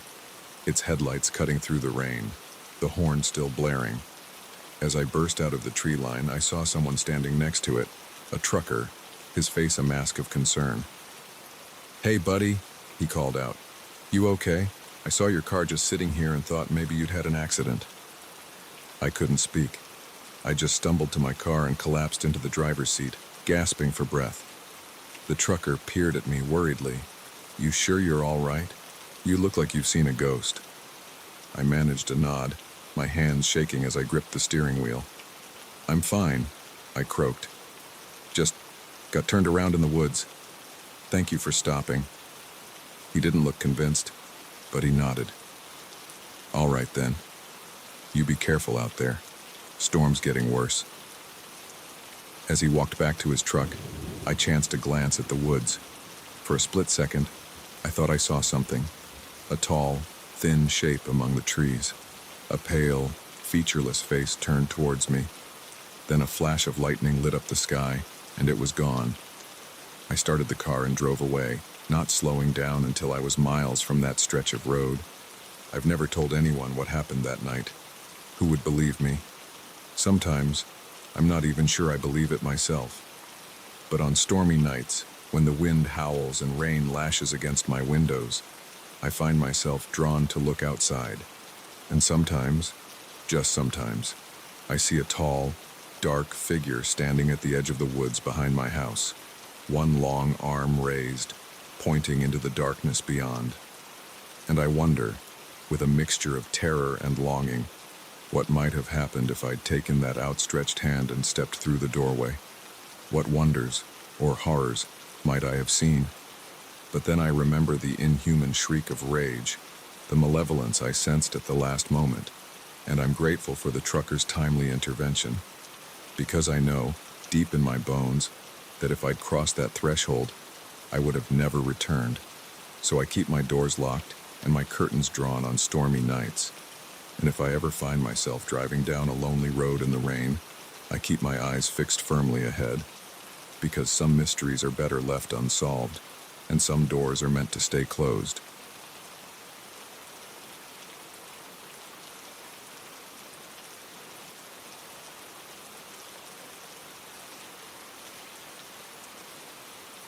its headlights cutting through the rain, the horn still blaring. As I burst out of the tree line, I saw someone standing next to it, a trucker, his face a mask of concern. "Hey, buddy," he called out. "You okay? I saw your car just sitting here and thought maybe you'd had an accident." I couldn't speak. I just stumbled to my car and collapsed into the driver's seat, gasping for breath. The trucker peered at me worriedly. "You sure you're all right? You look like you've seen a ghost." I managed a nod, my hands shaking as I gripped the steering wheel. "I'm fine," I croaked. "Just got turned around in the woods. Thank you for stopping." He didn't look convinced, but he nodded. "All right then. You be careful out there. Storm's getting worse." As he walked back to his truck, I chanced a glance at the woods. For a split second, I thought I saw something. A tall, thin shape among the trees. A pale, featureless face turned towards me. Then a flash of lightning lit up the sky, and it was gone. I started the car and drove away, not slowing down until I was miles from that stretch of road. I've never told anyone what happened that night. Who would believe me? Sometimes, I'm not even sure I believe it myself. But on stormy nights, when the wind howls and rain lashes against my windows, I find myself drawn to look outside. And sometimes, just sometimes, I see a tall, dark figure standing at the edge of the woods behind my house, one long arm raised, pointing into the darkness beyond. And I wonder, with a mixture of terror and longing. What might have happened if I'd taken that outstretched hand and stepped through the doorway? What wonders, or horrors, might I have seen? But then I remember the inhuman shriek of rage, the malevolence I sensed at the last moment, and I'm grateful for the trucker's timely intervention, because I know, deep in my bones, that if I'd crossed that threshold, I would have never returned. So I keep my doors locked and my curtains drawn on stormy nights. And if I ever find myself driving down a lonely road in the rain, I keep my eyes fixed firmly ahead, because some mysteries are better left unsolved, and some doors are meant to stay closed.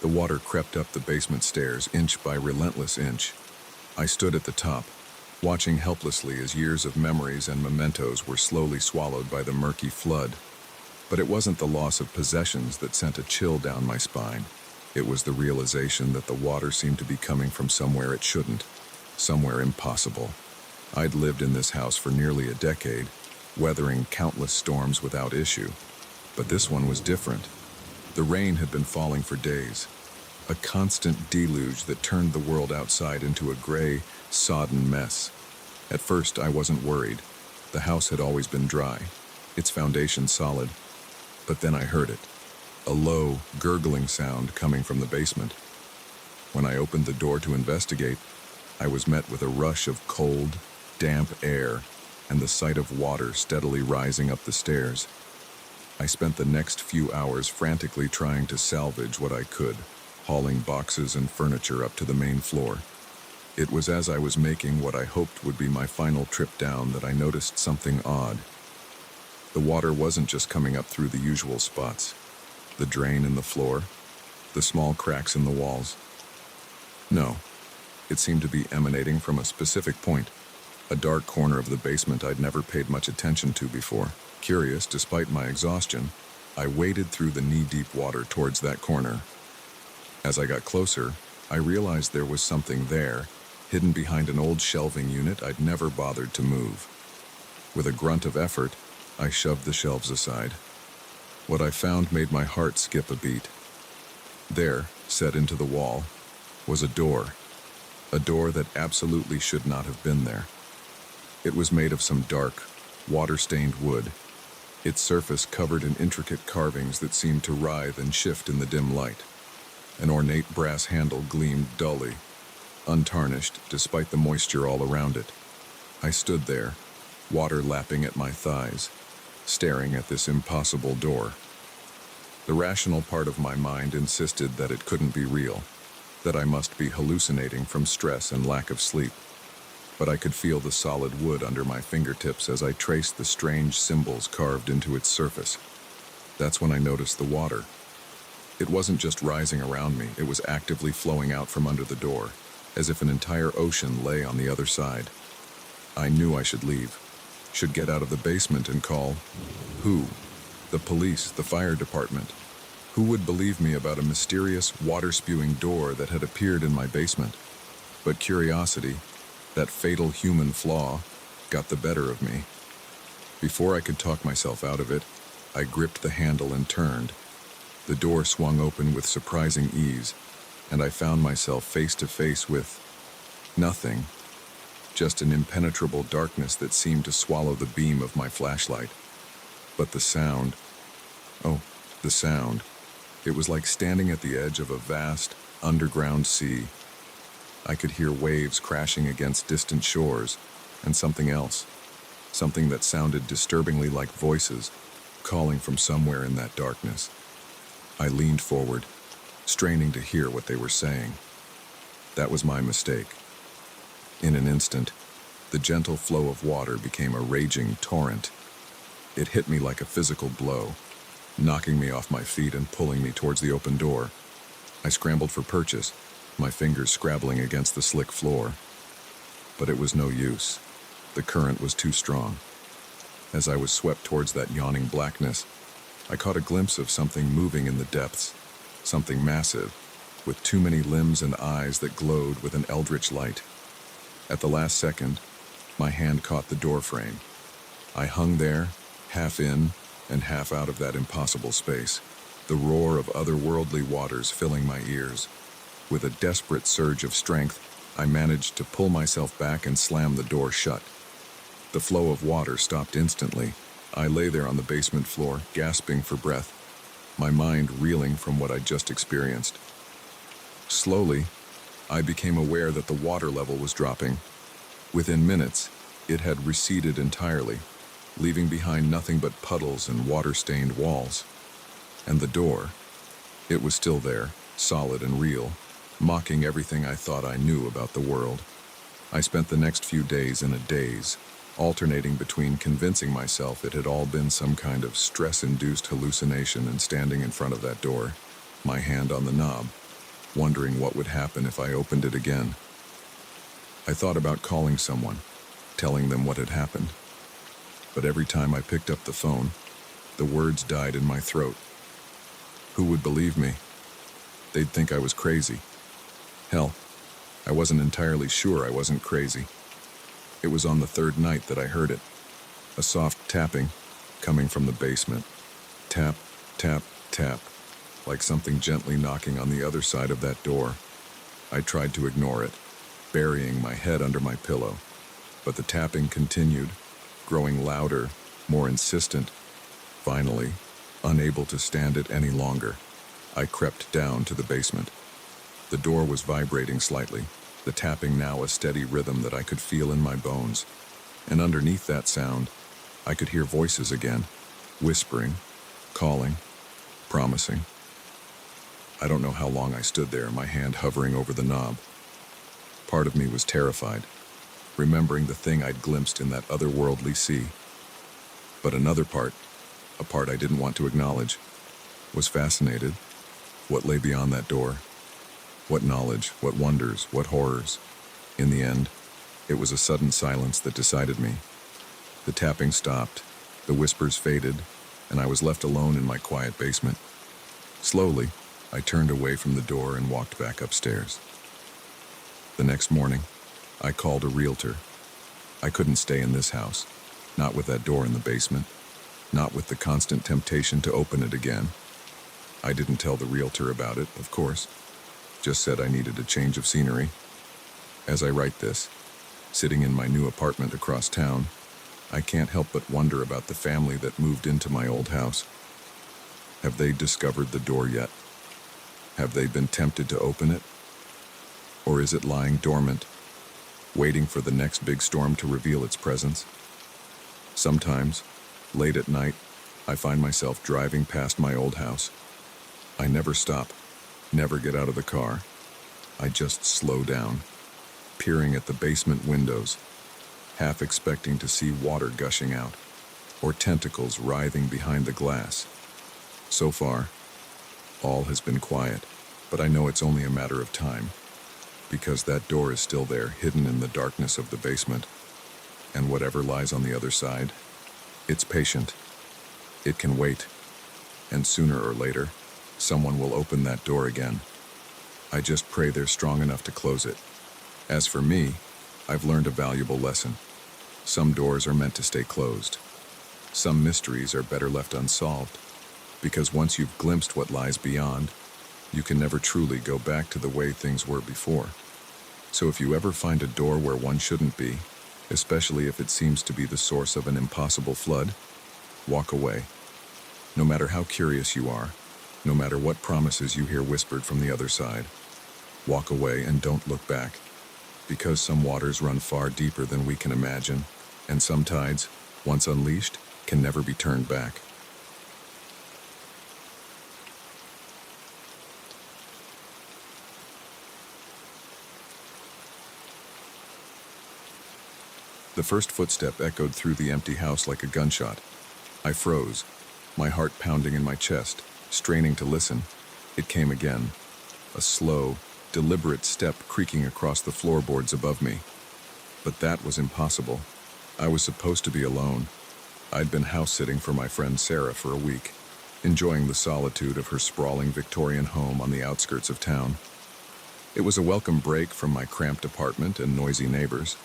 The water crept up the basement stairs, inch by relentless inch. I stood at the top, watching helplessly as years of memories and mementos were slowly swallowed by the murky flood. But it wasn't the loss of possessions that sent a chill down my spine. It was the realization that the water seemed to be coming from somewhere it shouldn't, somewhere impossible. I'd lived in this house for nearly a decade, weathering countless storms without issue. But this one was different. The rain had been falling for days, a constant deluge that turned the world outside into a gray, sodden mess. At first, I wasn't worried. The house had always been dry, its foundation solid. But then I heard it, a low, gurgling sound coming from the basement. When I opened the door to investigate, I was met with a rush of cold, damp air and the sight of water steadily rising up the stairs. I spent the next few hours frantically trying to salvage what I could, hauling boxes and furniture up to the main floor. It was as I was making what I hoped would be my final trip down that I noticed something odd. The water wasn't just coming up through the usual spots, the drain in the floor, the small cracks in the walls. No, it seemed to be emanating from a specific point, a dark corner of the basement I'd never paid much attention to before. Curious, despite my exhaustion, I waded through the knee-deep water towards that corner. As I got closer, I realized there was something there, hidden behind an old shelving unit I'd never bothered to move. With a grunt of effort, I shoved the shelves aside. What I found made my heart skip a beat. There, set into the wall, was a door that absolutely should not have been there. It was made of some dark, water-stained wood, its surface covered in intricate carvings that seemed to writhe and shift in the dim light. An ornate brass handle gleamed dully, untarnished despite the moisture all around it. I stood there, water lapping at my thighs, staring at this impossible door. The rational part of my mind insisted that it couldn't be real, that I must be hallucinating from stress and lack of sleep. But I could feel the solid wood under my fingertips as I traced the strange symbols carved into its surface. That's when I noticed the water. It wasn't just rising around me, it was actively flowing out from under the door, as if an entire ocean lay on the other side. I knew I should leave, should get out of the basement and call. Who? The police, the fire department. Who would believe me about a mysterious, water-spewing door that had appeared in my basement? But curiosity, that fatal human flaw, got the better of me. Before I could talk myself out of it, I gripped the handle and turned. The door swung open with surprising ease, and I found myself face to face with nothing, just an impenetrable darkness that seemed to swallow the beam of my flashlight. But the sound, the sound. It was like standing at the edge of a vast, underground sea. I could hear waves crashing against distant shores, and something else, something that sounded disturbingly like voices, calling from somewhere in that darkness. I leaned forward, straining to hear what they were saying. That was my mistake. In an instant, the gentle flow of water became a raging torrent. It hit me like a physical blow, knocking me off my feet and pulling me towards the open door. I scrambled for purchase, my fingers scrabbling against the slick floor. But it was no use. The current was too strong. As I was swept towards that yawning blackness, I caught a glimpse of something moving in the depths, something massive, with too many limbs and eyes that glowed with an eldritch light. At the last second, My hand caught the door frame. I hung there, half in and half out of that impossible space, the roar of otherworldly waters filling my ears. With a desperate surge of strength, I managed to pull myself back and slam the door shut. The flow of water stopped instantly. I lay there on the basement floor, gasping for breath, my mind reeling from what I'd just experienced. Slowly, I became aware that the water level was dropping. Within minutes, it had receded entirely, leaving behind nothing but puddles and water-stained walls. And the door, it was still there, solid and real, mocking everything I thought I knew about the world. I spent the next few days in a daze, alternating between convincing myself it had all been some kind of stress-induced hallucination and standing in front of that door, my hand on the knob, wondering what would happen if I opened it again. I thought about calling someone, telling them what had happened. But every time I picked up the phone, the words died in my throat. Who would believe me? They'd think I was crazy. Hell, I wasn't entirely sure I wasn't crazy. It was on the third night that I heard it. A soft tapping coming from the basement. Tap, tap, tap, like something gently knocking on the other side of that door. I tried to ignore it, burying my head under my pillow. But the tapping continued, growing louder, more insistent. Finally, unable to stand it any longer, I crept down to the basement. The door was vibrating slightly, the tapping now a steady rhythm that I could feel in my bones. And underneath that sound, I could hear voices again, whispering, calling, promising. I don't know how long I stood there, my hand hovering over the knob. Part of me was terrified, remembering the thing I'd glimpsed in that otherworldly sea. But another part, a part I didn't want to acknowledge, was fascinated. What lay beyond that door? What knowledge, what wonders, what horrors? In the end, it was a sudden silence that decided me. The tapping stopped, the whispers faded, and I was left alone in my quiet basement. Slowly, I turned away from the door and walked back upstairs. The next morning, I called a realtor. I couldn't stay in this house, not with that door in the basement, not with the constant temptation to open it again. I didn't tell the realtor about it, of course, just said I needed a change of scenery. As I write this, sitting in my new apartment across town, I can't help but wonder about the family that moved into my old house. Have they discovered the door yet? Have they been tempted to open it? Or is it lying dormant, waiting for the next big storm to reveal its presence? Sometimes, late at night, I find myself driving past my old house. I never stop, never get out of the car. I just slow down, peering at the basement windows, half expecting to see water gushing out, or tentacles writhing behind the glass. So far, all has been quiet, but I know it's only a matter of time, because that door is still there, hidden in the darkness of the basement, and whatever lies on the other side, it's patient. It can wait, and sooner or later, someone will open that door again. I just pray they're strong enough to close it. As for me, I've learned a valuable lesson. Some doors are meant to stay closed. Some mysteries are better left unsolved, because once you've glimpsed what lies beyond, you can never truly go back to the way things were before. So if you ever find a door where one shouldn't be, especially if it seems to be the source of an impossible flood, walk away. No matter how curious you are, no matter what promises you hear whispered from the other side, walk away and don't look back, because some waters run far deeper than we can imagine, and some tides, once unleashed, can never be turned back. The first footstep echoed through the empty house like a gunshot. I froze, my heart pounding in my chest, straining to listen. It came again, a slow, deliberate step creaking across the floorboards above me. But that was impossible. I was supposed to be alone. I'd been house-sitting for my friend Sarah for a week, enjoying the solitude of her sprawling Victorian home on the outskirts of town. It was a welcome break from my cramped apartment and noisy neighbors.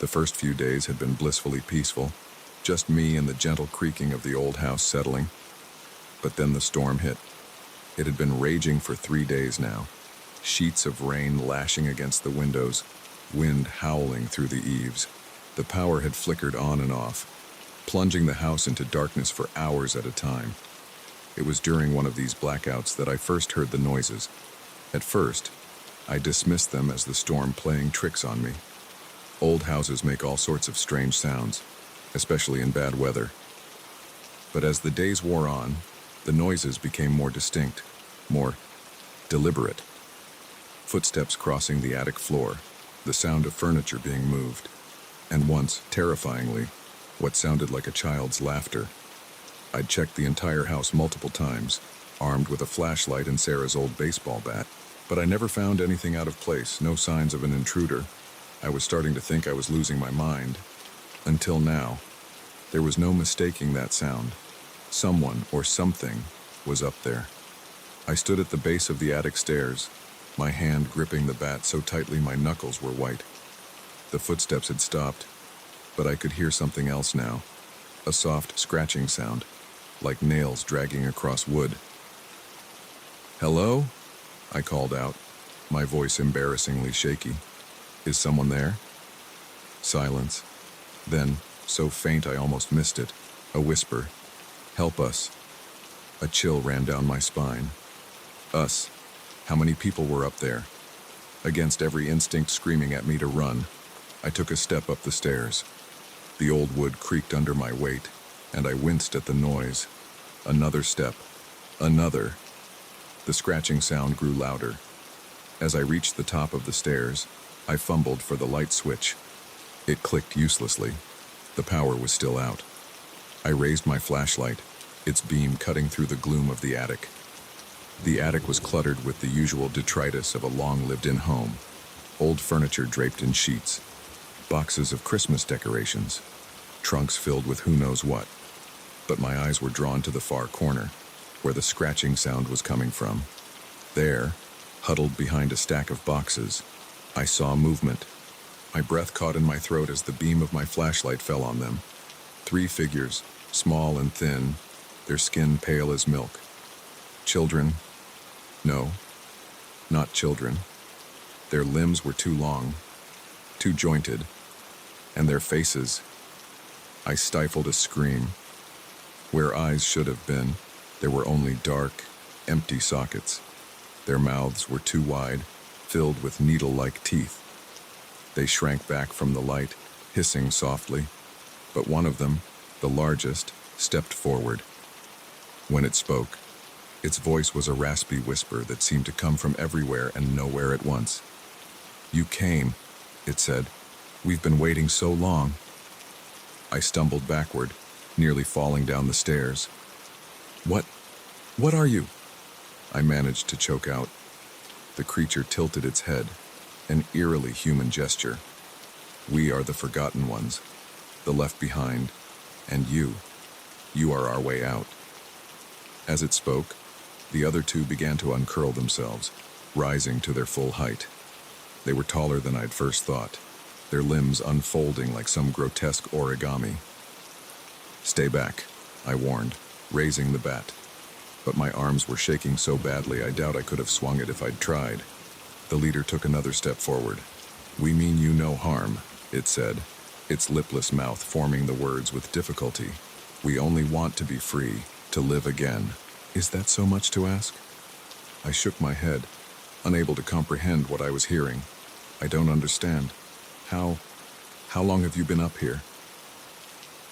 The first few days had been blissfully peaceful, just me and the gentle creaking of the old house settling. But then the storm hit. It had been raging for 3 days now. Sheets of rain lashing against the windows, wind howling through the eaves. The power had flickered on and off, plunging the house into darkness for hours at a time. It was during one of these blackouts that I first heard the noises. At first, I dismissed them as the storm playing tricks on me. Old houses make all sorts of strange sounds, especially in bad weather. But as the days wore on, the noises became more distinct, more deliberate. Footsteps crossing the attic floor, the sound of furniture being moved, and once, terrifyingly, what sounded like a child's laughter. I'd checked the entire house multiple times, armed with a flashlight and Sarah's old baseball bat, but I never found anything out of place, no signs of an intruder. I was starting to think I was losing my mind. Until now, there was no mistaking that sound. Someone or something was up there. I stood at the base of the attic stairs, my hand gripping the bat so tightly my knuckles were white. The footsteps had stopped, but I could hear something else now, a soft scratching sound, like nails dragging across wood. "Hello?" I called out, my voice embarrassingly shaky. "Is someone there?" Silence. Then, so faint I almost missed it, a whisper. "Help us." A chill ran down my spine. Us. How many people were up there? Against every instinct screaming at me to run, I took a step up the stairs. The old wood creaked under my weight, and I winced at the noise. Another step. Another. The scratching sound grew louder. As I reached the top of the stairs, I fumbled for the light switch. It clicked uselessly. The power was still out. I raised my flashlight, its beam cutting through the gloom of the attic. The attic was cluttered with the usual detritus of a long-lived-in home. Old furniture draped in sheets, boxes of Christmas decorations, trunks filled with who knows what. But my eyes were drawn to the far corner, where the scratching sound was coming from. There, huddled behind a stack of boxes, I saw movement. My breath caught in my throat as the beam of my flashlight fell on them. 3 figures, small and thin, their skin pale as milk. Children? No, not children. Their limbs were too long, too jointed, and their faces. I stifled a scream. Where eyes should have been, there were only dark, empty sockets. Their mouths were too wide, filled with needle-like teeth. They shrank back from the light, hissing softly, but one of them, the largest, stepped forward. When it spoke, its voice was a raspy whisper that seemed to come from everywhere and nowhere at once. "You came," it said. "We've been waiting so long." I stumbled backward, nearly falling down the stairs. What are you?" I managed to choke out. The creature tilted its head, an eerily human gesture. "We are the forgotten ones, the left behind, and you. You are our way out." As it spoke, the other 2 began to uncurl themselves, rising to their full height. They were taller than I'd first thought, their limbs unfolding like some grotesque origami. "Stay back," I warned, raising the bat. But my arms were shaking so badly I doubt I could have swung it if I'd tried. The leader took another step forward. "We mean you no harm," it said, its lipless mouth forming the words with difficulty. "We only want to be free, to live again." "Is that so much to ask?" I shook my head, unable to comprehend what I was hearing. "I don't understand. How long have you been up here?"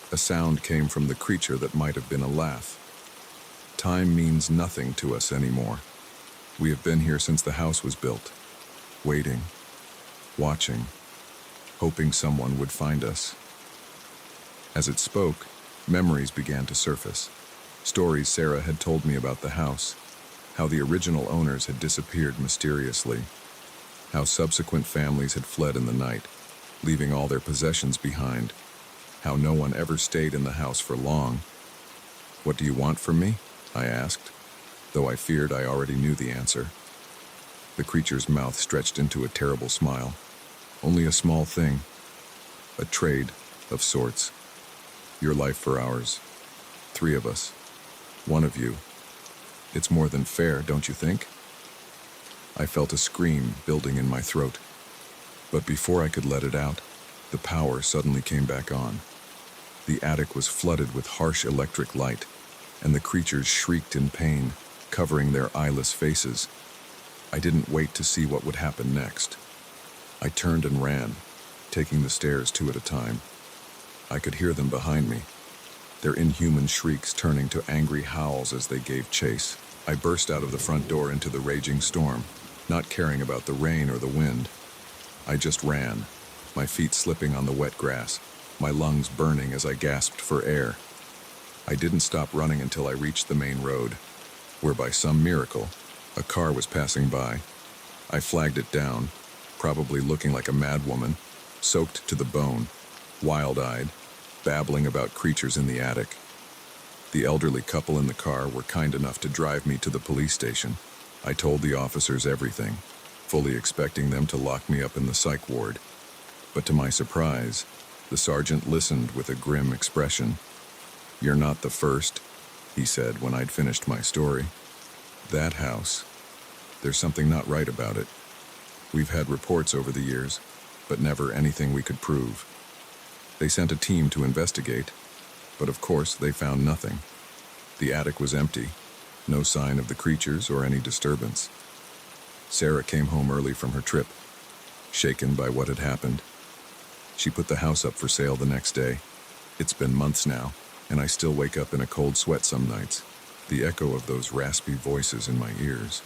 A sound came from the creature that might have been a laugh. "Time means nothing to us anymore. We have been here since the house was built, waiting, watching, hoping someone would find us." As it spoke, memories began to surface. Stories Sarah had told me about the house, how the original owners had disappeared mysteriously, how subsequent families had fled in the night, leaving all their possessions behind, how no one ever stayed in the house for long. "What do you want from me?" I asked, though I feared I already knew the answer. The creature's mouth stretched into a terrible smile. "Only a small thing. A trade, of sorts. Your life for ours. 3 of us. 1 of you. It's more than fair, don't you think? I felt a scream building in my throat. But before I could let it out, the power suddenly came back on. The attic was flooded with harsh electric light, and the creatures shrieked in pain, covering their eyeless faces. I didn't wait to see what would happen next. I turned and ran, taking the stairs 2 at a time. I could hear them behind me, their inhuman shrieks turning to angry howls as they gave chase. I burst out of the front door into the raging storm, not caring about the rain or the wind. I just ran, my feet slipping on the wet grass, my lungs burning as I gasped for air. I didn't stop running until I reached the main road, where by some miracle, a car was passing by. I flagged it down, probably looking like a madwoman, soaked to the bone, wild-eyed, babbling about creatures in the attic. The elderly couple in the car were kind enough to drive me to the police station. I told the officers everything, fully expecting them to lock me up in the psych ward. But to my surprise, the sergeant listened with a grim expression. "You're not the first," he said when I'd finished my story. "That house, there's something not right about it. We've had reports over the years, but never anything we could prove. They sent a team to investigate, but of course they found nothing. The attic was empty, no sign of the creatures or any disturbance." Sarah came home early from her trip, shaken by what had happened. She put the house up for sale the next day. It's been months now, and I still wake up in a cold sweat some nights, the echo of those raspy voices in my ears.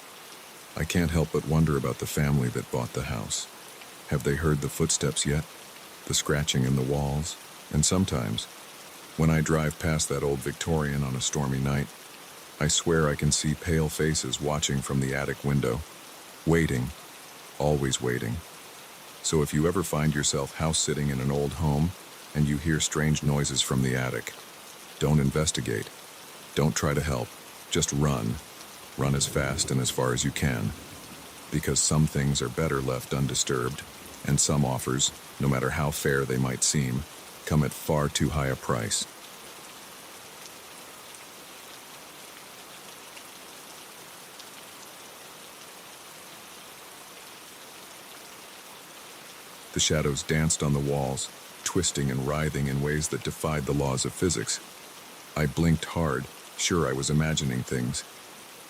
I can't help but wonder about the family that bought the house. Have they heard the footsteps yet? The scratching in the walls? And sometimes, when I drive past that old Victorian on a stormy night, I swear I can see pale faces watching from the attic window. Waiting. Always waiting. So if you ever find yourself house-sitting in an old home and you hear strange noises from the attic, don't investigate. Don't try to help. Just run. Run as fast and as far as you can. Because some things are better left undisturbed, and some offers, no matter how fair they might seem, come at far too high a price. The shadows danced on the walls, twisting and writhing in ways that defied the laws of physics. I blinked hard, sure I was imagining things,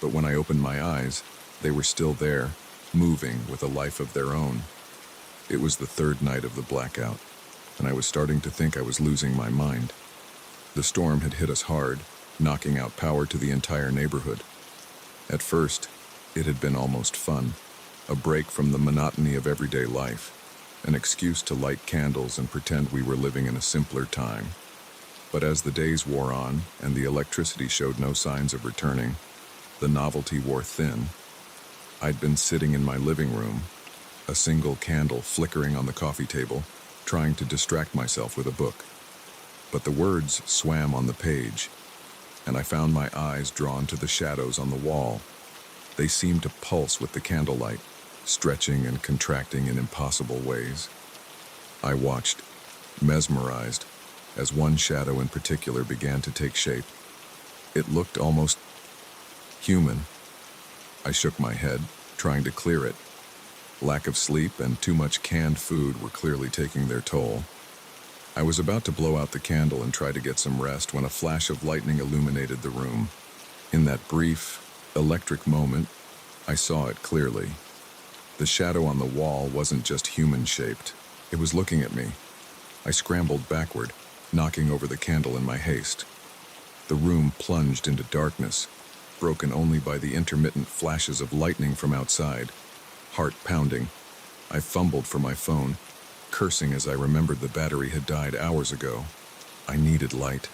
but when I opened my eyes, they were still there, moving with a life of their own. It was the 3rd night of the blackout, and I was starting to think I was losing my mind. The storm had hit us hard, knocking out power to the entire neighborhood. At first, it had been almost fun, a break from the monotony of everyday life, an excuse to light candles and pretend we were living in a simpler time. But as the days wore on and the electricity showed no signs of returning, the novelty wore thin. I'd been sitting in my living room, a single candle flickering on the coffee table, trying to distract myself with a book. But the words swam on the page, and I found my eyes drawn to the shadows on the wall. They seemed to pulse with the candlelight, stretching and contracting in impossible ways. I watched, mesmerized, as one shadow in particular began to take shape. It looked almost human. I shook my head, trying to clear it. Lack of sleep and too much canned food were clearly taking their toll. I was about to blow out the candle and try to get some rest when a flash of lightning illuminated the room. In that brief, electric moment, I saw it clearly. The shadow on the wall wasn't just human-shaped. It was looking at me. I scrambled backward, knocking over the candle in my haste. The room plunged into darkness, broken only by the intermittent flashes of lightning from outside. Heart pounding, I fumbled for my phone, cursing as I remembered the battery had died hours ago. I needed light.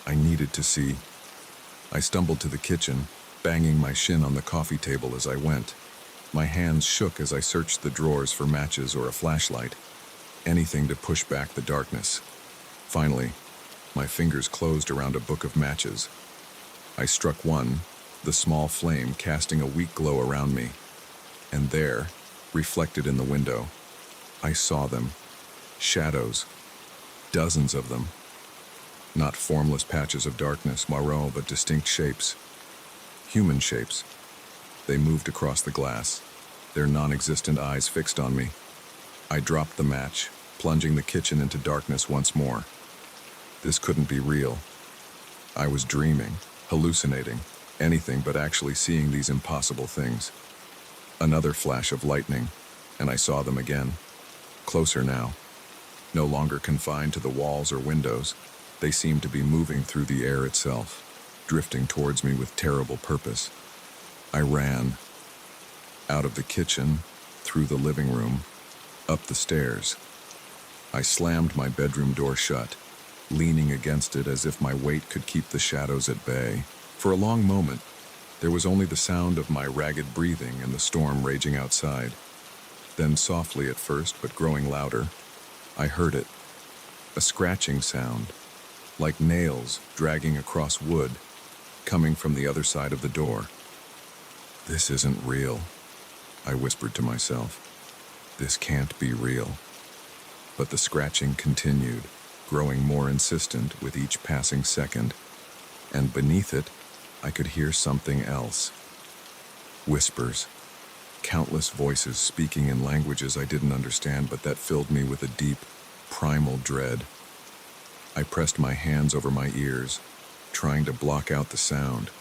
I needed to see. I stumbled to the kitchen, banging my shin on the coffee table as I went. My hands shook as I searched the drawers for matches or a flashlight, anything to push back the darkness. Finally, my fingers closed around a book of matches. I struck one, the small flame casting a weak glow around me. And there, reflected in the window, I saw them. Shadows, Dozens of them. Not formless patches of darkness, moiré, but distinct shapes. Human shapes. They moved across the glass, their non-existent eyes fixed on me. I dropped the match, plunging the kitchen into darkness once more. This couldn't be real. I was dreaming, hallucinating, anything but actually seeing these impossible things. Another flash of lightning, and I saw them again. Closer now. No longer confined to the walls or windows, they seemed to be moving through the air itself, drifting towards me with terrible purpose. I ran. Out of the kitchen, through the living room, up the stairs. I slammed my bedroom door shut, leaning against it as if my weight could keep the shadows at bay. For a long moment, there was only the sound of my ragged breathing and the storm raging outside. Then softly at first, but growing louder, I heard it. A scratching sound, like nails dragging across wood, coming from the other side of the door. This isn't real, I whispered to myself. This can't be real. But the scratching continued, growing more insistent with each passing second, and beneath it, I could hear something else. Whispers, countless voices speaking in languages I didn't understand, but that filled me with a deep, primal dread. I pressed my hands over my ears, trying to block out the sound,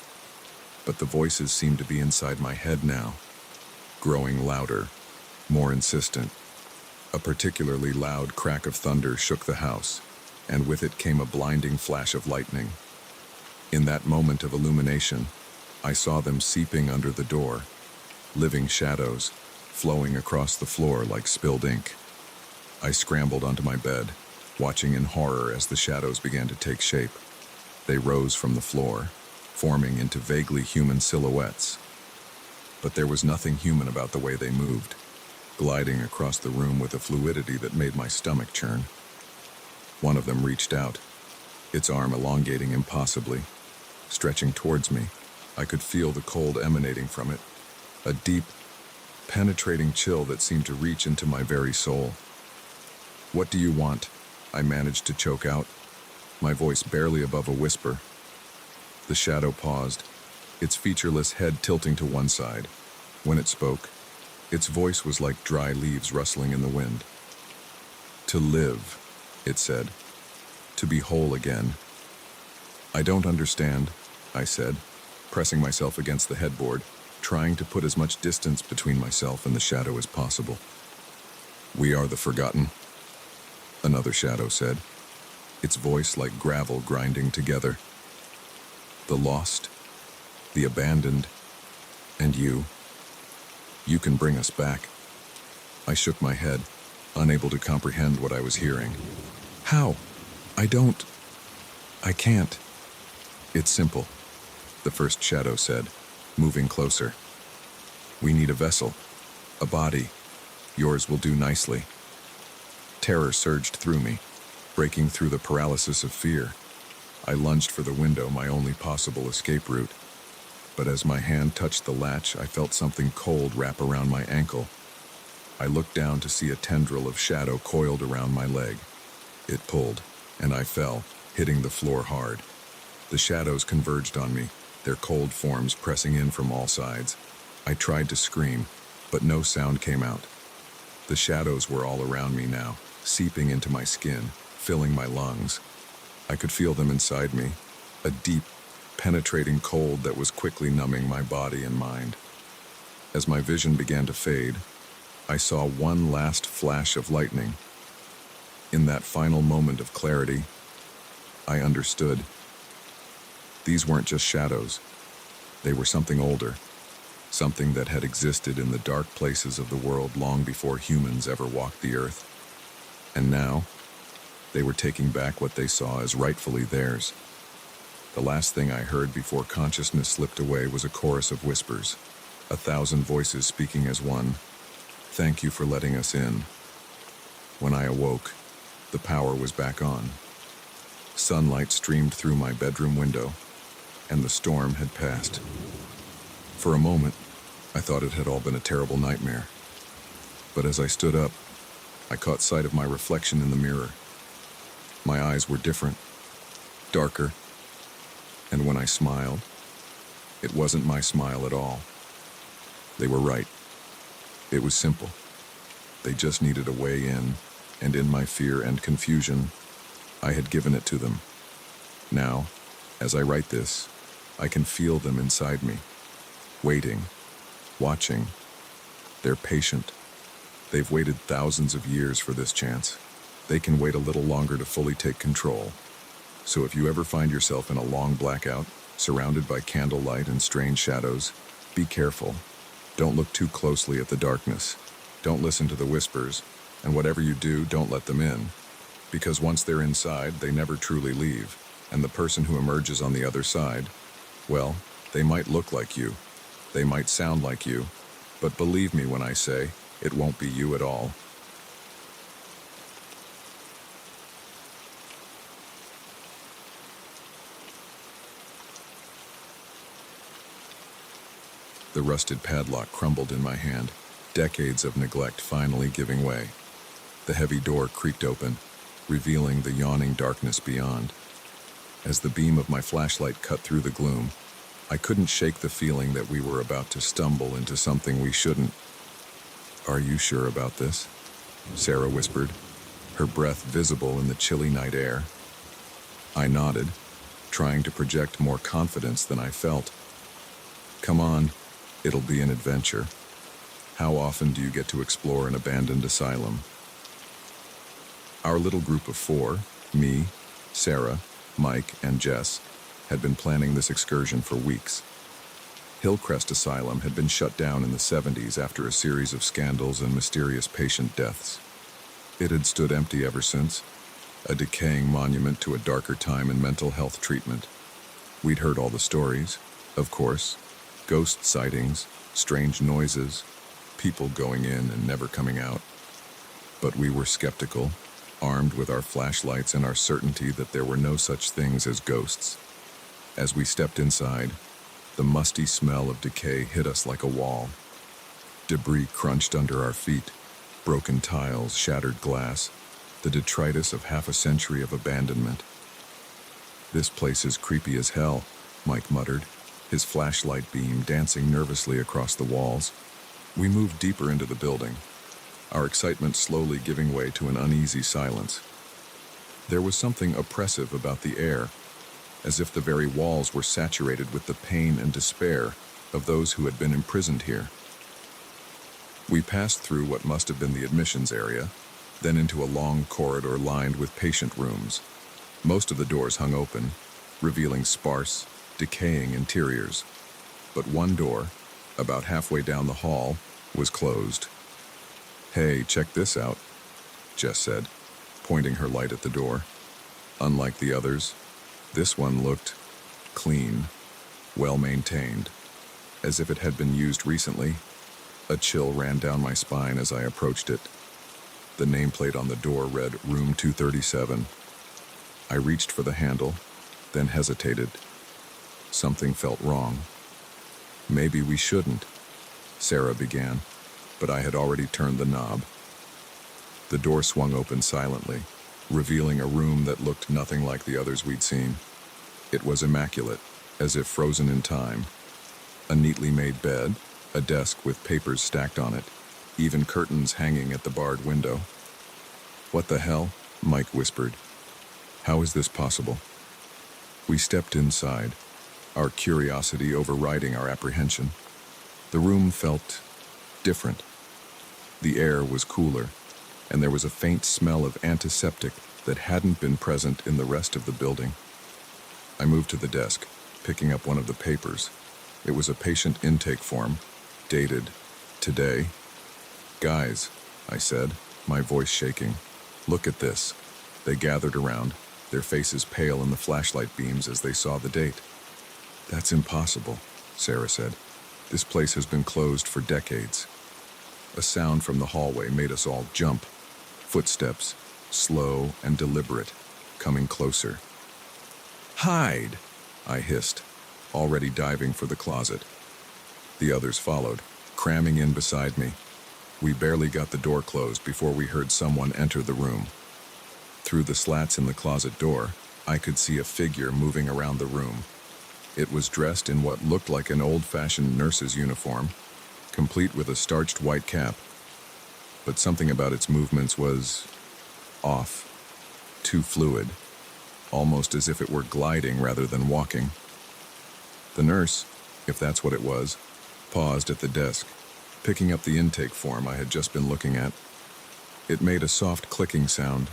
but the voices seemed to be inside my head now, growing louder, more insistent. A particularly loud crack of thunder shook the house, and with it came a blinding flash of lightning. In that moment of illumination, I saw them seeping under the door, living shadows, flowing across the floor like spilled ink. I scrambled onto my bed, watching in horror as the shadows began to take shape. They rose from the floor, forming into vaguely human silhouettes. But there was nothing human about the way they moved, gliding across the room with a fluidity that made my stomach churn. One of them reached out, its arm elongating impossibly, stretching towards me. I could feel the cold emanating from it, a deep, penetrating chill that seemed to reach into my very soul. "What do you want?" I managed to choke out, my voice barely above a whisper. The shadow paused, its featureless head tilting to one side. When it spoke, its voice was like dry leaves rustling in the wind. "To live," it said. "To be whole again." "I don't understand," I said, pressing myself against the headboard, trying to put as much distance between myself and the shadow as possible. "We are the forgotten," another shadow said, its voice like gravel grinding together. "The lost, the abandoned, and you. You can bring us back." I shook my head, unable to comprehend what I was hearing. "How? I can't." "It's simple," the first shadow said, moving closer. "We need a vessel, a body. Yours will do nicely." Terror surged through me, breaking through the paralysis of fear. I lunged for the window, my only possible escape route. But as my hand touched the latch, I felt something cold wrap around my ankle. I looked down to see a tendril of shadow coiled around my leg. It pulled, and I fell, hitting the floor hard. The shadows converged on me, their cold forms pressing in from all sides. I tried to scream, but no sound came out. The shadows were all around me now, seeping into my skin, filling my lungs. I could feel them inside me, a deep, penetrating cold that was quickly numbing my body and mind. As my vision began to fade, I saw one last flash of lightning. In that final moment of clarity, I understood. These weren't just shadows. They were something older, something that had existed in the dark places of the world long before humans ever walked the earth. And now, they were taking back what they saw as rightfully theirs. The last thing I heard before consciousness slipped away was a chorus of whispers, 1,000 voices speaking as one. "Thank you for letting us in." When I awoke, the power was back on. Sunlight streamed through my bedroom window, and the storm had passed. For a moment, I thought it had all been a terrible nightmare. But as I stood up, I caught sight of my reflection in the mirror. My eyes were different, darker, and when I smiled, it wasn't my smile at all. They were right. It was simple. They just needed a way in, and in my fear and confusion, I had given it to them. Now, as I write this, I can feel them inside me, waiting, watching. They're patient. They've waited thousands of years for this chance. They can wait a little longer to fully take control. So if you ever find yourself in a long blackout, surrounded by candlelight and strange shadows, be careful. Don't look too closely at the darkness. Don't listen to the whispers, and whatever you do, don't let them in. Because once they're inside, they never truly leave, and the person who emerges on the other side, well, they might look like you. They might sound like you, but believe me when I say, it won't be you at all. The rusted padlock crumbled in my hand, decades of neglect finally giving way. The heavy door creaked open, revealing the yawning darkness beyond. As the beam of my flashlight cut through the gloom, I couldn't shake the feeling that we were about to stumble into something we shouldn't. "Are you sure about this?" Sarah whispered, her breath visible in the chilly night air. I nodded, trying to project more confidence than I felt. "Come on. It'll be an adventure. How often do you get to explore an abandoned asylum?" Our little group of four, me, Sarah, Mike, and Jess, had been planning this excursion for weeks. Hillcrest Asylum had been shut down in the 70s after a series of scandals and mysterious patient deaths. It had stood empty ever since, a decaying monument to a darker time in mental health treatment. We'd heard all the stories, of course. Ghost sightings, strange noises, people going in and never coming out. But we were skeptical, armed with our flashlights and our certainty that there were no such things as ghosts. As we stepped inside, the musty smell of decay hit us like a wall. Debris crunched under our feet, broken tiles, shattered glass, the detritus of half a century of abandonment. "This place is creepy as hell," Mike muttered, his flashlight beam dancing nervously across the walls. We moved deeper into the building, our excitement slowly giving way to an uneasy silence. There was something oppressive about the air, as if the very walls were saturated with the pain and despair of those who had been imprisoned here. We passed through what must have been the admissions area, then into a long corridor lined with patient rooms. Most of the doors hung open, revealing sparse, decaying interiors. But one door, about halfway down the hall, was closed. "Hey, check this out," Jess said, pointing her light at the door. Unlike the others, this one looked clean, well-maintained, as if it had been used recently. A chill ran down my spine as I approached it. The nameplate on the door read Room 237. I reached for the handle, then hesitated. Something felt wrong. "Maybe we shouldn't," Sarah began, but I had already turned the knob. The door swung open silently, revealing a room that looked nothing like the others we'd seen. It was immaculate, as if frozen in time. A neatly made bed, a desk with papers stacked on it, even curtains hanging at the barred window. "What the hell?" Mike whispered. "How is this possible?" We stepped inside, our curiosity overriding our apprehension. The room felt different. The air was cooler, and there was a faint smell of antiseptic that hadn't been present in the rest of the building. I moved to the desk, picking up one of the papers. It was a patient intake form, dated today. "Guys," I said, my voice shaking, "look at this." They gathered around, their faces pale in the flashlight beams as they saw the date. "That's impossible," Sarah said. "This place has been closed for decades." A sound from the hallway made us all jump. Footsteps, slow and deliberate, coming closer. "Hide!" I hissed, already diving for the closet. The others followed, cramming in beside me. We barely got the door closed before we heard someone enter the room. Through the slats in the closet door, I could see a figure moving around the room. It was dressed in what looked like an old-fashioned nurse's uniform, complete with a starched white cap. But something about its movements was off, too fluid, almost as if it were gliding rather than walking. The nurse, if that's what it was, paused at the desk, picking up the intake form I had just been looking at. It made a soft clicking sound,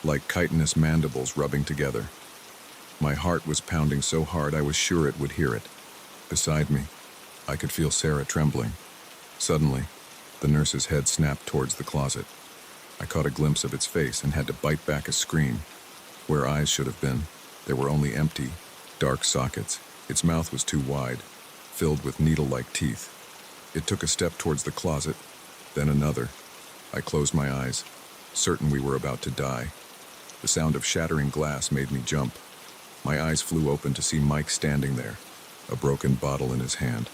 like chitinous mandibles rubbing together. My heart was pounding so hard I was sure it would hear it. Beside me, I could feel Sarah trembling. Suddenly, the nurse's head snapped towards the closet. I caught a glimpse of its face and had to bite back a scream. Where eyes should have been, there were only empty, dark sockets. Its mouth was too wide, filled with needle-like teeth. It took a step towards the closet, then another. I closed my eyes, certain we were about to die. The sound of shattering glass made me jump. My eyes flew open to see Mike standing there, a broken bottle in his hand.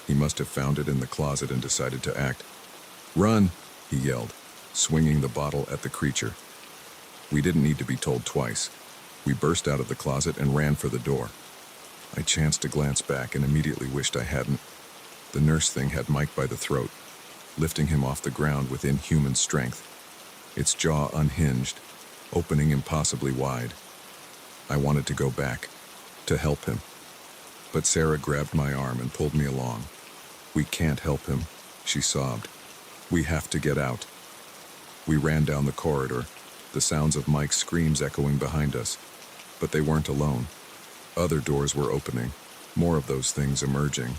He must have found it in the closet and decided to act. "Run!" he yelled, swinging the bottle at the creature. We didn't need to be told twice. We burst out of the closet and ran for the door. I chanced to glance back and immediately wished I hadn't. The nurse thing had Mike by the throat, lifting him off the ground with inhuman strength. Its jaw unhinged, opening impossibly wide. I wanted to go back, to help him. But Sarah grabbed my arm and pulled me along. "We can't help him," she sobbed. "We have to get out." We ran down the corridor, the sounds of Mike's screams echoing behind us. But they weren't alone. Other doors were opening, more of those things emerging.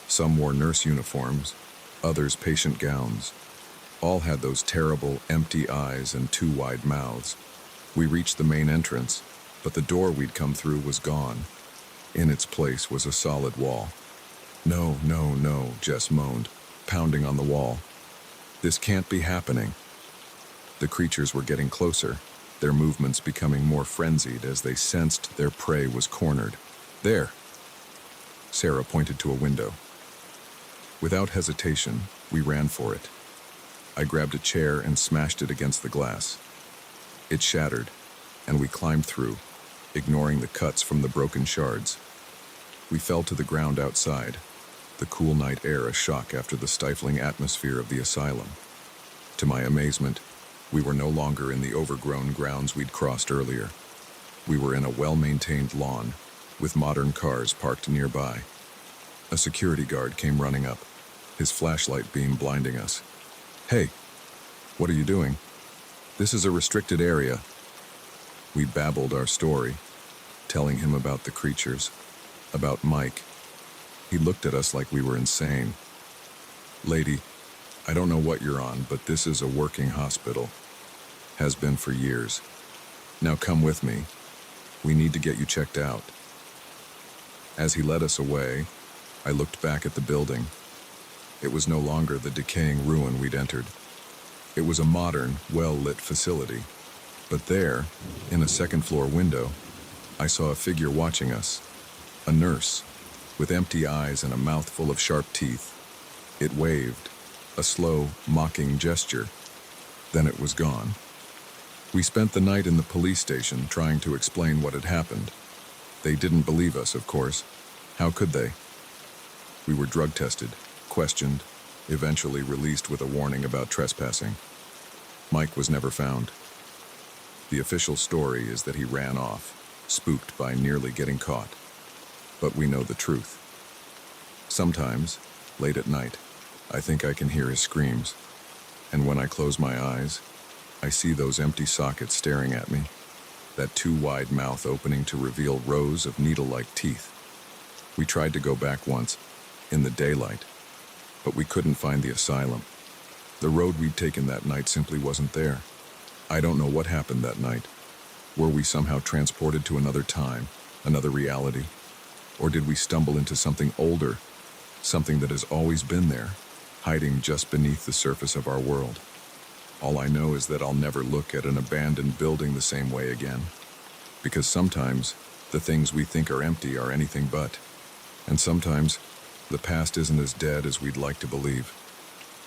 Some wore nurse uniforms, others patient gowns. All had those terrible, empty eyes and too wide mouths. We reached the main entrance, but the door we'd come through was gone. In its place was a solid wall. "No, no, no," Jess moaned, pounding on the wall. "This can't be happening." The creatures were getting closer, their movements becoming more frenzied as they sensed their prey was cornered. "There!" Sarah pointed to a window. Without hesitation, we ran for it. I grabbed a chair and smashed it against the glass. It shattered, and we climbed through, ignoring the cuts from the broken shards. We fell to the ground outside, the cool night air a shock after the stifling atmosphere of the asylum. To my amazement, we were no longer in the overgrown grounds we'd crossed earlier. We were in a well-maintained lawn, with modern cars parked nearby. A security guard came running up, his flashlight beam blinding us. "Hey, what are you doing? This is a restricted area." We babbled our story, telling him about the creatures, about Mike. He looked at us like we were insane. "Lady, I don't know what you're on, but this is a working hospital. Has been for years. Now come with me. We need to get you checked out." As he led us away, I looked back at the building. It was no longer the decaying ruin we'd entered. It was a modern, well-lit facility. But there, in a second-floor window, I saw a figure watching us. A nurse, with empty eyes and a mouth full of sharp teeth. It waved, a slow, mocking gesture. Then it was gone. We spent the night in the police station trying to explain what had happened. They didn't believe us, of course. How could they? We were drug tested, questioned, eventually released with a warning about trespassing. Mike was never found. The official story is that he ran off, spooked by nearly getting caught. But we know the truth. Sometimes, late at night, I think I can hear his screams. And when I close my eyes, I see those empty sockets staring at me, that too wide mouth opening to reveal rows of needle-like teeth. We tried to go back once, in the daylight, but we couldn't find the asylum. The road we'd taken that night simply wasn't there. I don't know what happened that night. Were we somehow transported to another time, another reality? Or did we stumble into something older, something that has always been there, hiding just beneath the surface of our world? All I know is that I'll never look at an abandoned building the same way again. Because sometimes, the things we think are empty are anything but. And sometimes, the past isn't as dead as we'd like to believe.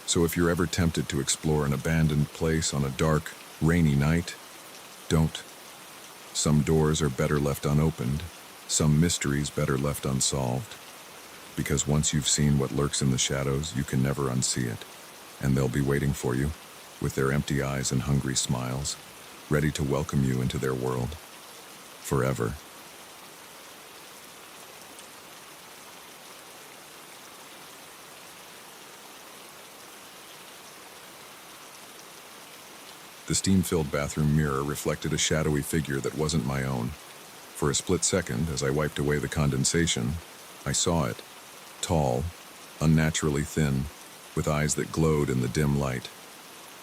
So if you're ever tempted to explore an abandoned place on a dark, rainy night, Don't. Some doors are better left unopened, some mysteries better left unsolved. Because once you've seen what lurks in the shadows, you can never unsee it. And they'll be waiting for you, with their empty eyes and hungry smiles, ready to welcome you into their world. Forever. The steam-filled bathroom mirror reflected a shadowy figure that wasn't my own. For a split second, as I wiped away the condensation, I saw it. Tall, unnaturally thin, with eyes that glowed in the dim light.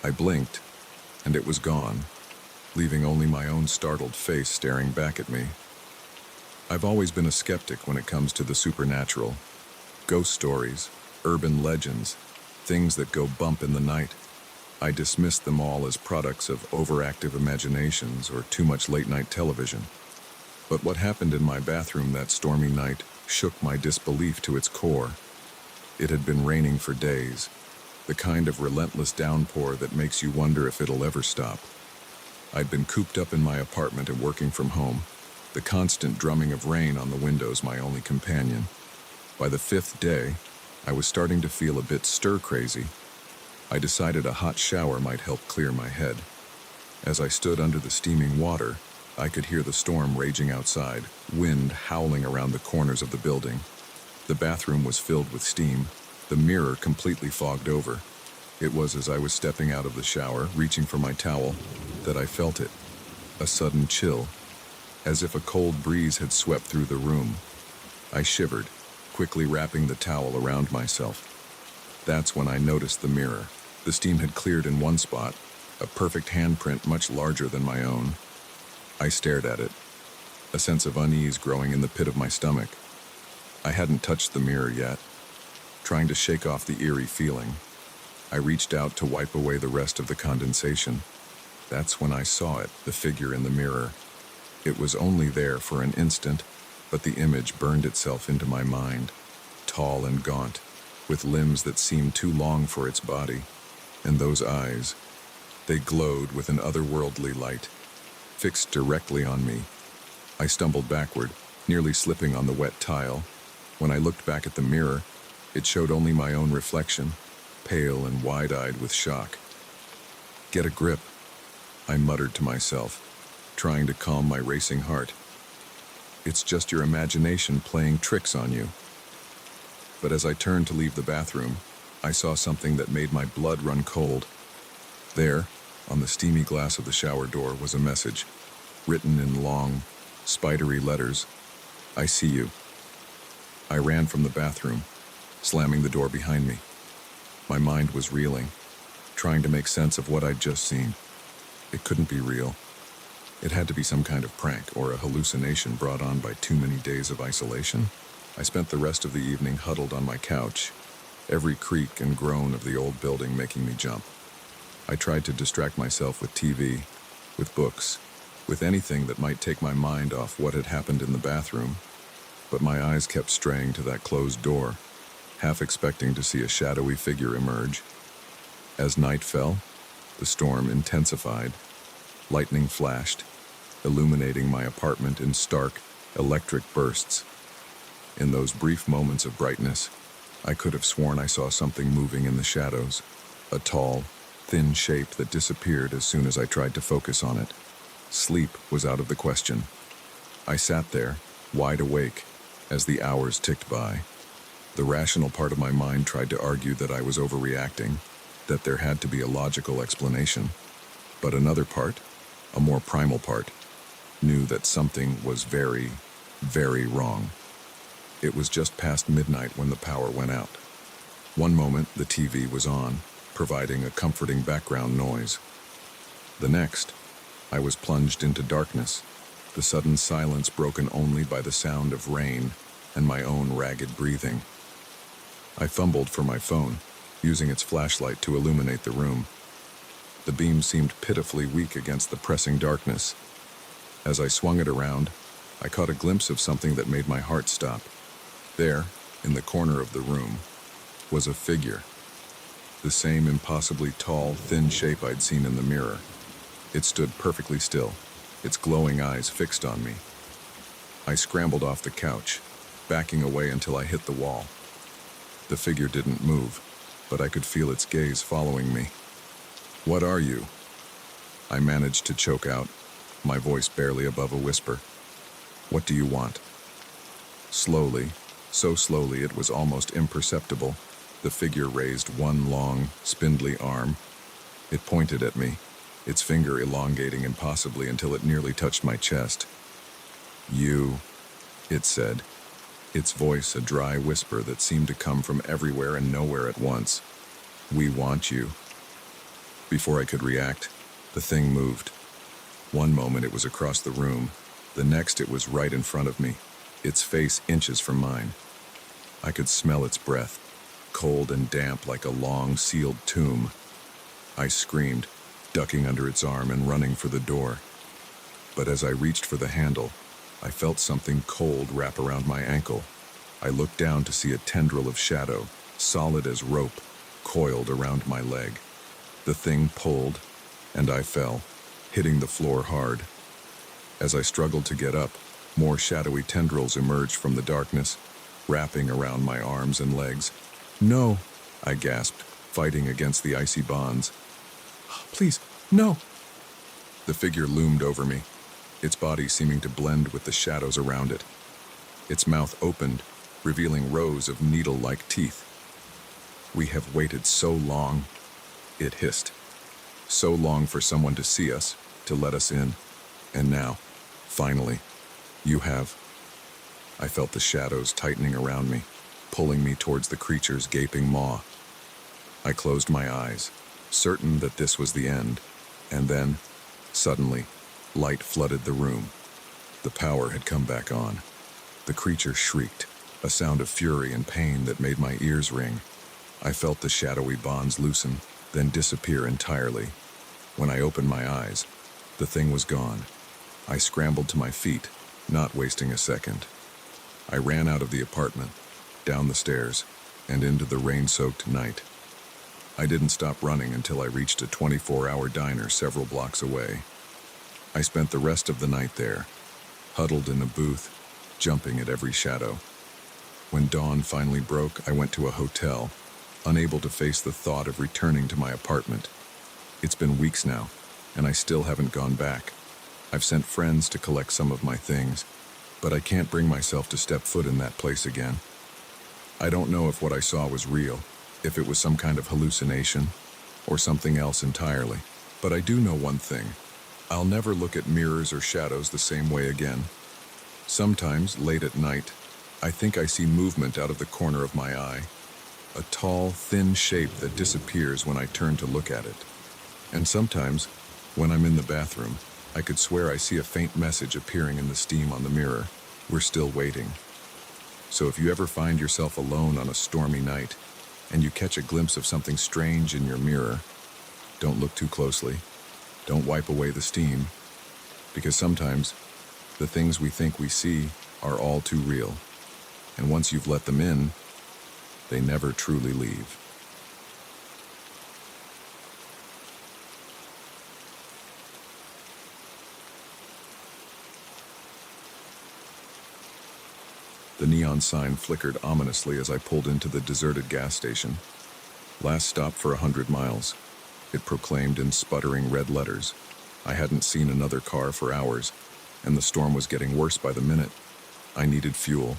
I blinked, and it was gone, leaving only my own startled face staring back at me. I've always been a skeptic when it comes to the supernatural. Ghost stories, urban legends, things that go bump in the night. I dismissed them all as products of overactive imaginations or too much late-night television. But what happened in my bathroom that stormy night shook my disbelief to its core. It had been raining for days, the kind of relentless downpour that makes you wonder if it'll ever stop. I'd been cooped up in my apartment and working from home, the constant drumming of rain on the windows my only companion. By the 5th day, I was starting to feel a bit stir-crazy. I decided a hot shower might help clear my head. As I stood under the steaming water, I could hear the storm raging outside, wind howling around the corners of the building. The bathroom was filled with steam, the mirror completely fogged over. It was as I was stepping out of the shower, reaching for my towel, that I felt it. A sudden chill, as if a cold breeze had swept through the room. I shivered, quickly wrapping the towel around myself. That's when I noticed the mirror. The steam had cleared in one spot, a perfect handprint much larger than my own. I stared at it, a sense of unease growing in the pit of my stomach. I hadn't touched the mirror yet, trying to shake off the eerie feeling. I reached out to wipe away the rest of the condensation. That's when I saw it, the figure in the mirror. It was only there for an instant, but the image burned itself into my mind, tall and gaunt, with limbs that seemed too long for its body. And those eyes, they glowed with an otherworldly light, fixed directly on me. I stumbled backward, nearly slipping on the wet tile. When I looked back at the mirror, it showed only my own reflection, pale and wide-eyed with shock. "Get a grip," I muttered to myself, trying to calm my racing heart. "It's just your imagination playing tricks on you." But as I turned to leave the bathroom, I saw something that made my blood run cold. There, on the steamy glass of the shower door, was a message, written in long, spidery letters. "I see you." I ran from the bathroom, slamming the door behind me. My mind was reeling, trying to make sense of what I'd just seen. It couldn't be real. It had to be some kind of prank or a hallucination brought on by too many days of isolation. I spent the rest of the evening huddled on my couch, every creak and groan of the old building making me jump. I tried to distract myself with TV, with books, with anything that might take my mind off what had happened in the bathroom, but my eyes kept straying to that closed door, half expecting to see a shadowy figure emerge. As night fell, the storm intensified. Lightning flashed, illuminating my apartment in stark, electric bursts. In those brief moments of brightness, I could have sworn I saw something moving in the shadows, a tall, thin shape that disappeared as soon as I tried to focus on it. Sleep was out of the question. I sat there, wide awake, as the hours ticked by. The rational part of my mind tried to argue that I was overreacting, that there had to be a logical explanation. But another part, a more primal part, knew that something was very, very wrong. It was just past midnight when the power went out. One moment, the TV was on, providing a comforting background noise. The next, I was plunged into darkness, the sudden silence broken only by the sound of rain and my own ragged breathing. I fumbled for my phone, using its flashlight to illuminate the room. The beam seemed pitifully weak against the pressing darkness. As I swung it around, I caught a glimpse of something that made my heart stop. There, in the corner of the room, was a figure. The same impossibly tall, thin shape I'd seen in the mirror. It stood perfectly still, its glowing eyes fixed on me. I scrambled off the couch, backing away until I hit the wall. The figure didn't move, but I could feel its gaze following me. "What are you?" I managed to choke out, my voice barely above a whisper. "What do you want?" Slowly, so slowly it was almost imperceptible, the figure raised one long, spindly arm. It pointed at me, its finger elongating impossibly until it nearly touched my chest. "You," it said, its voice a dry whisper that seemed to come from everywhere and nowhere at once. "We want you." Before I could react, the thing moved. One moment it was across the room, the next it was right in front of me, its face inches from mine. I could smell its breath, cold and damp like a long, sealed tomb. I screamed, ducking under its arm and running for the door. But as I reached for the handle, I felt something cold wrap around my ankle. I looked down to see a tendril of shadow, solid as rope, coiled around my leg. The thing pulled, and I fell, hitting the floor hard. As I struggled to get up, more shadowy tendrils emerged from the darkness, wrapping around my arms and legs. "No," I gasped, fighting against the icy bonds. "Please, no." The figure loomed over me, its body seeming to blend with the shadows around it. Its mouth opened, revealing rows of needle-like teeth. "We have waited so long," it hissed. "So long for someone to see us, to let us in. And now, finally, you have." I felt the shadows tightening around me, pulling me towards the creature's gaping maw. I closed my eyes, certain that this was the end, and then, suddenly, light flooded the room. The power had come back on. The creature shrieked, a sound of fury and pain that made my ears ring. I felt the shadowy bonds loosen, then disappear entirely. When I opened my eyes, the thing was gone. I scrambled to my feet, not wasting a second. I ran out of the apartment, down the stairs, and into the rain-soaked night. I didn't stop running until I reached a 24-hour diner several blocks away. I spent the rest of the night there, huddled in a booth, jumping at every shadow. When dawn finally broke, I went to a hotel, unable to face the thought of returning to my apartment. It's been weeks now, and I still haven't gone back. I've sent friends to collect some of my things, but I can't bring myself to step foot in that place again. I don't know if what I saw was real, if it was some kind of hallucination, or something else entirely. But I do know one thing. I'll never look at mirrors or shadows the same way again. Sometimes, late at night, I think I see movement out of the corner of my eye, a tall, thin shape that disappears when I turn to look at it. And sometimes, when I'm in the bathroom, I could swear I see a faint message appearing in the steam on the mirror. "We're still waiting." So if you ever find yourself alone on a stormy night, and you catch a glimpse of something strange in your mirror, don't look too closely. Don't wipe away the steam, because sometimes the things we think we see are all too real, and once you've let them in, they never truly leave. The neon sign flickered ominously as I pulled into the deserted gas station. "Last stop for 100 miles. It proclaimed in sputtering red letters. I hadn't seen another car for hours, and the storm was getting worse by the minute. I needed fuel,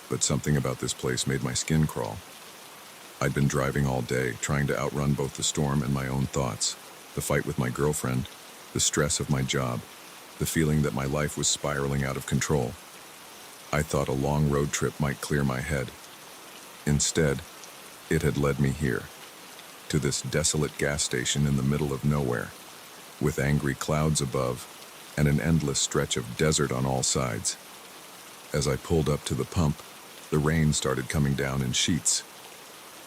but something about this place made my skin crawl. I'd been driving all day, trying to outrun both the storm and my own thoughts, the fight with my girlfriend, the stress of my job, the feeling that my life was spiraling out of control. I thought a long road trip might clear my head. Instead, it had led me here, to this desolate gas station in the middle of nowhere, with angry clouds above and an endless stretch of desert on all sides. As I pulled up to the pump, the rain started coming down in sheets.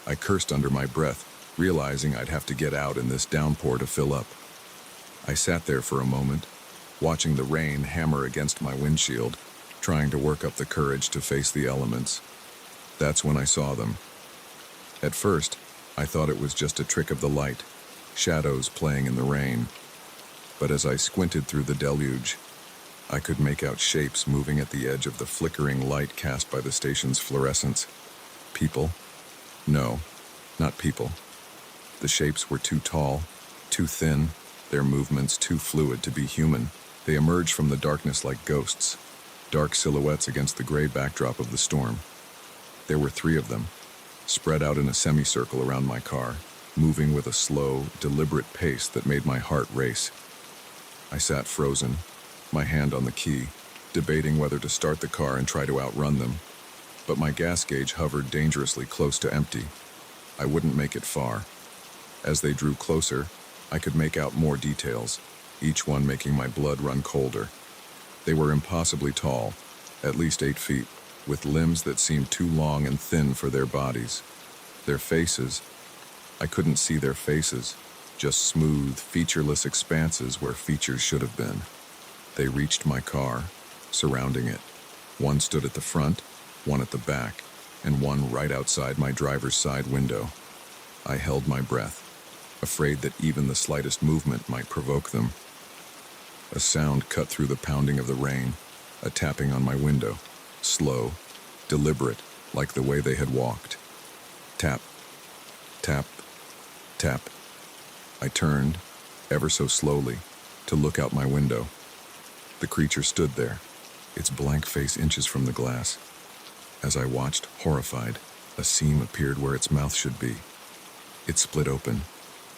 I cursed under my breath, realizing I'd have to get out in this downpour to fill up. I sat there for a moment, watching the rain hammer against my windshield, trying to work up the courage to face the elements. That's when I saw them. At first, I thought it was just a trick of the light, shadows playing in the rain. but as I squinted through the deluge, I could make out shapes moving at the edge of the flickering light cast by the station's fluorescence. People? No, not people. The shapes were too tall, too thin, their movements too fluid to be human. They emerged from the darkness like ghosts, dark silhouettes against the gray backdrop of the storm. There were 3 of them, spread out in a semicircle around my car, moving with a slow, deliberate pace that made my heart race. I sat frozen, my hand on the key, debating whether to start the car and try to outrun them. But my gas gauge hovered dangerously close to empty. I wouldn't make it far. As they drew closer, I could make out more details, each one making my blood run colder. They were impossibly tall, at least 8 feet, with limbs that seemed too long and thin for their bodies. Their faces, I couldn't see their faces, just smooth, featureless expanses where features should have been. They reached my car, surrounding it. One stood at the front, one at the back, and one right outside my driver's side window. I held my breath, afraid that even the slightest movement might provoke them. A sound cut through the pounding of the rain, a tapping on my window, slow, deliberate, like the way they had walked. Tap, tap, tap. I turned, ever so slowly, to look out my window. The creature stood there, its blank face inches from the glass. As I watched, horrified, a seam appeared where its mouth should be. It split open,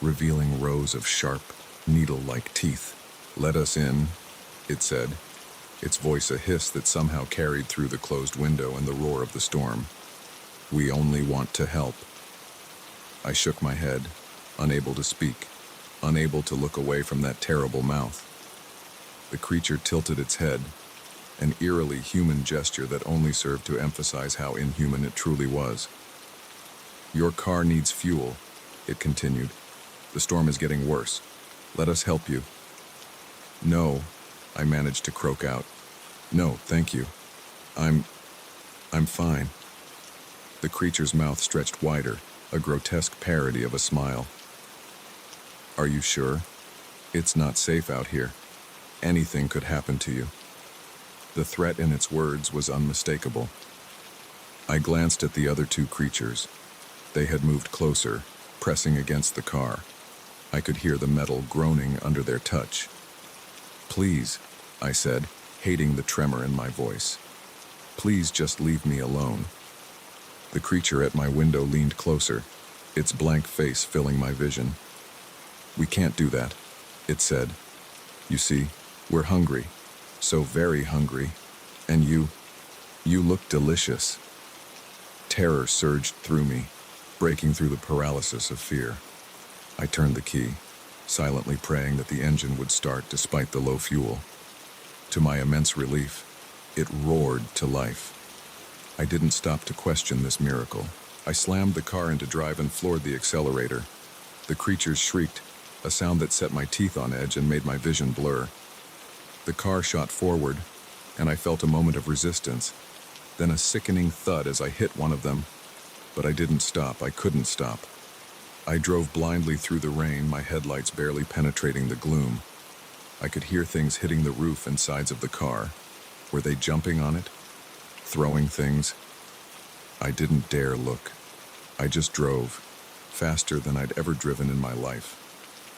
revealing rows of sharp, needle-like teeth. "Let us in," it said, its voice a hiss that somehow carried through the closed window and the roar of the storm. "We only want to help." I shook my head, unable to speak, unable to look away from that terrible mouth. The creature tilted its head, an eerily human gesture that only served to emphasize how inhuman it truly was. "Your car needs fuel," it continued. "The storm is getting worse. Let us help you." "No," I managed to croak out. "No, thank you. I'm fine." The creature's mouth stretched wider, a grotesque parody of a smile. "Are you sure? It's not safe out here. Anything could happen to you." The threat in its words was unmistakable. I glanced at the other 2 creatures. They had moved closer, pressing against the car. I could hear the metal groaning under their touch. "Please," I said, hating the tremor in my voice. "Please just leave me alone." The creature at my window leaned closer, its blank face filling my vision. "We can't do that," it said. "You see, we're hungry, so very hungry, and you look delicious." Terror surged through me, breaking through the paralysis of fear. I turned the key, silently praying that the engine would start despite the low fuel. To my immense relief, it roared to life. I didn't stop to question this miracle. I slammed the car into drive and floored the accelerator. The creatures shrieked, a sound that set my teeth on edge and made my vision blur. The car shot forward, and I felt a moment of resistance, then a sickening thud as I hit one of them. But I didn't stop. I couldn't stop. I drove blindly through the rain, my headlights barely penetrating the gloom. I could hear things hitting the roof and sides of the car. Were they jumping on it? Throwing things? I didn't dare look. I just drove, faster than I'd ever driven in my life,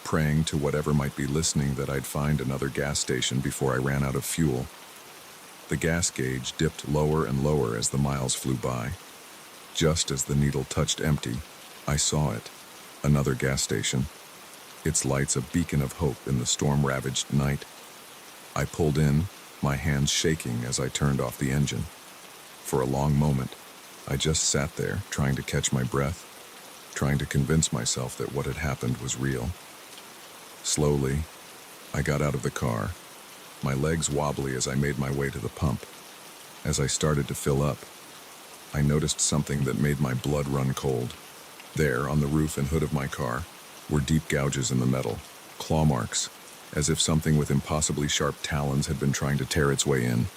praying to whatever might be listening that I'd find another gas station before I ran out of fuel. The gas gauge dipped lower and lower as the miles flew by. Just as the needle touched empty, I saw it, another gas station, its lights a beacon of hope in the storm-ravaged night. I pulled in, my hands shaking as I turned off the engine. For a long moment, I just sat there, trying to catch my breath, trying to convince myself that what had happened was real. Slowly, I got out of the car, my legs wobbly as I made my way to the pump. As I started to fill up, I noticed something that made my blood run cold. There, on the roof and hood of my car, were deep gouges in the metal, claw marks, as if something with impossibly sharp talons had been trying to tear its way in.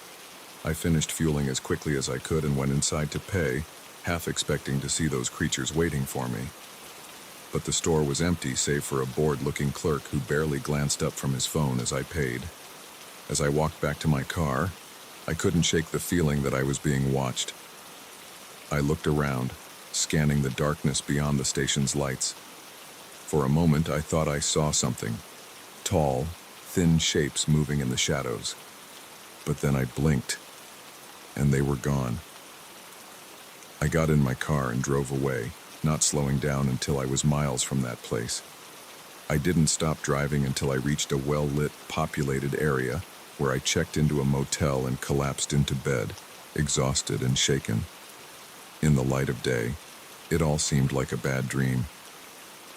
I finished fueling as quickly as I could and went inside to pay, half expecting to see those creatures waiting for me. but the store was empty save for a bored-looking clerk who barely glanced up from his phone as I paid. As I walked back to my car, I couldn't shake the feeling that I was being watched. I looked around, scanning the darkness beyond the station's lights. For a moment, I thought I saw something. Tall, thin shapes moving in the shadows. But then I blinked, and they were gone. I got in my car and drove away, not slowing down until I was miles from that place. I didn't stop driving until I reached a well-lit, populated area where I checked into a motel and collapsed into bed, exhausted and shaken. In the light of day, it all seemed like a bad dream.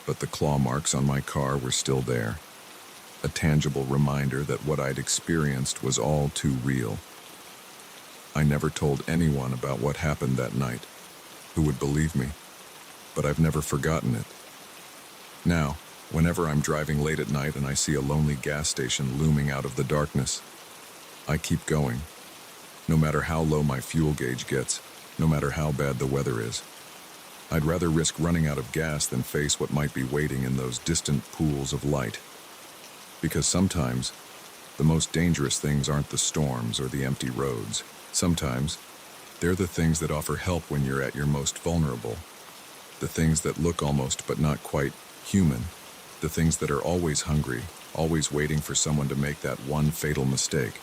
But the claw marks on my car were still there, a tangible reminder that what I'd experienced was all too real. I never told anyone about what happened that night. Who would believe me? But I've never forgotten it. Now, whenever I'm driving late at night and I see a lonely gas station looming out of the darkness, I keep going. No matter how low my fuel gauge gets, no matter how bad the weather is. I'd rather risk running out of gas than face what might be waiting in those distant pools of light. Because sometimes, the most dangerous things aren't the storms or the empty roads. Sometimes, they're the things that offer help when you're at your most vulnerable. The things that look almost but not quite human. The things that are always hungry, always waiting for someone to make that one fatal mistake.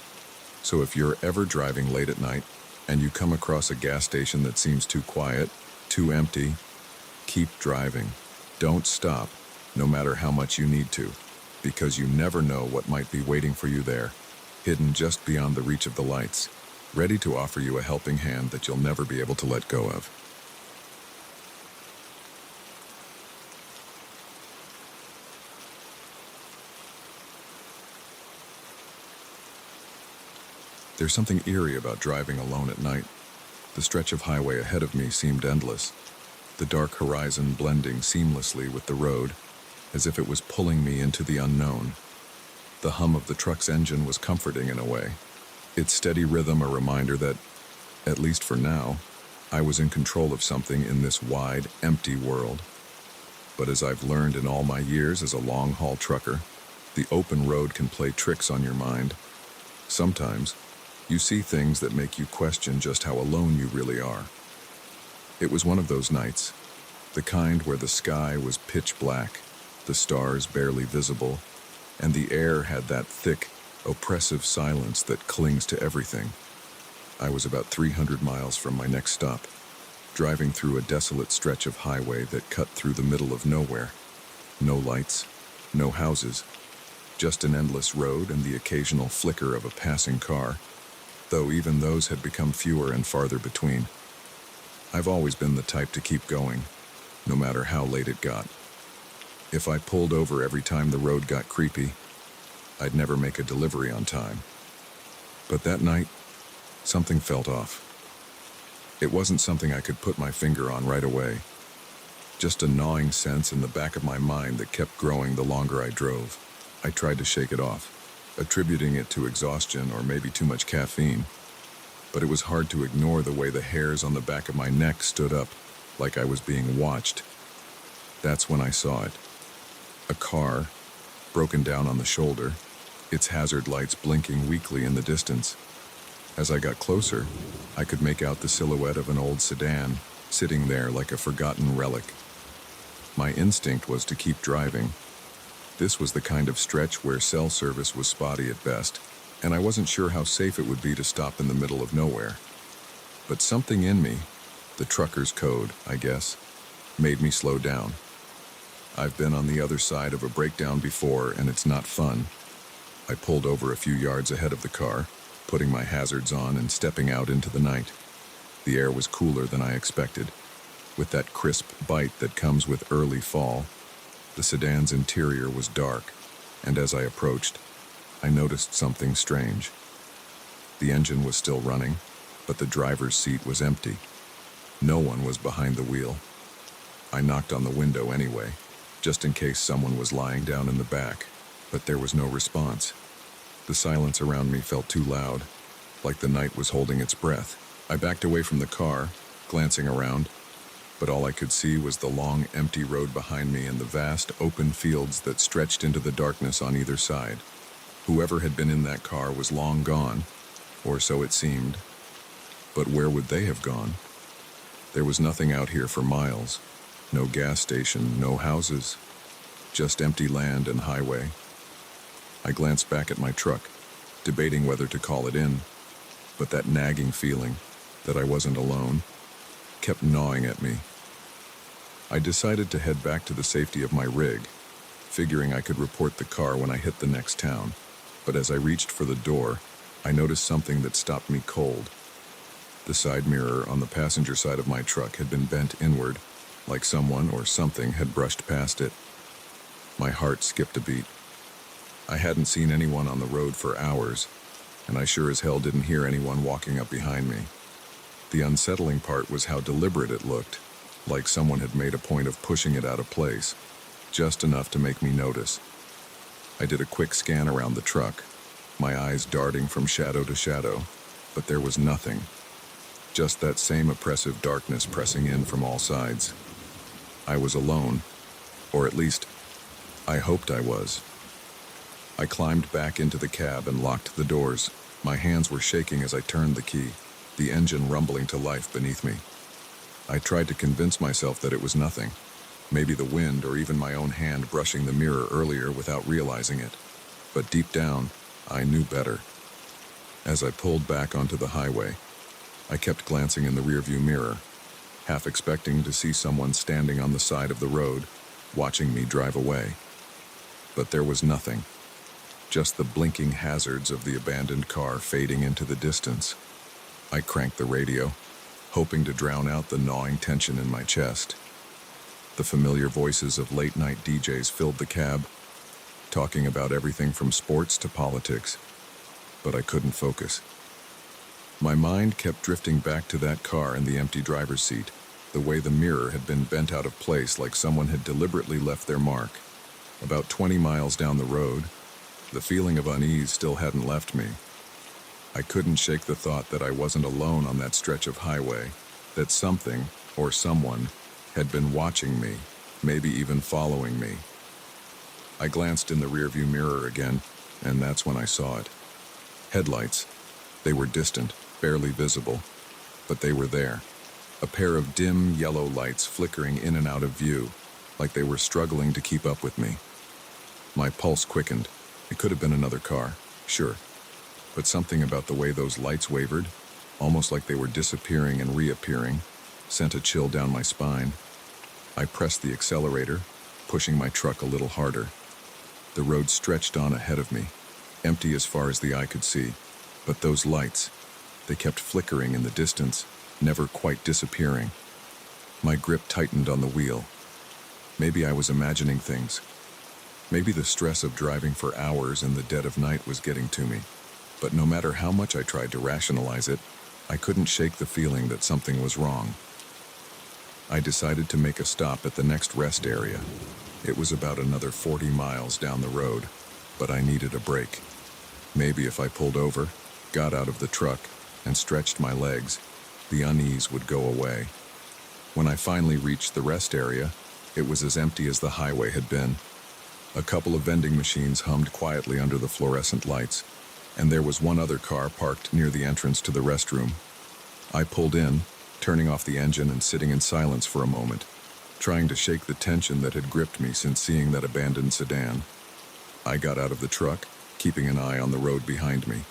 So if you're ever driving late at night and you come across a gas station that seems too quiet, too empty, keep driving. Don't stop, no matter how much you need to, because you never know what might be waiting for you there, hidden just beyond the reach of the lights, ready to offer you a helping hand that you'll never be able to let go of. There's something eerie about driving alone at night. The stretch of highway ahead of me seemed endless, the dark horizon blending seamlessly with the road, as if it was pulling me into the unknown. The hum of the truck's engine was comforting in a way, its steady rhythm a reminder that, at least for now, I was in control of something in this wide, empty world. But as I've learned in all my years as a long-haul trucker, the open road can play tricks on your mind. Sometimes, you see things that make you question just how alone you really are. It was one of those nights, the kind where the sky was pitch black, the stars barely visible, and the air had that thick, oppressive silence that clings to everything. I was about 300 miles from my next stop, driving through a desolate stretch of highway that cut through the middle of nowhere. No lights, no houses, just an endless road and the occasional flicker of a passing car, though even those had become fewer and farther between. I've always been the type to keep going, no matter how late it got. If I pulled over every time the road got creepy, I'd never make a delivery on time. But that night, something felt off. It wasn't something I could put my finger on right away, just a gnawing sense in the back of my mind that kept growing the longer I drove. I tried to shake it off, attributing it to exhaustion or maybe too much caffeine. But it was hard to ignore the way the hairs on the back of my neck stood up, like I was being watched. That's when I saw it. A car, broken down on the shoulder, its hazard lights blinking weakly in the distance. As I got closer, I could make out the silhouette of an old sedan, sitting there like a forgotten relic. My instinct was to keep driving. This was the kind of stretch where cell service was spotty at best, and I wasn't sure how safe it would be to stop in the middle of nowhere. But something in me, the trucker's code, I guess, made me slow down. I've been on the other side of a breakdown before, and it's not fun. I pulled over a few yards ahead of the car, putting my hazards on and stepping out into the night. The air was cooler than I expected, with that crisp bite that comes with early fall. The sedan's interior was dark, and as I approached, I noticed something strange. The engine was still running, but the driver's seat was empty. No one was behind the wheel. I knocked on the window anyway, just in case someone was lying down in the back, but there was no response. The silence around me felt too loud, like the night was holding its breath. I backed away from the car, glancing around. but all I could see was the long, empty road behind me and the vast, open fields that stretched into the darkness on either side. Whoever had been in that car was long gone, or so it seemed. But where would they have gone? There was nothing out here for miles. No gas station, no houses, just empty land and highway. I glanced back at my truck, debating whether to call it in, but that nagging feeling that I wasn't alone kept gnawing at me. I decided to head back to the safety of my rig, figuring I could report the car when I hit the next town. But as I reached for the door, I noticed something that stopped me cold. The side mirror on the passenger side of my truck had been bent inward, like someone or something had brushed past it. My heart skipped a beat. I hadn't seen anyone on the road for hours, and I sure as hell didn't hear anyone walking up behind me. The unsettling part was how deliberate it looked, like someone had made a point of pushing it out of place, just enough to make me notice. I did a quick scan around the truck, my eyes darting from shadow to shadow, but there was nothing. Just that same oppressive darkness pressing in from all sides. I was alone, or at least, I hoped I was. I climbed back into the cab and locked the doors. My hands were shaking as I turned the key, the engine rumbling to life beneath me. I tried to convince myself that it was nothing, maybe the wind or even my own hand brushing the mirror earlier without realizing it. But deep down, I knew better. As I pulled back onto the highway, I kept glancing in the rearview mirror, half expecting to see someone standing on the side of the road, watching me drive away. But there was nothing, just the blinking hazards of the abandoned car fading into the distance. I cranked the radio, hoping to drown out the gnawing tension in my chest. The familiar voices of late-night DJs filled the cab, talking about everything from sports to politics, but I couldn't focus. My mind kept drifting back to that car and the empty driver's seat, the way the mirror had been bent out of place like someone had deliberately left their mark. About 20 miles down the road, the feeling of unease still hadn't left me. I couldn't shake the thought that I wasn't alone on that stretch of highway, that something, or someone, had been watching me, maybe even following me. I glanced in the rearview mirror again, and that's when I saw it. Headlights. They were distant, barely visible, but they were there. A pair of dim yellow lights flickering in and out of view, like they were struggling to keep up with me. My pulse quickened. It could have been another car, sure, but something about the way those lights wavered, almost like they were disappearing and reappearing, sent a chill down my spine. I pressed the accelerator, pushing my truck a little harder. The road stretched on ahead of me, empty as far as the eye could see, but those lights, they kept flickering in the distance, never quite disappearing. My grip tightened on the wheel. Maybe I was imagining things. Maybe the stress of driving for hours in the dead of night was getting to me. But no matter how much I tried to rationalize it, I couldn't shake the feeling that something was wrong. I decided to make a stop at the next rest area. It was about another 40 miles down the road, but I needed a break. Maybe if I pulled over, got out of the truck, and stretched my legs, the unease would go away. When I finally reached the rest area, it was as empty as the highway had been. A couple of vending machines hummed quietly under the fluorescent lights, and there was one other car parked near the entrance to the restroom. I pulled in, turning off the engine and sitting in silence for a moment, trying to shake the tension that had gripped me since seeing that abandoned sedan. I got out of the truck, keeping an eye on the road behind me.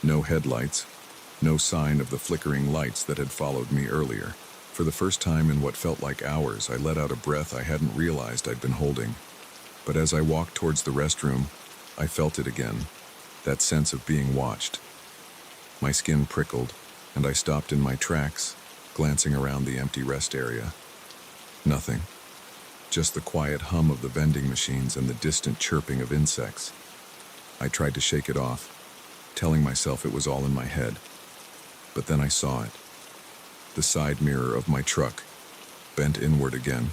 No headlights, no sign of the flickering lights that had followed me earlier. For the first time in what felt like hours, I let out a breath I hadn't realized I'd been holding. But as I walked towards the restroom, I felt it again, that sense of being watched. My skin prickled, and I stopped in my tracks, glancing around the empty rest area. Nothing. Just the quiet hum of the vending machines and the distant chirping of insects. I tried to shake it off, telling myself it was all in my head. But then I saw it. The side mirror of my truck, bent inward again.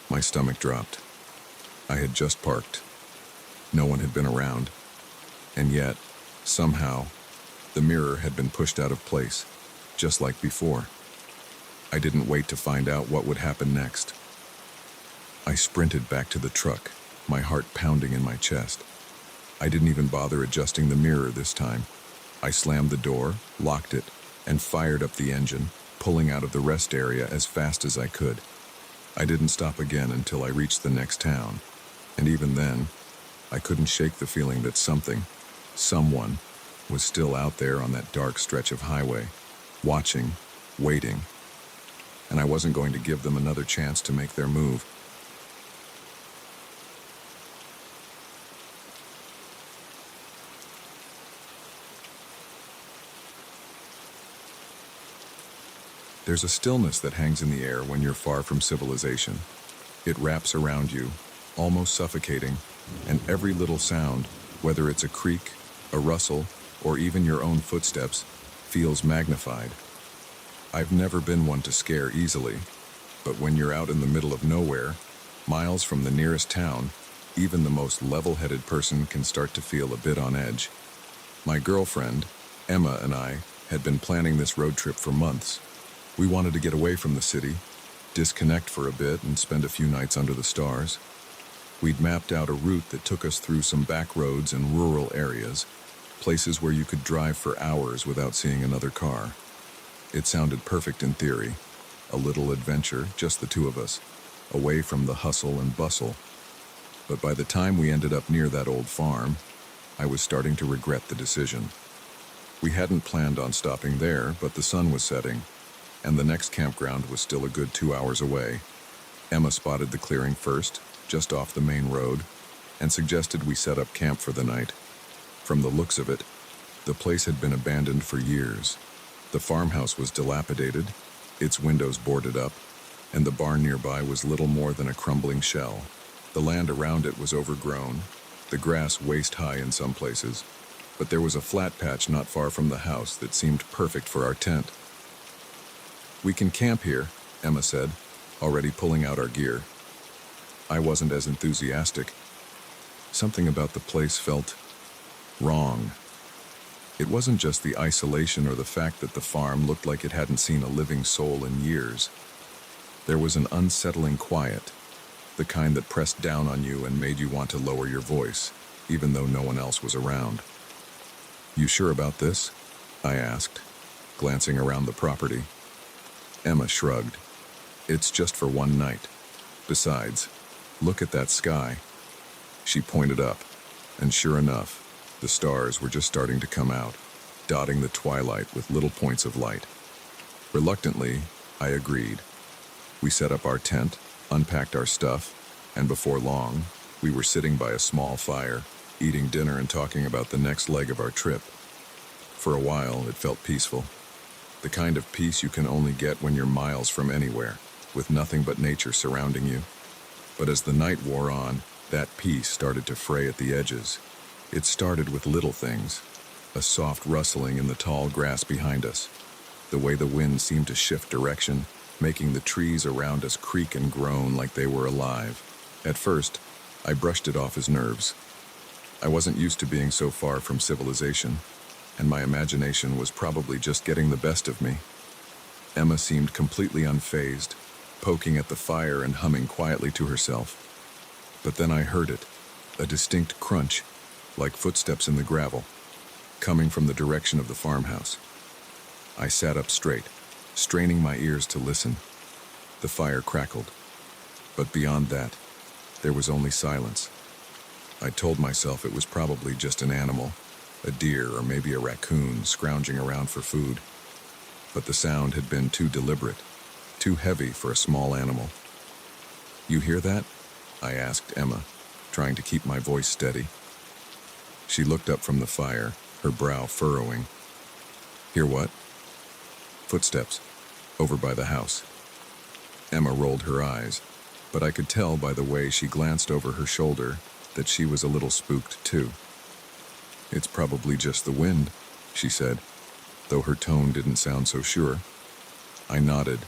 My stomach dropped. I had just parked. No one had been around. And yet, somehow, the mirror had been pushed out of place, just like before. I didn't wait to find out what would happen next. I sprinted back to the truck, my heart pounding in my chest. I didn't even bother adjusting the mirror this time. I slammed the door, locked it, and fired up the engine, pulling out of the rest area as fast as I could. I didn't stop again until I reached the next town, and even then, I couldn't shake the feeling that someone, was still out there on that dark stretch of highway, watching, waiting, and I wasn't going to give them another chance to make their move. There's a stillness that hangs in the air when you're far from civilization. It wraps around you, almost suffocating, and every little sound, whether it's a creak, a rustle, or even your own footsteps, feels magnified. I've never been one to scare easily, but when you're out in the middle of nowhere, miles from the nearest town, even the most level-headed person can start to feel a bit on edge. My girlfriend, Emma, and I had been planning this road trip for months. We wanted to get away from the city, disconnect for a bit, and spend a few nights under the stars. We'd mapped out a route that took us through some back roads and rural areas, places where you could drive for hours without seeing another car. It sounded perfect in theory, a little adventure, just the two of us, away from the hustle and bustle. But by the time we ended up near that old farm, I was starting to regret the decision. We hadn't planned on stopping there, but the sun was setting, and the next campground was still a good 2 hours away. Emma spotted the clearing first, just off the main road, and suggested we set up camp for the night. From the looks of it, the place had been abandoned for years. The farmhouse was dilapidated, its windows boarded up, and the barn nearby was little more than a crumbling shell. The land around it was overgrown, the grass waist-high in some places, but there was a flat patch not far from the house that seemed perfect for our tent. "We can camp here," Emma said, already pulling out our gear. I wasn't as enthusiastic. Something about the place felt wrong. It wasn't just the isolation or the fact that the farm looked like it hadn't seen a living soul in years. There was an unsettling quiet, the kind that pressed down on you and made you want to lower your voice, even though no one else was around. "You sure about this?" I asked, glancing around the property. Emma shrugged. "It's just for one night. Besides, look at that sky." She pointed up, and sure enough, the stars were just starting to come out, dotting the twilight with little points of light. Reluctantly, I agreed. We set up our tent, unpacked our stuff, and before long, we were sitting by a small fire, eating dinner and talking about the next leg of our trip. For a while, it felt peaceful. The kind of peace you can only get when you're miles from anywhere, with nothing but nature surrounding you. But as the night wore on, that peace started to fray at the edges. It started with little things, a soft rustling in the tall grass behind us, the way the wind seemed to shift direction, making the trees around us creak and groan like they were alive. At first, I brushed it off as nerves. I wasn't used to being so far from civilization, and my imagination was probably just getting the best of me. Emma seemed completely unfazed, poking at the fire and humming quietly to herself. But then I heard it, a distinct crunch, like footsteps in the gravel, coming from the direction of the farmhouse. I sat up straight, straining my ears to listen. The fire crackled, but beyond that, there was only silence. I told myself it was probably just an animal, a deer or maybe a raccoon scrounging around for food. But the sound had been too deliberate, too heavy for a small animal. "You hear that?" I asked Emma, trying to keep my voice steady. She looked up from the fire, her brow furrowing. "Hear what?" "Footsteps, over by the house." Emma rolled her eyes, but I could tell by the way she glanced over her shoulder that she was a little spooked too. "It's probably just the wind," she said, though her tone didn't sound so sure. I nodded,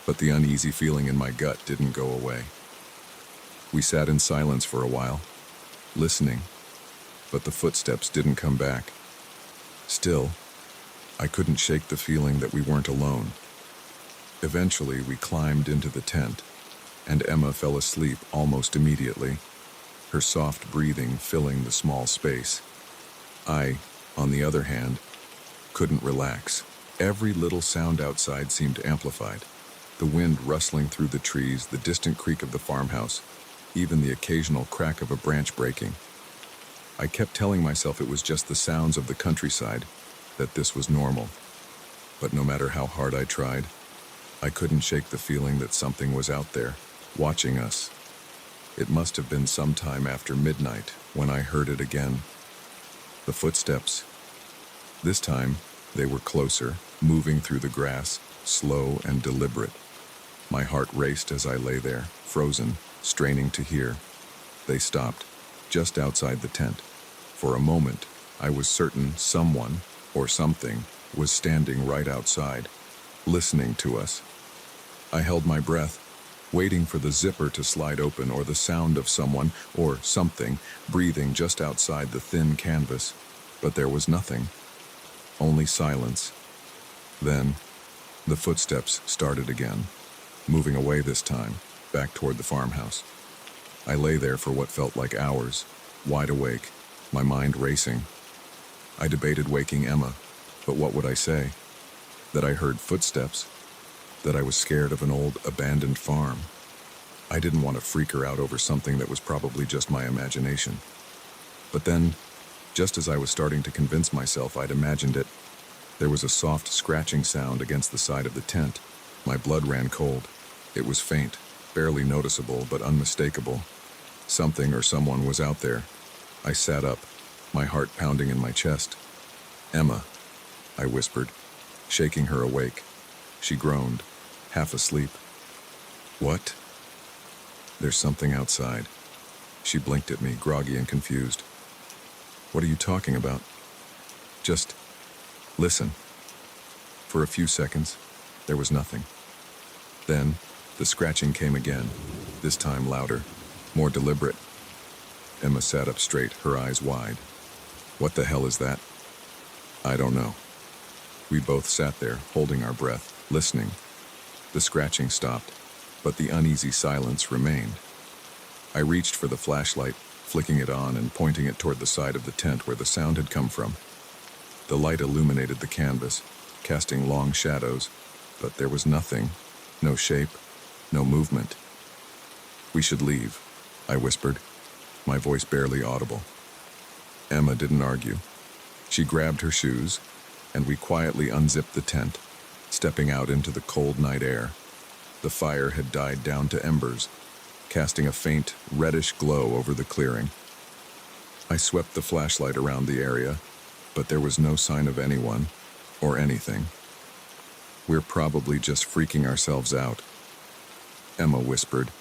but the uneasy feeling in my gut didn't go away. We sat in silence for a while, listening, but the footsteps didn't come back. Still, I couldn't shake the feeling that we weren't alone. Eventually, we climbed into the tent, and Emma fell asleep almost immediately, her soft breathing filling the small space. I, on the other hand, couldn't relax. Every little sound outside seemed amplified. The wind rustling through the trees, the distant creak of the farmhouse, even the occasional crack of a branch breaking. I kept telling myself it was just the sounds of the countryside, that this was normal. But no matter how hard I tried, I couldn't shake the feeling that something was out there, watching us. It must have been sometime after midnight when I heard it again. The footsteps. This time, they were closer, moving through the grass, slow and deliberate. My heart raced as I lay there, frozen, straining to hear. They stopped, just outside the tent. For a moment, I was certain someone, or something, was standing right outside, listening to us. I held my breath, waiting for the zipper to slide open or the sound of someone, or something, breathing just outside the thin canvas. But there was nothing. Only silence. Then, the footsteps started again, moving away this time, back toward the farmhouse. I lay there for what felt like hours, wide awake, my mind racing. I debated waking Emma, but what would I say? That I heard footsteps? That I was scared of an old, abandoned farm? I didn't want to freak her out over something that was probably just my imagination. But then, just as I was starting to convince myself I'd imagined it, there was a soft scratching sound against the side of the tent. My blood ran cold. It was faint, barely noticeable, but unmistakable. Something or someone was out there. I sat up, my heart pounding in my chest. "Emma," I whispered, shaking her awake. She groaned, half asleep. "What?" "There's something outside." She blinked at me, groggy and confused. "What are you talking about?" "Just listen." For a few seconds, there was nothing. Then, the scratching came again, this time louder, more deliberate. Emma sat up straight, her eyes wide. "What the hell is that?" "I don't know." We both sat there, holding our breath, listening. The scratching stopped, but the uneasy silence remained. I reached for the flashlight, flicking it on and pointing it toward the side of the tent where the sound had come from. The light illuminated the canvas, casting long shadows, but there was nothing, no shape, no movement. "We should leave," I whispered, my voice barely audible. Emma didn't argue. She grabbed her shoes, and we quietly unzipped the tent, stepping out into the cold night air. The fire had died down to embers, casting a faint, reddish glow over the clearing. I swept the flashlight around the area, but there was no sign of anyone, or anything. "We're probably just freaking ourselves out," Emma whispered,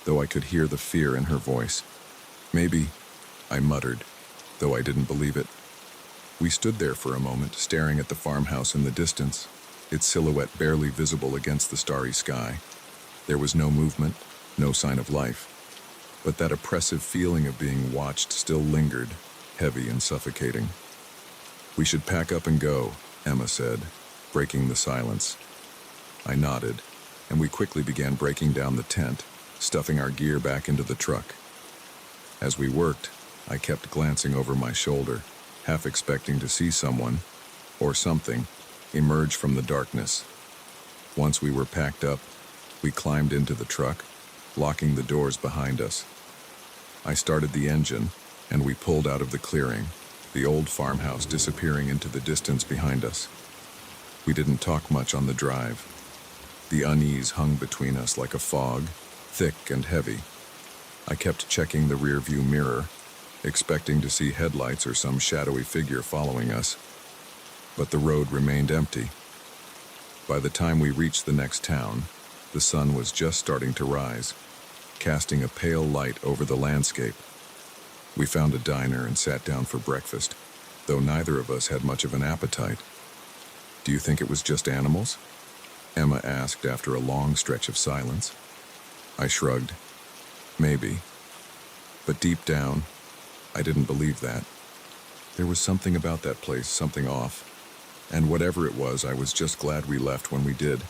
though I could hear the fear in her voice. "Maybe," I muttered, though I didn't believe it. We stood there for a moment, staring at the farmhouse in the distance, its silhouette barely visible against the starry sky. There was no movement, no sign of life, but that oppressive feeling of being watched still lingered, heavy and suffocating. "We should pack up and go," Emma said, breaking the silence. I nodded, and we quickly began breaking down the tent, stuffing our gear back into the truck. As we worked, I kept glancing over my shoulder, half expecting to see someone, or something, emerge from the darkness. Once we were packed up, we climbed into the truck, locking the doors behind us. I started the engine, and we pulled out of the clearing, the old farmhouse disappearing into the distance behind us. We didn't talk much on the drive. The unease hung between us like a fog, thick and heavy. I kept checking the rearview mirror, expecting to see headlights or some shadowy figure following us. But the road remained empty. By the time we reached the next town, the sun was just starting to rise, casting a pale light over the landscape. We found a diner and sat down for breakfast, though neither of us had much of an appetite. "Do you think it was just animals?" Emma asked after a long stretch of silence. I shrugged. Maybe. But deep down, I didn't believe that. There was something about that place, something off. And whatever it was, I was just glad we left when we did.